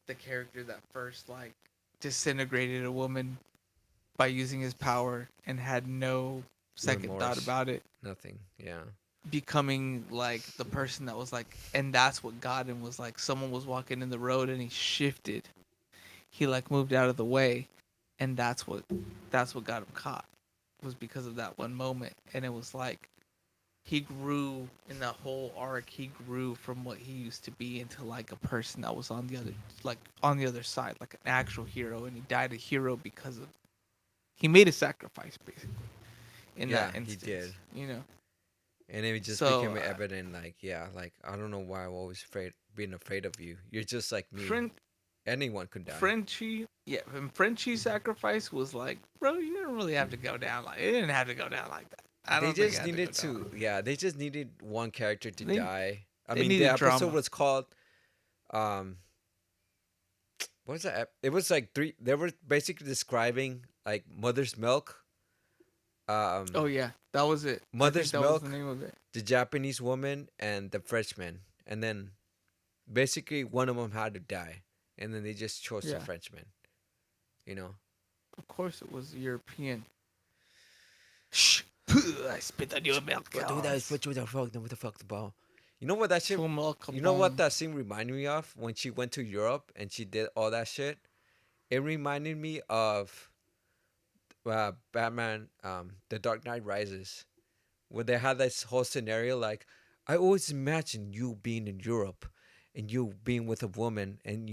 the character that first like disintegrated a woman by using his power and had no second thought remorse, about it, nothing. Yeah, becoming like the person that was like, and that's what got him was like someone was walking in the road and he shifted, he like moved out of the way, and that's what got him caught, was because of that one moment. And it was like he grew in that whole arc, he grew from what he used to be into like a person that was on the other side, like an actual hero, and he died a hero because of he made a sacrifice basically in yeah, that he instance, did. you know. And it just So became evident, like yeah, like I don't know why I'm always being afraid of you. You're just like me. Fren- Anyone could die. Frenchie, yeah, and Frenchie's sacrifice was like, bro, you didn't really have to go down like it didn't have to go down like that. I They don't think it just had to go needed down. to, yeah, they just needed one character to They die. I they mean, the needed episode drama. was called, um, what was that? It was like three. They were basically describing like um, Oh yeah, that was it. I think mother's that was the milk, name of it. the Japanese woman, and the Frenchman, and then basically one of them had to die, and then they just chose the Yeah, Frenchman. You know, of course it was European. Shh, I spit on your milk but dude, that is cards. what the fuck? What the fuck about? You know what that shit? Full milk You know what bomb. that scene reminded me of when she went to Europe and she did all that shit. It reminded me of Batman, The Dark Knight Rises, where they had this whole scenario like, I always imagine you being in Europe and you being with a woman and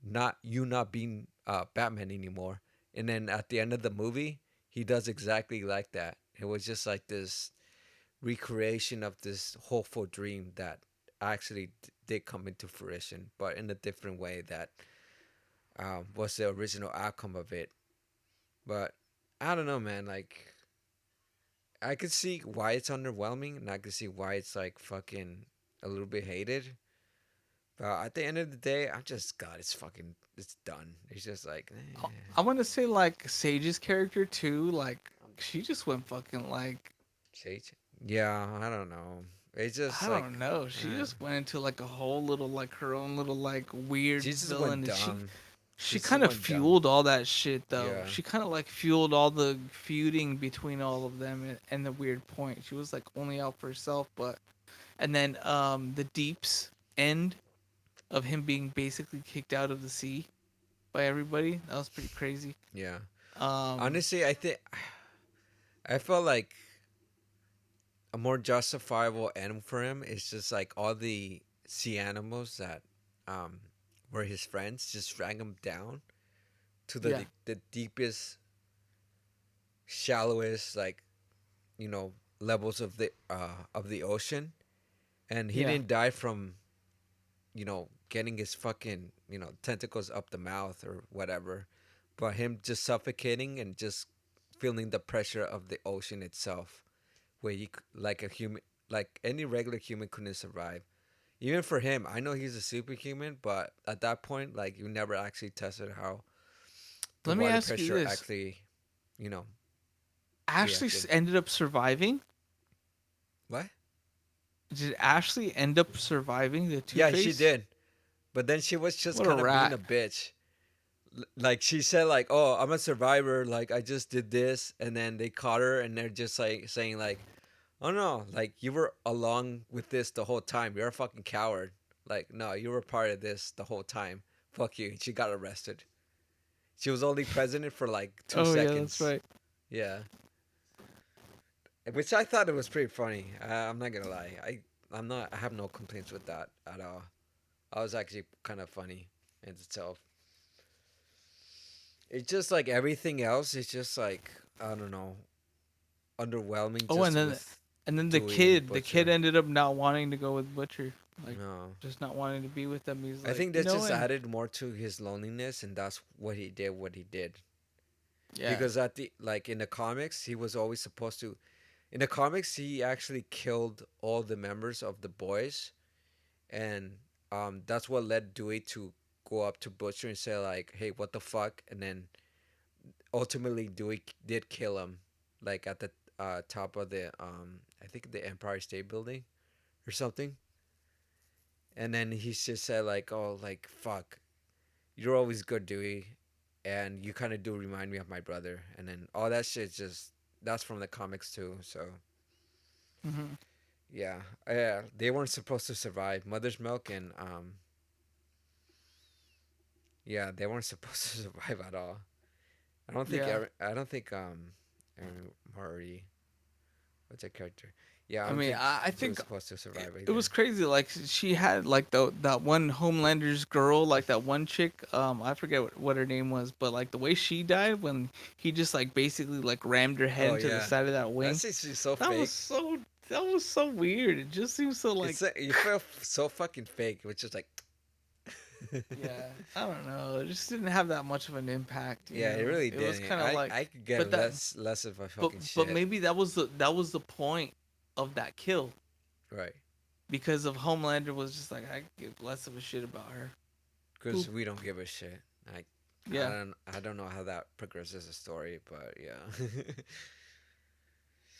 not being Batman anymore. And then at the end of the movie, he does exactly like that. It was just like this recreation of this hopeful dream that actually did come into fruition, but in a different way that was the original outcome of it. But I don't know, man. Like, I could see why it's underwhelming, and I could see why it's like fucking a little bit hated. But at the end of the day, I'm just God. It's done. It's just like, I want to say like Sage's character too. Like she just went fucking like Sage. Yeah, I don't know. It's just I like, don't know. She uh, just went into like a whole little like her own little like weird she just went villain. And dumb. She This just kind of went down. fueled all that shit though. Yeah, She kind of like fueled all the feuding between all of them and the weird point. She was like only out for herself, but and then the Deep's end of him being basically kicked out of the sea by everybody. That was pretty crazy. yeah. Um Honestly, I felt like a more justifiable end for him is just like all the sea animals that um were his friends just drag him down to yeah. the deepest, shallowest, like, you know, levels of the ocean, and he Yeah. didn't die from, you know, getting his fucking, you know, tentacles up the mouth or whatever, but him just suffocating and just feeling the pressure of the ocean itself, where like a human, like any regular human couldn't survive. Even for him, I know he's a superhuman, but at that point, like, you never actually tested how the Let me water ask you pressure this. actually, you know, Ashley reacted. ended up surviving? What? Did Ashley end up surviving the Yeah, she Two-Face? did. But then she was just What a kind of being rat. a bitch. Like, she said, like, "Oh, I'm a survivor. Like, I just did this," and then they caught her, and they're just like saying, like, "Oh no, like, you were along with this the whole time. You're a fucking coward. Like, no, you were part of this the whole time. Fuck you." And she got arrested. She was only president for like two Oh yeah, that's seconds. right. Yeah, which I thought it was pretty funny. I'm not gonna lie. I'm not. I have no complaints with that at all. I was actually kind of funny in itself. It's just like everything else. It's just like, I don't know, underwhelming Oh, just with and then Dewey and the kid Butcher. ended up not wanting to go with Butcher, like No, just not wanting to be with them. He's I like, think you that know, just and added more to his loneliness, and that's what he did. What he did yeah, because at the, like, in the comics, he was always supposed to. In the comics, he actually killed all the members of the boys, and that's what led Dewey to go up to Butcher and say, like, "Hey, what the fuck?" And then ultimately Dewey did kill him, like at the top of the I think the Empire State Building or something. And then he just said, like, "Oh, like, fuck, you're always good, Dewey, and you kind of do remind me of my brother." And then all that shit just, that's from the comics too. So hmm yeah, yeah, they weren't supposed to survive. Mother's Milk and yeah, they weren't supposed to survive at all. yeah. I don't think Erin Murray, what's that character? Yeah, I I don't mean, think I he was think supposed to survive it was either. crazy. Like she had like the that one Homelander's girl, like that one chick. I forget what her name was, but like the way she died when he just like basically like rammed her head Oh into the yeah, side of that wing. that's just so That was fake. so that was so weird. It just seems so like You feel so fucking fake, which is like, yeah. I don't know. It just didn't have that much of an impact. You yeah, it know, really it was didn't. kind of like, I could get but that less of a fucking but shit. maybe that was the point of that kill Right. because of Homelander was just like I give less of a shit about her. Because Boop. we don't give a shit. Like, Yeah. I don't know how that progresses the story, but yeah.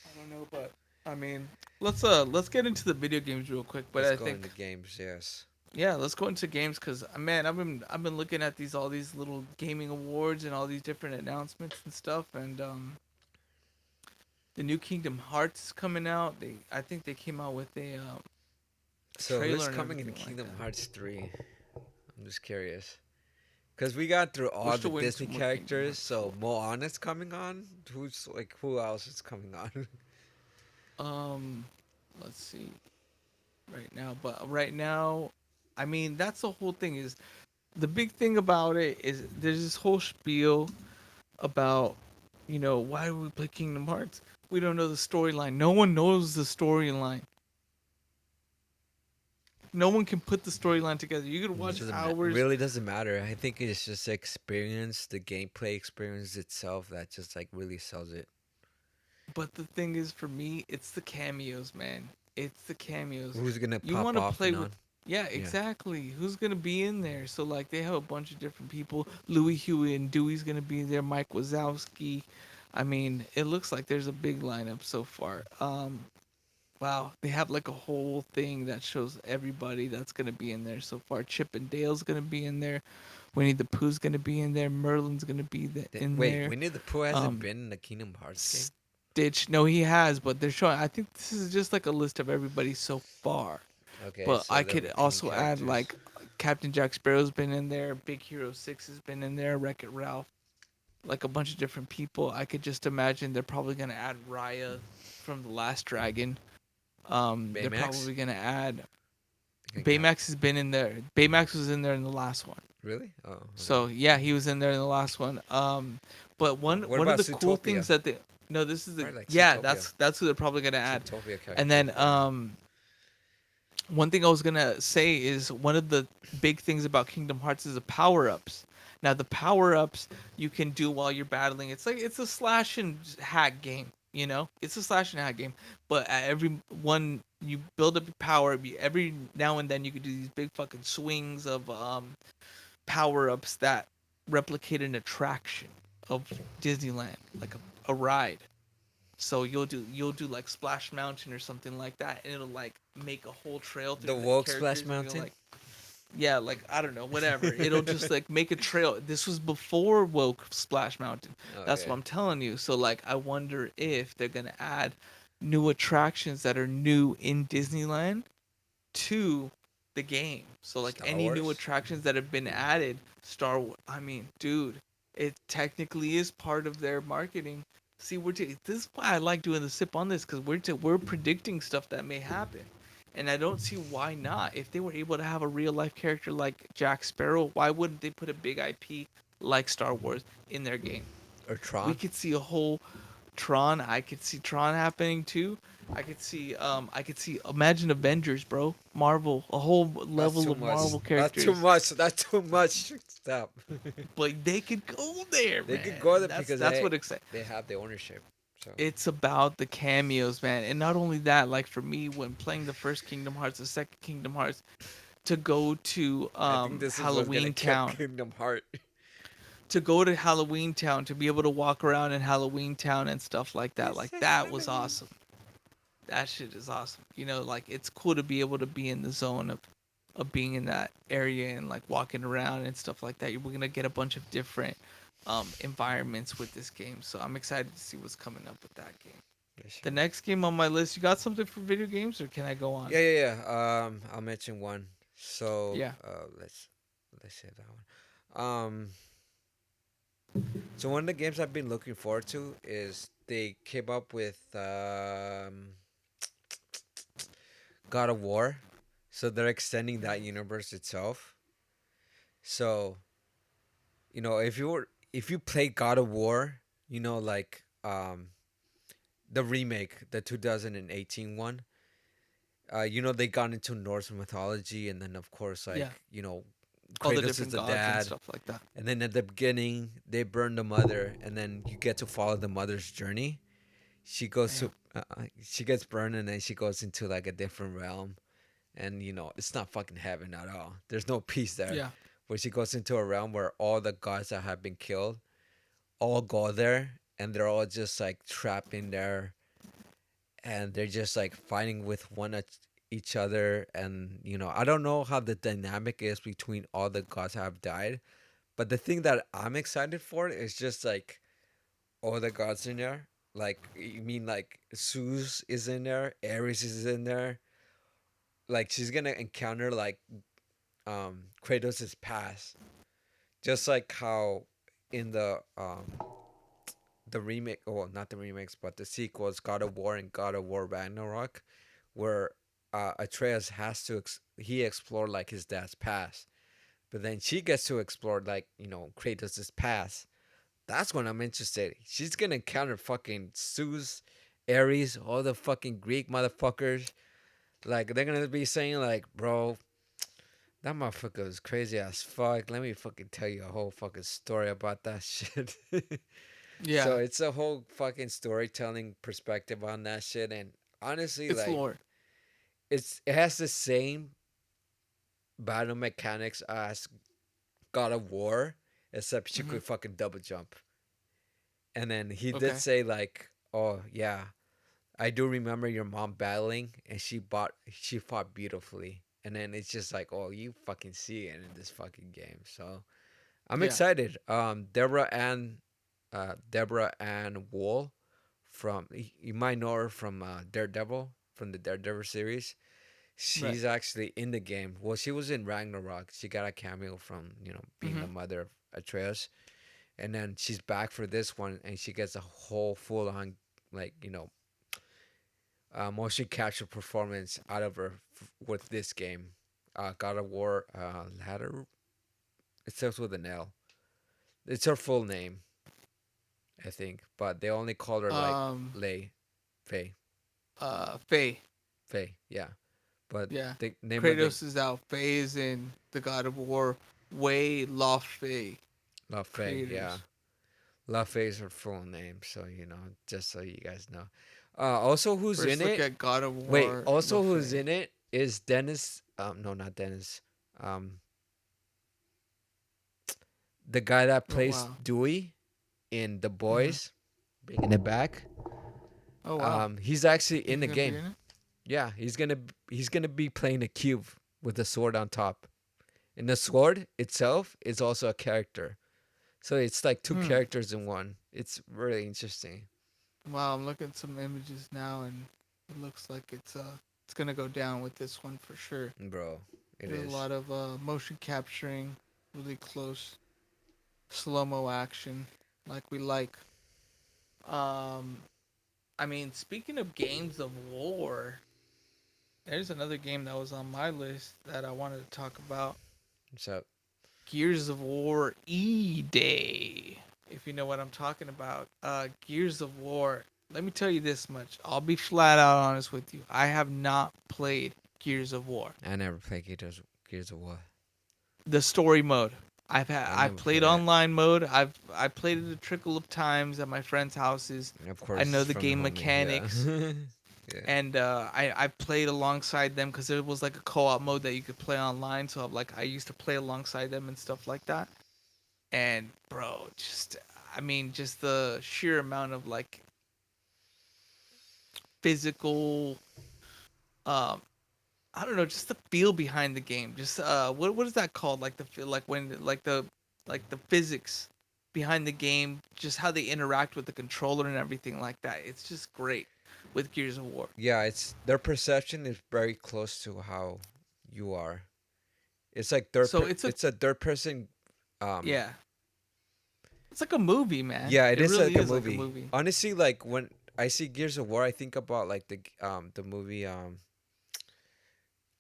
I don't know, but I mean, let's get into the video games real quick. But Let's I go into think games. Yes. yeah, let's go into games because man, I've been looking at these all these little gaming awards and all these different announcements and stuff, and the new Kingdom Hearts is coming out. They I think they came out with a So who's trailer and coming in everything like Kingdom that. Hearts 3? I'm just curious. Because we got through We're all the still waiting for Disney more Kingdom characters, Hearts so 4. Moana's coming on. Who's, like, who else is coming on? Um, let's see right now, but right now, I mean that's the whole thing is the big thing about it is there's this whole spiel about, you know, why do we play Kingdom Hearts? We don't know the storyline. No one knows the storyline. No one can put the storyline together. You could It watch doesn't hours, really doesn't matter. I think it's just the experience, the gameplay experience itself that just, like, really sells it. but the thing is, for me, it's the cameos, man. It's the cameos. Who's gonna You pop want to off play and with, on? yeah, Yeah. exactly. Who's gonna be in there? So like, they have a bunch of different people. Louis Huey and Dewey's gonna be there. Mike Wazowski. I mean, it looks like there's a big lineup so far. wow, they have like a whole thing that shows everybody that's gonna be in there so far. Chip and Dale's gonna be in there. Winnie the Pooh's gonna be in there. Merlin's gonna be in Wait, there. Winnie the Pooh hasn't Um, been in the Kingdom Hearts game. Stitch, no, he has, but they're showing. I think this is just like a list of everybody so far. Okay, But so I the could repeating also add characters. like Captain Jack Sparrow's been in there. Big Hero 6 has been in there. Wreck It Ralph, like a bunch of different people. I could just imagine they're probably gonna add Raya from the Last Dragon. They're Baymax? probably gonna add I think Baymax has been in there. Baymax was in there in the last one. really? Oh, okay. So yeah, he was in there in the last one. But What one of about the cool Zootopia? things that they no, this is the Probably like yeah, Zootopia. that's who they're probably gonna add. Zootopia And character. then Yeah. one thing I was gonna say is one of the big things about Kingdom Hearts is the power ups. Now the power ups you can do while you're battling. It's like it's a slash and hack game. You know, it's a slash and hack game. But at every one you build up your power. Every now and then you can do these big fucking swings of power ups that replicate an attraction of Disneyland, like a ride. So you'll do like Splash Mountain or something like that, and it'll like make a whole trail The through the Woke Splash characters, and you'll Mountain? like yeah, like I don't know, whatever. It'll just like make a trail. This was before woke Splash Mountain. That's what Okay. I'm telling you. So like I wonder if they're gonna add new attractions that are new in Disneyland to the game. So like Star any new Wars? attractions that have been added, Star Wars. I mean, dude, it technically is part of their marketing. See, this is why I like doing the sip on this because we're predicting stuff that may happen, and I don't see why not. If they were able to have a real life character like Jack Sparrow, why wouldn't they put a big IP like Star Wars in their game? Or We Tron? could see a whole Tron. I could see Tron happening too. I could see imagine Avengers, bro. Marvel, a whole That's level too of much. Marvel That's too characters. much. That's too much. Stop. But they could go there, They could man. go there And because that's what excites. they have the ownership. So It's about the cameos, man. And not only that, like for me when playing the first Kingdom Hearts, the second Kingdom Hearts, to go to I think this is what's gonna Halloween kill Town, Kingdom Heart. to go to Halloween Town, to be able to walk around in Halloween Town and stuff like that. This Like is that was Halloween. awesome. That shit is awesome. You know, like it's cool to be able to be in the zone of being in that area and like walking around and stuff like that. We're gonna get a bunch of different environments with this game, so I'm excited to see what's coming up with that game. Yes, The sir. next game on my list, you got something for video games, or can I go on? Yeah. I'll mention one. So, Yeah, let's say that one. So one of the games I've been looking forward to is they came up with God of War. So they're extending that universe itself. So, if you play God of War, like the remake, the 2018 one, they got into Norse mythology, and then of course, yeah, like, all the Kratos is different the gods and dad, stuff like that. and then at the beginning they burn the mother, and then you get to follow the mother's journey. She goes Damn. to she gets burned, and then she goes into like a different realm, and it's not fucking heaven at all. There's no peace there. Yeah, Where she goes into a realm where all the gods that have been killed all go there, and they're all just like trapped in there, and they're just like fighting with each other. And I don't know how the dynamic is between all the gods that have died, but the thing that I'm excited for is just like all the gods in there. Like, you mean like Zeus is in there, Ares is in there. Like, she's gonna encounter like Kratos' past, just like how in the remake, well, not the remakes, but the sequels, God of War and God of War Ragnarok, where Atreus has to he explored like his dad's past, but then she gets to explore like Kratos' past. That's when I'm interested. She's gonna encounter fucking Zeus, Ares, all the fucking Greek motherfuckers. Like, they're gonna be saying like, bro, that motherfucker was crazy as fuck. Let me fucking tell you a whole fucking story about that shit. So yeah, it's a whole fucking storytelling perspective on that shit, and honestly, it's like, lore. it has the same battle mechanics as God of War, except she Hmm. could fucking double jump. And then he did Okay. say like, oh yeah, I do remember your mom battling, and she fought beautifully. And then it's just like, oh, you fucking see it in this fucking game. So I'm Yeah. excited. Deborah Ann Wool from you might know her from Daredevil, from the Daredevil series. Right. She's actually in the game. Well, she was in Ragnarok. She got a cameo from being Mm-hmm. the mother of Atreus, and then she's back for this one, and she gets a whole full on like motion capture performance out of her with this game. God of War ladder. It starts with an L. It's her full name, I think, but they only call her like Um. Lay, Faye, Faye. Faye. Yeah, but Yeah. the name of the Kratos is out. Faye is in the God of War. Way Lost Faye La Faye. Yeah, creators. La Faye is her full name. So just so you guys know. Also, who's in First look it? at God of Wait, War also who's Lafay. in it is Dennis. No, not Dennis. Um, the guy that Oh plays wow. Dewey in The Mm-hmm. Boys, bringing it back. Oh wow. He's actually in He's the gonna be game. in it. Yeah, he's gonna be playing a cube with a sword on top. And the sword itself is also a character. So it's like two Hmm. characters in one. It's really interesting, Wow. I'm looking at some images now, and it looks like it's gonna go down with this one for sure. bro. It There's a is. lot of motion capturing, really close slow mo action, like we like. Um. I mean, speaking of games of war, there's another game that was on my list that I wanted to talk about. So Gears of War E Day. If you know what I'm talking about. Gears of War. Let me tell you this much. I'll be flat out honest with you. I have not played Gears of War. I never played Gears of War. The story mode. I I've never played played it. online mode. I played it a trickle of times at my friends' houses. And of I know course, the from the game homie. Yeah. mechanics. Yeah. And I played alongside them because it was like a co-op mode that you could play online. So I used to play alongside them and stuff like that. And bro, just I mean, just the sheer amount of like physical, um, I don't know, just the feel behind the game. Just what is that called? Like the feel, like when like the physics behind the game, just how they interact with the controller and everything like that. It's just great with Gears of War. Yeah, it's their perception is very close to how you are. It's like So it's a it's a third person. Um, yeah, it's like a movie, man. yeah, it It is really like a is like a movie. movie. Honestly, like when I see Gears of War, I think about like the movie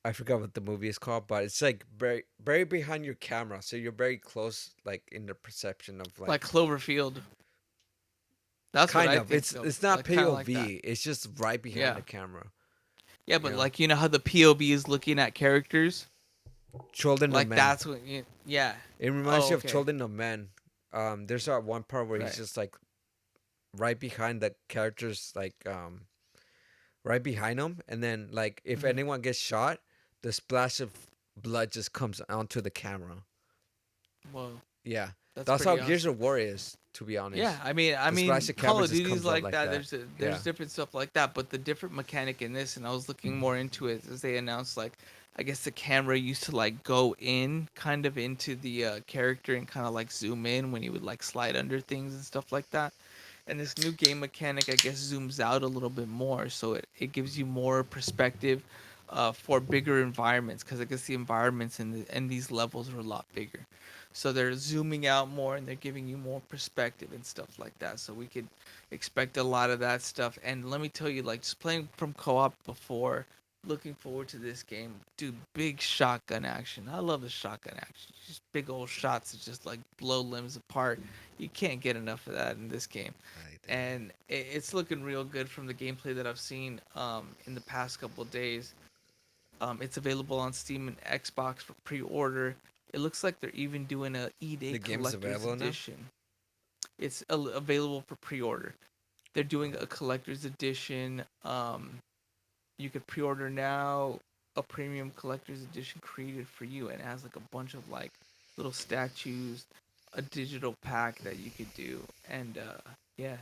I forgot what the movie is called, but it's like very behind your camera, so you're very close, like in the perception of Like like Cloverfield. That's what kind I of. think of. It's not Like kind of like that. POV. It's just right behind Yeah. the camera. Yeah, You but know, like you know how the POV is looking at characters? Children of Like Men. that's what yeah. It reminds Oh, you of okay. Children of Men. There's that one part where he's Right. just like right behind the characters, like right behind him, and then like if Hmm. anyone gets shot, the splash of blood just comes onto the camera. Whoa. Yeah, That's that's how pretty Gears awesome. of War is, to be Yeah, honest. I The splash mean, of Call camera of just Duty's comes out like like that. that. There's Yeah, different stuff like that, but the different mechanic in this, and I was looking more into it as they announced like, I guess the camera used to like go in kind of into the character and kind of like zoom in when you would like slide under things and stuff like that. And this new game mechanic, I guess, zooms out a little bit more, so it gives you more perspective for bigger environments. Because I guess the environments in these levels are a lot bigger, so they're zooming out more and they're giving you more perspective and stuff like that. So we could expect a lot of that stuff. And let me tell you, like just playing from co-op before, looking forward to this game, dude. Big shotgun action. I love the shotgun action. Just big old shots that just like blow limbs apart. You can't get enough of that in this game, right there. and it's looking real good from the gameplay that I've seen in the past couple of days. It's available on Steam and Xbox for pre-order. It looks like they're even doing a E-Day The game's collector's available now. edition. It's available for pre-order. They're doing a collector's edition. You could pre-order now a premium collector's edition created for you, and it has like a bunch of like little statues, a digital pack that you could do, and yeah,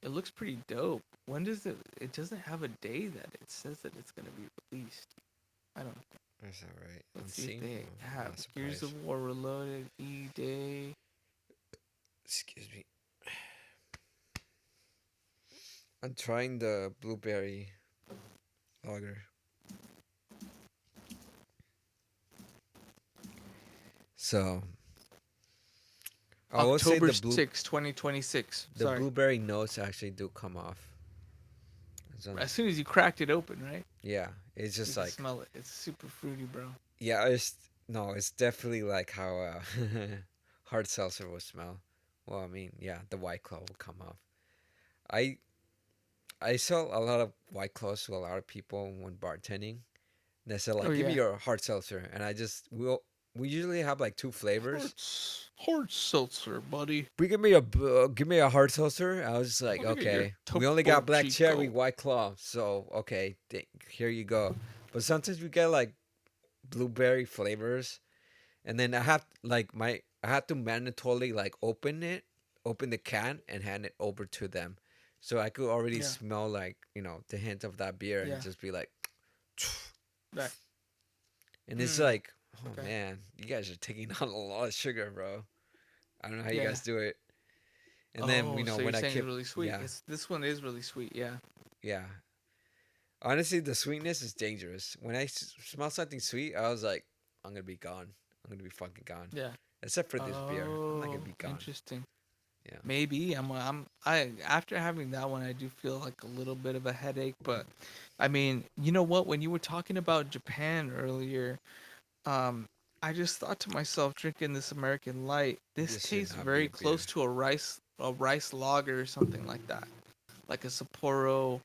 It looks pretty dope. When does it? It doesn't have a day that it says that it's gonna be released. I don't. That's all right. I'm Let's see if seeing. they I'm have not Gears surprised. of War Reloaded E-Day. Excuse me. I'm trying the blueberry lager. So I will say October 6, 2026. the Sorry. blueberry notes actually do come off. It's on, As soon as you cracked it open, right? yeah, it's You just can like smell it. It's super fruity, bro. yeah. It's no, it's definitely like how hard seltzer will smell. Well, I mean, yeah, the white claw will come off. I I sell a lot of white claws to a lot of people when bartending. They said Oh like, "Give me yeah. your hard seltzer," and I just we usually have like two flavors. Hard seltzer, buddy. We give me a hard seltzer. I was just like, Let me get your okay, we only Topo got black cherry, Chico. white claw, so okay, here you go. But sometimes we get like blueberry flavors, and then I had to mandatorily like open the can, and hand it over to them, so I could already Yeah. smell like the hint of that beer, and Yeah. just be like, Right. and it's Hmm. like, oh Okay. man, you guys are taking on a lot of sugar, bro. I don't know how you Yeah. guys do it. And then Oh, so you're when I saying it's kept, really sweet? yeah, It's this one is really sweet. Yeah. yeah. Honestly, the sweetness is dangerous. When I smell something sweet, I was like, I'm gonna be gone. I'm gonna be fucking gone. Yeah. Except for this beer, I'm not gonna Oh, be gone. interesting. Yeah, Maybe I after having that one, I do feel like a little bit of a headache. But I mean, you know what? When you were talking about Japan earlier, um, I just thought to myself, drinking this American Light, this this should tastes not be very a beer. close to a rice lager or something like that, like a Sapporo,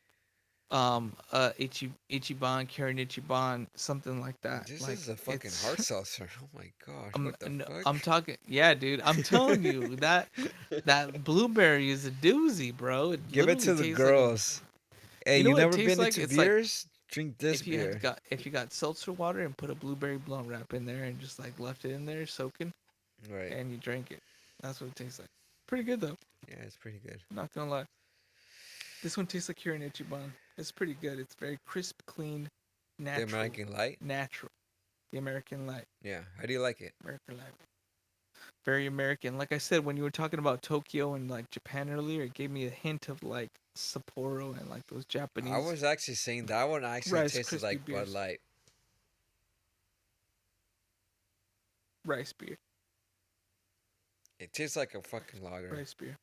Ichiban, Kirin Ichiban, something like that. This Like is a fucking it's hard seltzer. Oh my gosh, what the no, fuck? I'm talking, yeah, dude. I'm telling you that blueberry is a doozy, bro. It Give it literally to the tastes like a. girls. Hey, You know you what it never tastes been like? into It's like beers? Drink this beer. if you got seltzer water and put a blueberry blunt wrap in there and just like left it in there soaking Right. and you drank it. That's what it tastes like. Pretty good though. Yeah, it's pretty good. Not gonna lie. This one tastes like Kirin Ichiban. It's pretty good. It's very crisp, clean, The natural, American Light. natural. The American Light. Yeah. How do you like it? American Light. Very American. Like I said, when you were talking about Tokyo and like Japan earlier, it gave me a hint of like Sapporo and like those I Japanese was actually saying that one actually rice tasted crispy like Bud beers. Light. Rice beer. It tastes like a fucking lager. Rice beer.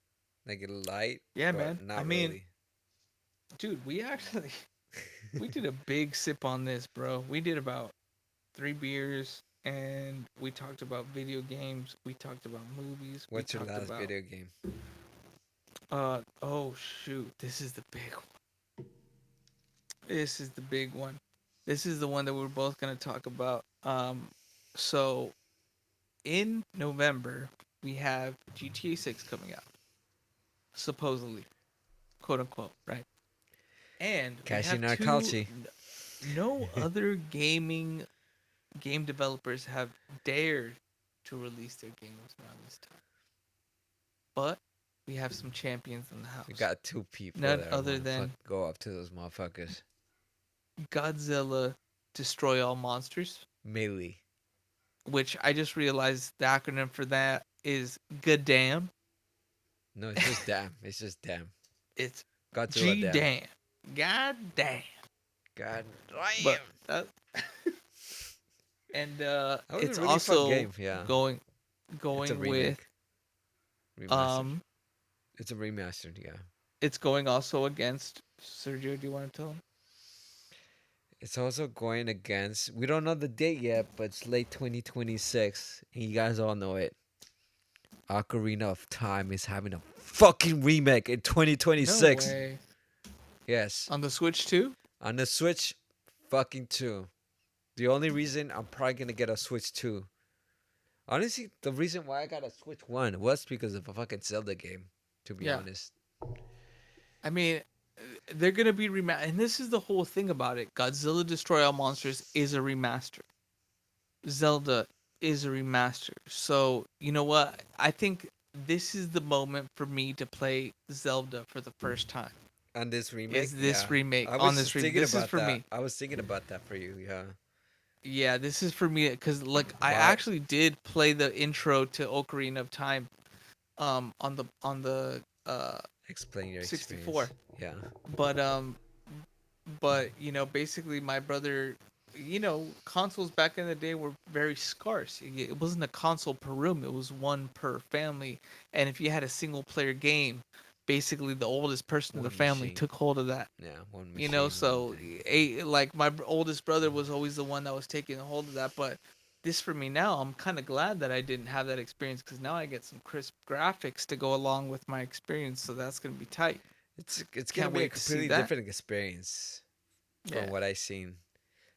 Like a light, Yeah, but man. I not mean, really. dude, we actually we did a big sip on this, bro. We did about 3 beers and we talked about video games, we talked about movies, we What's your talked last about video game? oh shoot, this is the big one. This is the big one. This is the one that we're both going to talk about. So in November, we have GTA 6 coming out, supposedly, quote unquote, right? And we have Cashing our two. culture. No other game developers have dared to release their games around this time, but we have some champions in the We house. got two people None that other want to fuck than go up to those motherfuckers. Godzilla Destroy All Monsters, Melee. which I just realized the acronym for that is goddamn. No, it's just damn. It's just damn. It's Godzilla G damn. damn. God damn. God But damn. that and That was a it's really fun also game. Yeah. going It's a going with remake. Remastered. um It's a remastered, yeah. it's going also against Sergio, do you want to tell him? It's also going against, we don't know the date yet, but it's late 2026. And you guys all know it. Ocarina of Time is having a fucking remake in No 2026. way. Yes. On the Switch too? On the Switch, fucking 2. The only reason I'm probably going to get a Switch 2. Honestly, the reason why I got a Switch 1 was because of a fucking Zelda game, to be Yeah. honest. I mean, they're gonna be and this is the whole thing about it. Godzilla Destroy All Monsters is a remaster. Zelda is a remaster. So you know what? I think this is the moment for me to play Zelda for the first time. On this remake, Is yeah. this remake I on was this just remake? thinking This is about for that. me. I was thinking about that for you, yeah. Yeah, this is for me because like I Why? actually did play the intro to Ocarina of Time on the uh Explain your 64. experience. Yeah. But you know, basically my brother, you know, consoles back in the day were very scarce. It wasn't a console per room, it was one per family. And if you had a single player game, basically the oldest person in the One family machine. took hold of that. Yeah, one You know, machine, one so thing. like my oldest brother was always the one that was taking hold of that. But this for me now, I'm kind of glad that I didn't have that experience because now I get some crisp graphics to go along with my experience. So that's gonna be tight. It's gonna Can't be a wait to see completely that. different experience from Yeah. what I've seen.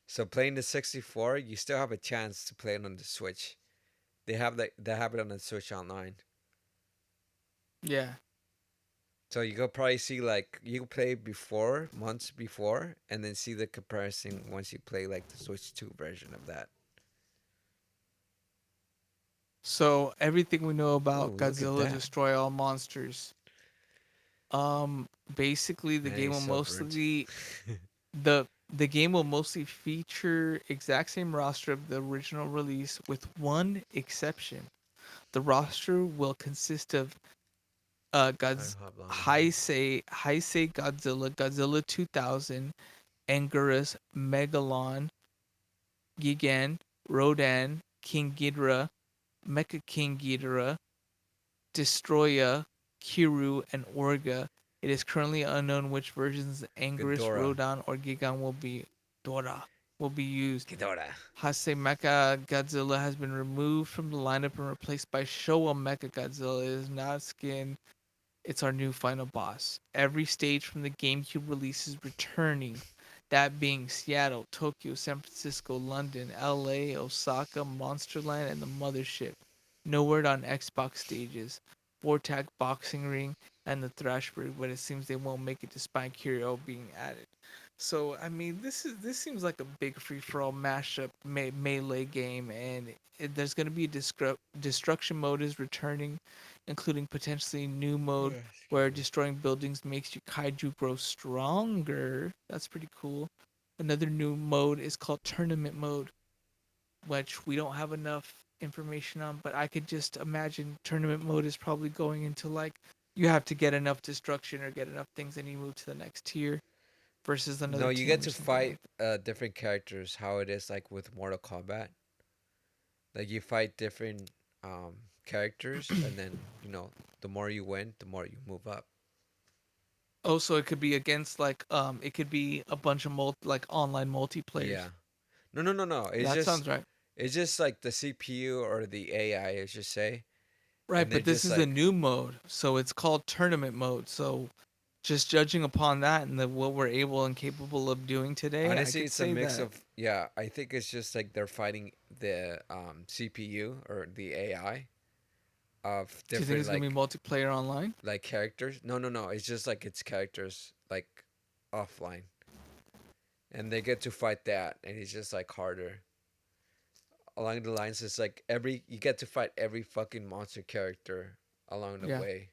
So playing the 64, you still have a chance to play it on the Switch. They have it on the Switch online. Yeah. So you could probably see like you could play before months before, and then see the comparison once you play like the Switch 2 version of that. So everything we know Ooh, about look at Godzilla that. destroy all monsters. Basically the Man, game he's will so burnt. the the game will mostly feature exact same roster of the original release with one exception. The roster will consist of I God's hop on here. Heisei Godzilla, Godzilla 2000, Anguirus, Megalon, Gigan, Rodan, King Ghidorah, Mecha King Ghidorah, Destroya, Kiru, and Orga. It is currently unknown which versions Anguirus, Ghidorah. Rodan, or Gigan will be used. Ghidorah. Hase Mecha Godzilla has been removed from the lineup and replaced by Showa Mecha Godzilla. It is not skinned. It's our new final boss. Every stage from the GameCube release is returning. That being Seattle, Tokyo, San Francisco, London, LA, Osaka, Monsterland, and the Mothership. No word on Xbox stages. Vortac Boxing Ring and the Thrashburg, but it seems they won't make it despite Curio being added. So I mean, this seems like a big free for all mashup melee game, and there's gonna be a destruction mode is returning, including potentially new mode Excuse where me. destroying buildings makes your kaiju grow stronger. That's pretty cool. Another new mode is called tournament mode, which we don't have enough information on, but I could just imagine tournament mode is probably going into like you have to get enough destruction or get enough things and you move to the next tier versus No, another you get team or to something fight like that. different characters. How it is like with Mortal Kombat. Like you fight different characters, and then the more you win, the more you move up. Oh, so it could be against like it could be a bunch of like online Yeah. multiplayers. No, no, no, no. That sounds right. It's just like the CPU or the AI, I should say, Right, and they're but this just is a like new mode, so it's called tournament mode. So just judging upon that and what we're able and capable of doing today, I honestly, could it's a say mix that. of yeah. I think it's just like they're fighting the CPU or the AI of Do you think different it's gonna be multiplayer online? like characters. No, no, no. It's just like it's characters like offline, and they get to fight that, and it's just like harder. Along the lines, it's like every you get to fight every fucking monster character along the Yeah. way,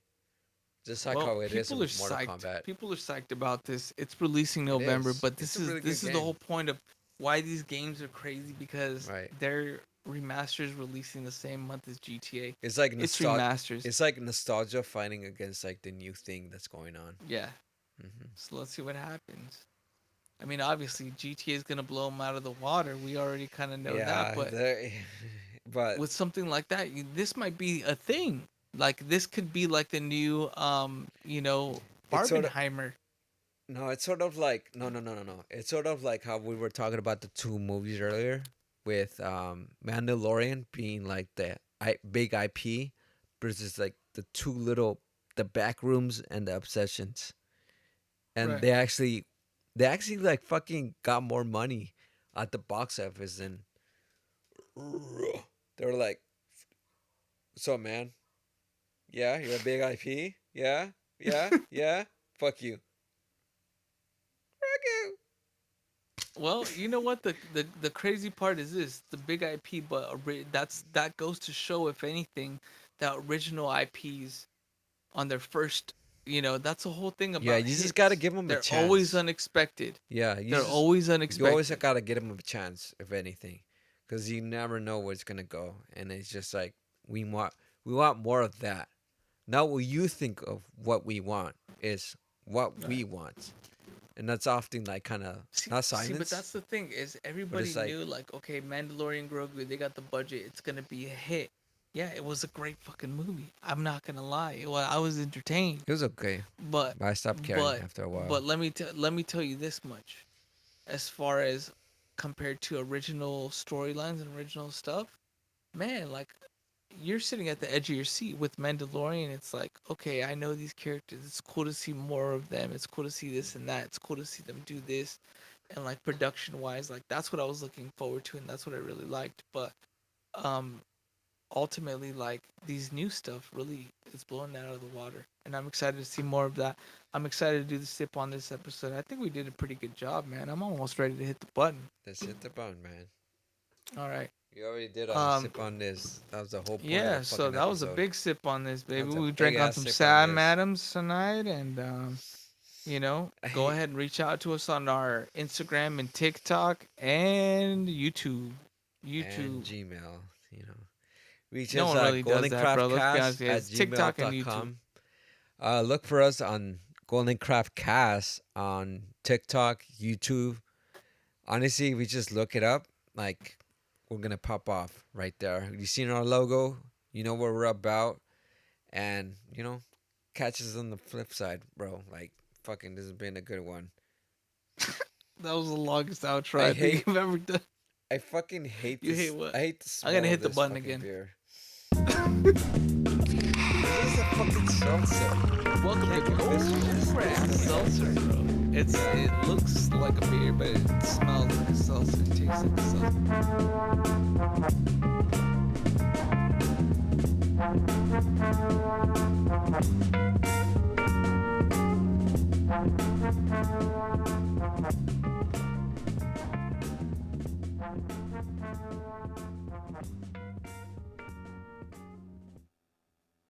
just like Well, how it is with Mortal Kombat. People are psyched about this. It's releasing It November, is. but It's a really good this is the game, whole point of why these games are crazy because right? they're remasters releasing the same month as GTA. It's like It's nostalgia. remasters. It's like nostalgia fighting against like the new thing that's going on. Yeah. Hmm. So let's see what happens. I mean, obviously GTA is gonna blow them out of the water. We already kind of know that, Yeah, but but with something like that, this might be a thing. Like this could be like the new, it's sort of Barbenheimer. no, it's sort of like no, no, no, no, no. It's sort of like how we were talking about the two movies earlier, with Mandalorian being like the big IP versus like the two little the back rooms and the obsessions, and Right. they actually like fucking got more money at the box office than they were like, so man, yeah, you're a big IP, yeah, yeah, yeah, fuck you, fuck you. Well, you know what the crazy part is this: the big IP, but that goes to show, if anything, the original IPs on their first. That's the whole thing Yeah, about you just gotta hits. give them a They're always chance. unexpected. Yeah, They're always you always unexpected. gotta give them a chance, if anything, because you never know where it's gonna go, and it's just like we want we want more of that. Not what you think of what we want is what Right. we want, and that's often like kind of not See, but silence, that's the thing is but everybody it's like knew like, okay, Mandalorian Grogu, they got the budget, it's gonna be a hit. Yeah, it was a great fucking movie. I'm not gonna lie. Well, I was entertained, it was okay, but but I stopped caring but after a while. but let me tell you this much. As far as compared to original storylines and original stuff, man, like you're sitting at the edge of your seat with Mandalorian. It's like, okay, I know these characters. It's cool to see more of them. It's cool to see this and that. It's cool to see them do this. And like production wise, like that's what I was looking forward to and that's what I really liked. But um ultimately like these new stuff really is blowing that out of the water. And I'm excited to see more of that. I'm excited to do the sip on this episode. I think we did a pretty good job, man. I'm almost ready to hit the button. Let's hit the bone, man. All right. You already did on a Um sip on this. That was the whole point of the Yeah, so fucking that was a episode. big sip on this, baby. That's a We big drank on ass some sip on Sam this. Adams tonight, and I go hate ahead and reach out to us on our Instagram and TikTok and YouTube. and YouTube. Gmail. You know, reach No us one at really does that, bro. Let's be goldencraftcast honest. Yeah, at it's TikTok and YouTube. gmail.com. Look for us on Golden Craft Cast on TikTok, YouTube. Honestly, we just look it up. Like, we're going to pop off right there. You seen our logo? You know what we're about. And, catch us on the flip side, bro. Like, fucking, this has been a good one. That was the longest outro I I think hate, you've ever done. I fucking hate You hate this. what? I hate the I'm gonna smell of hit the this button fucking again. beer. This is a fucking seltzer. Welcome to Can't give this Golden Craft Seltzer, bro. It looks like a beer, but it smells like a seltzer. It tastes like a seltzer.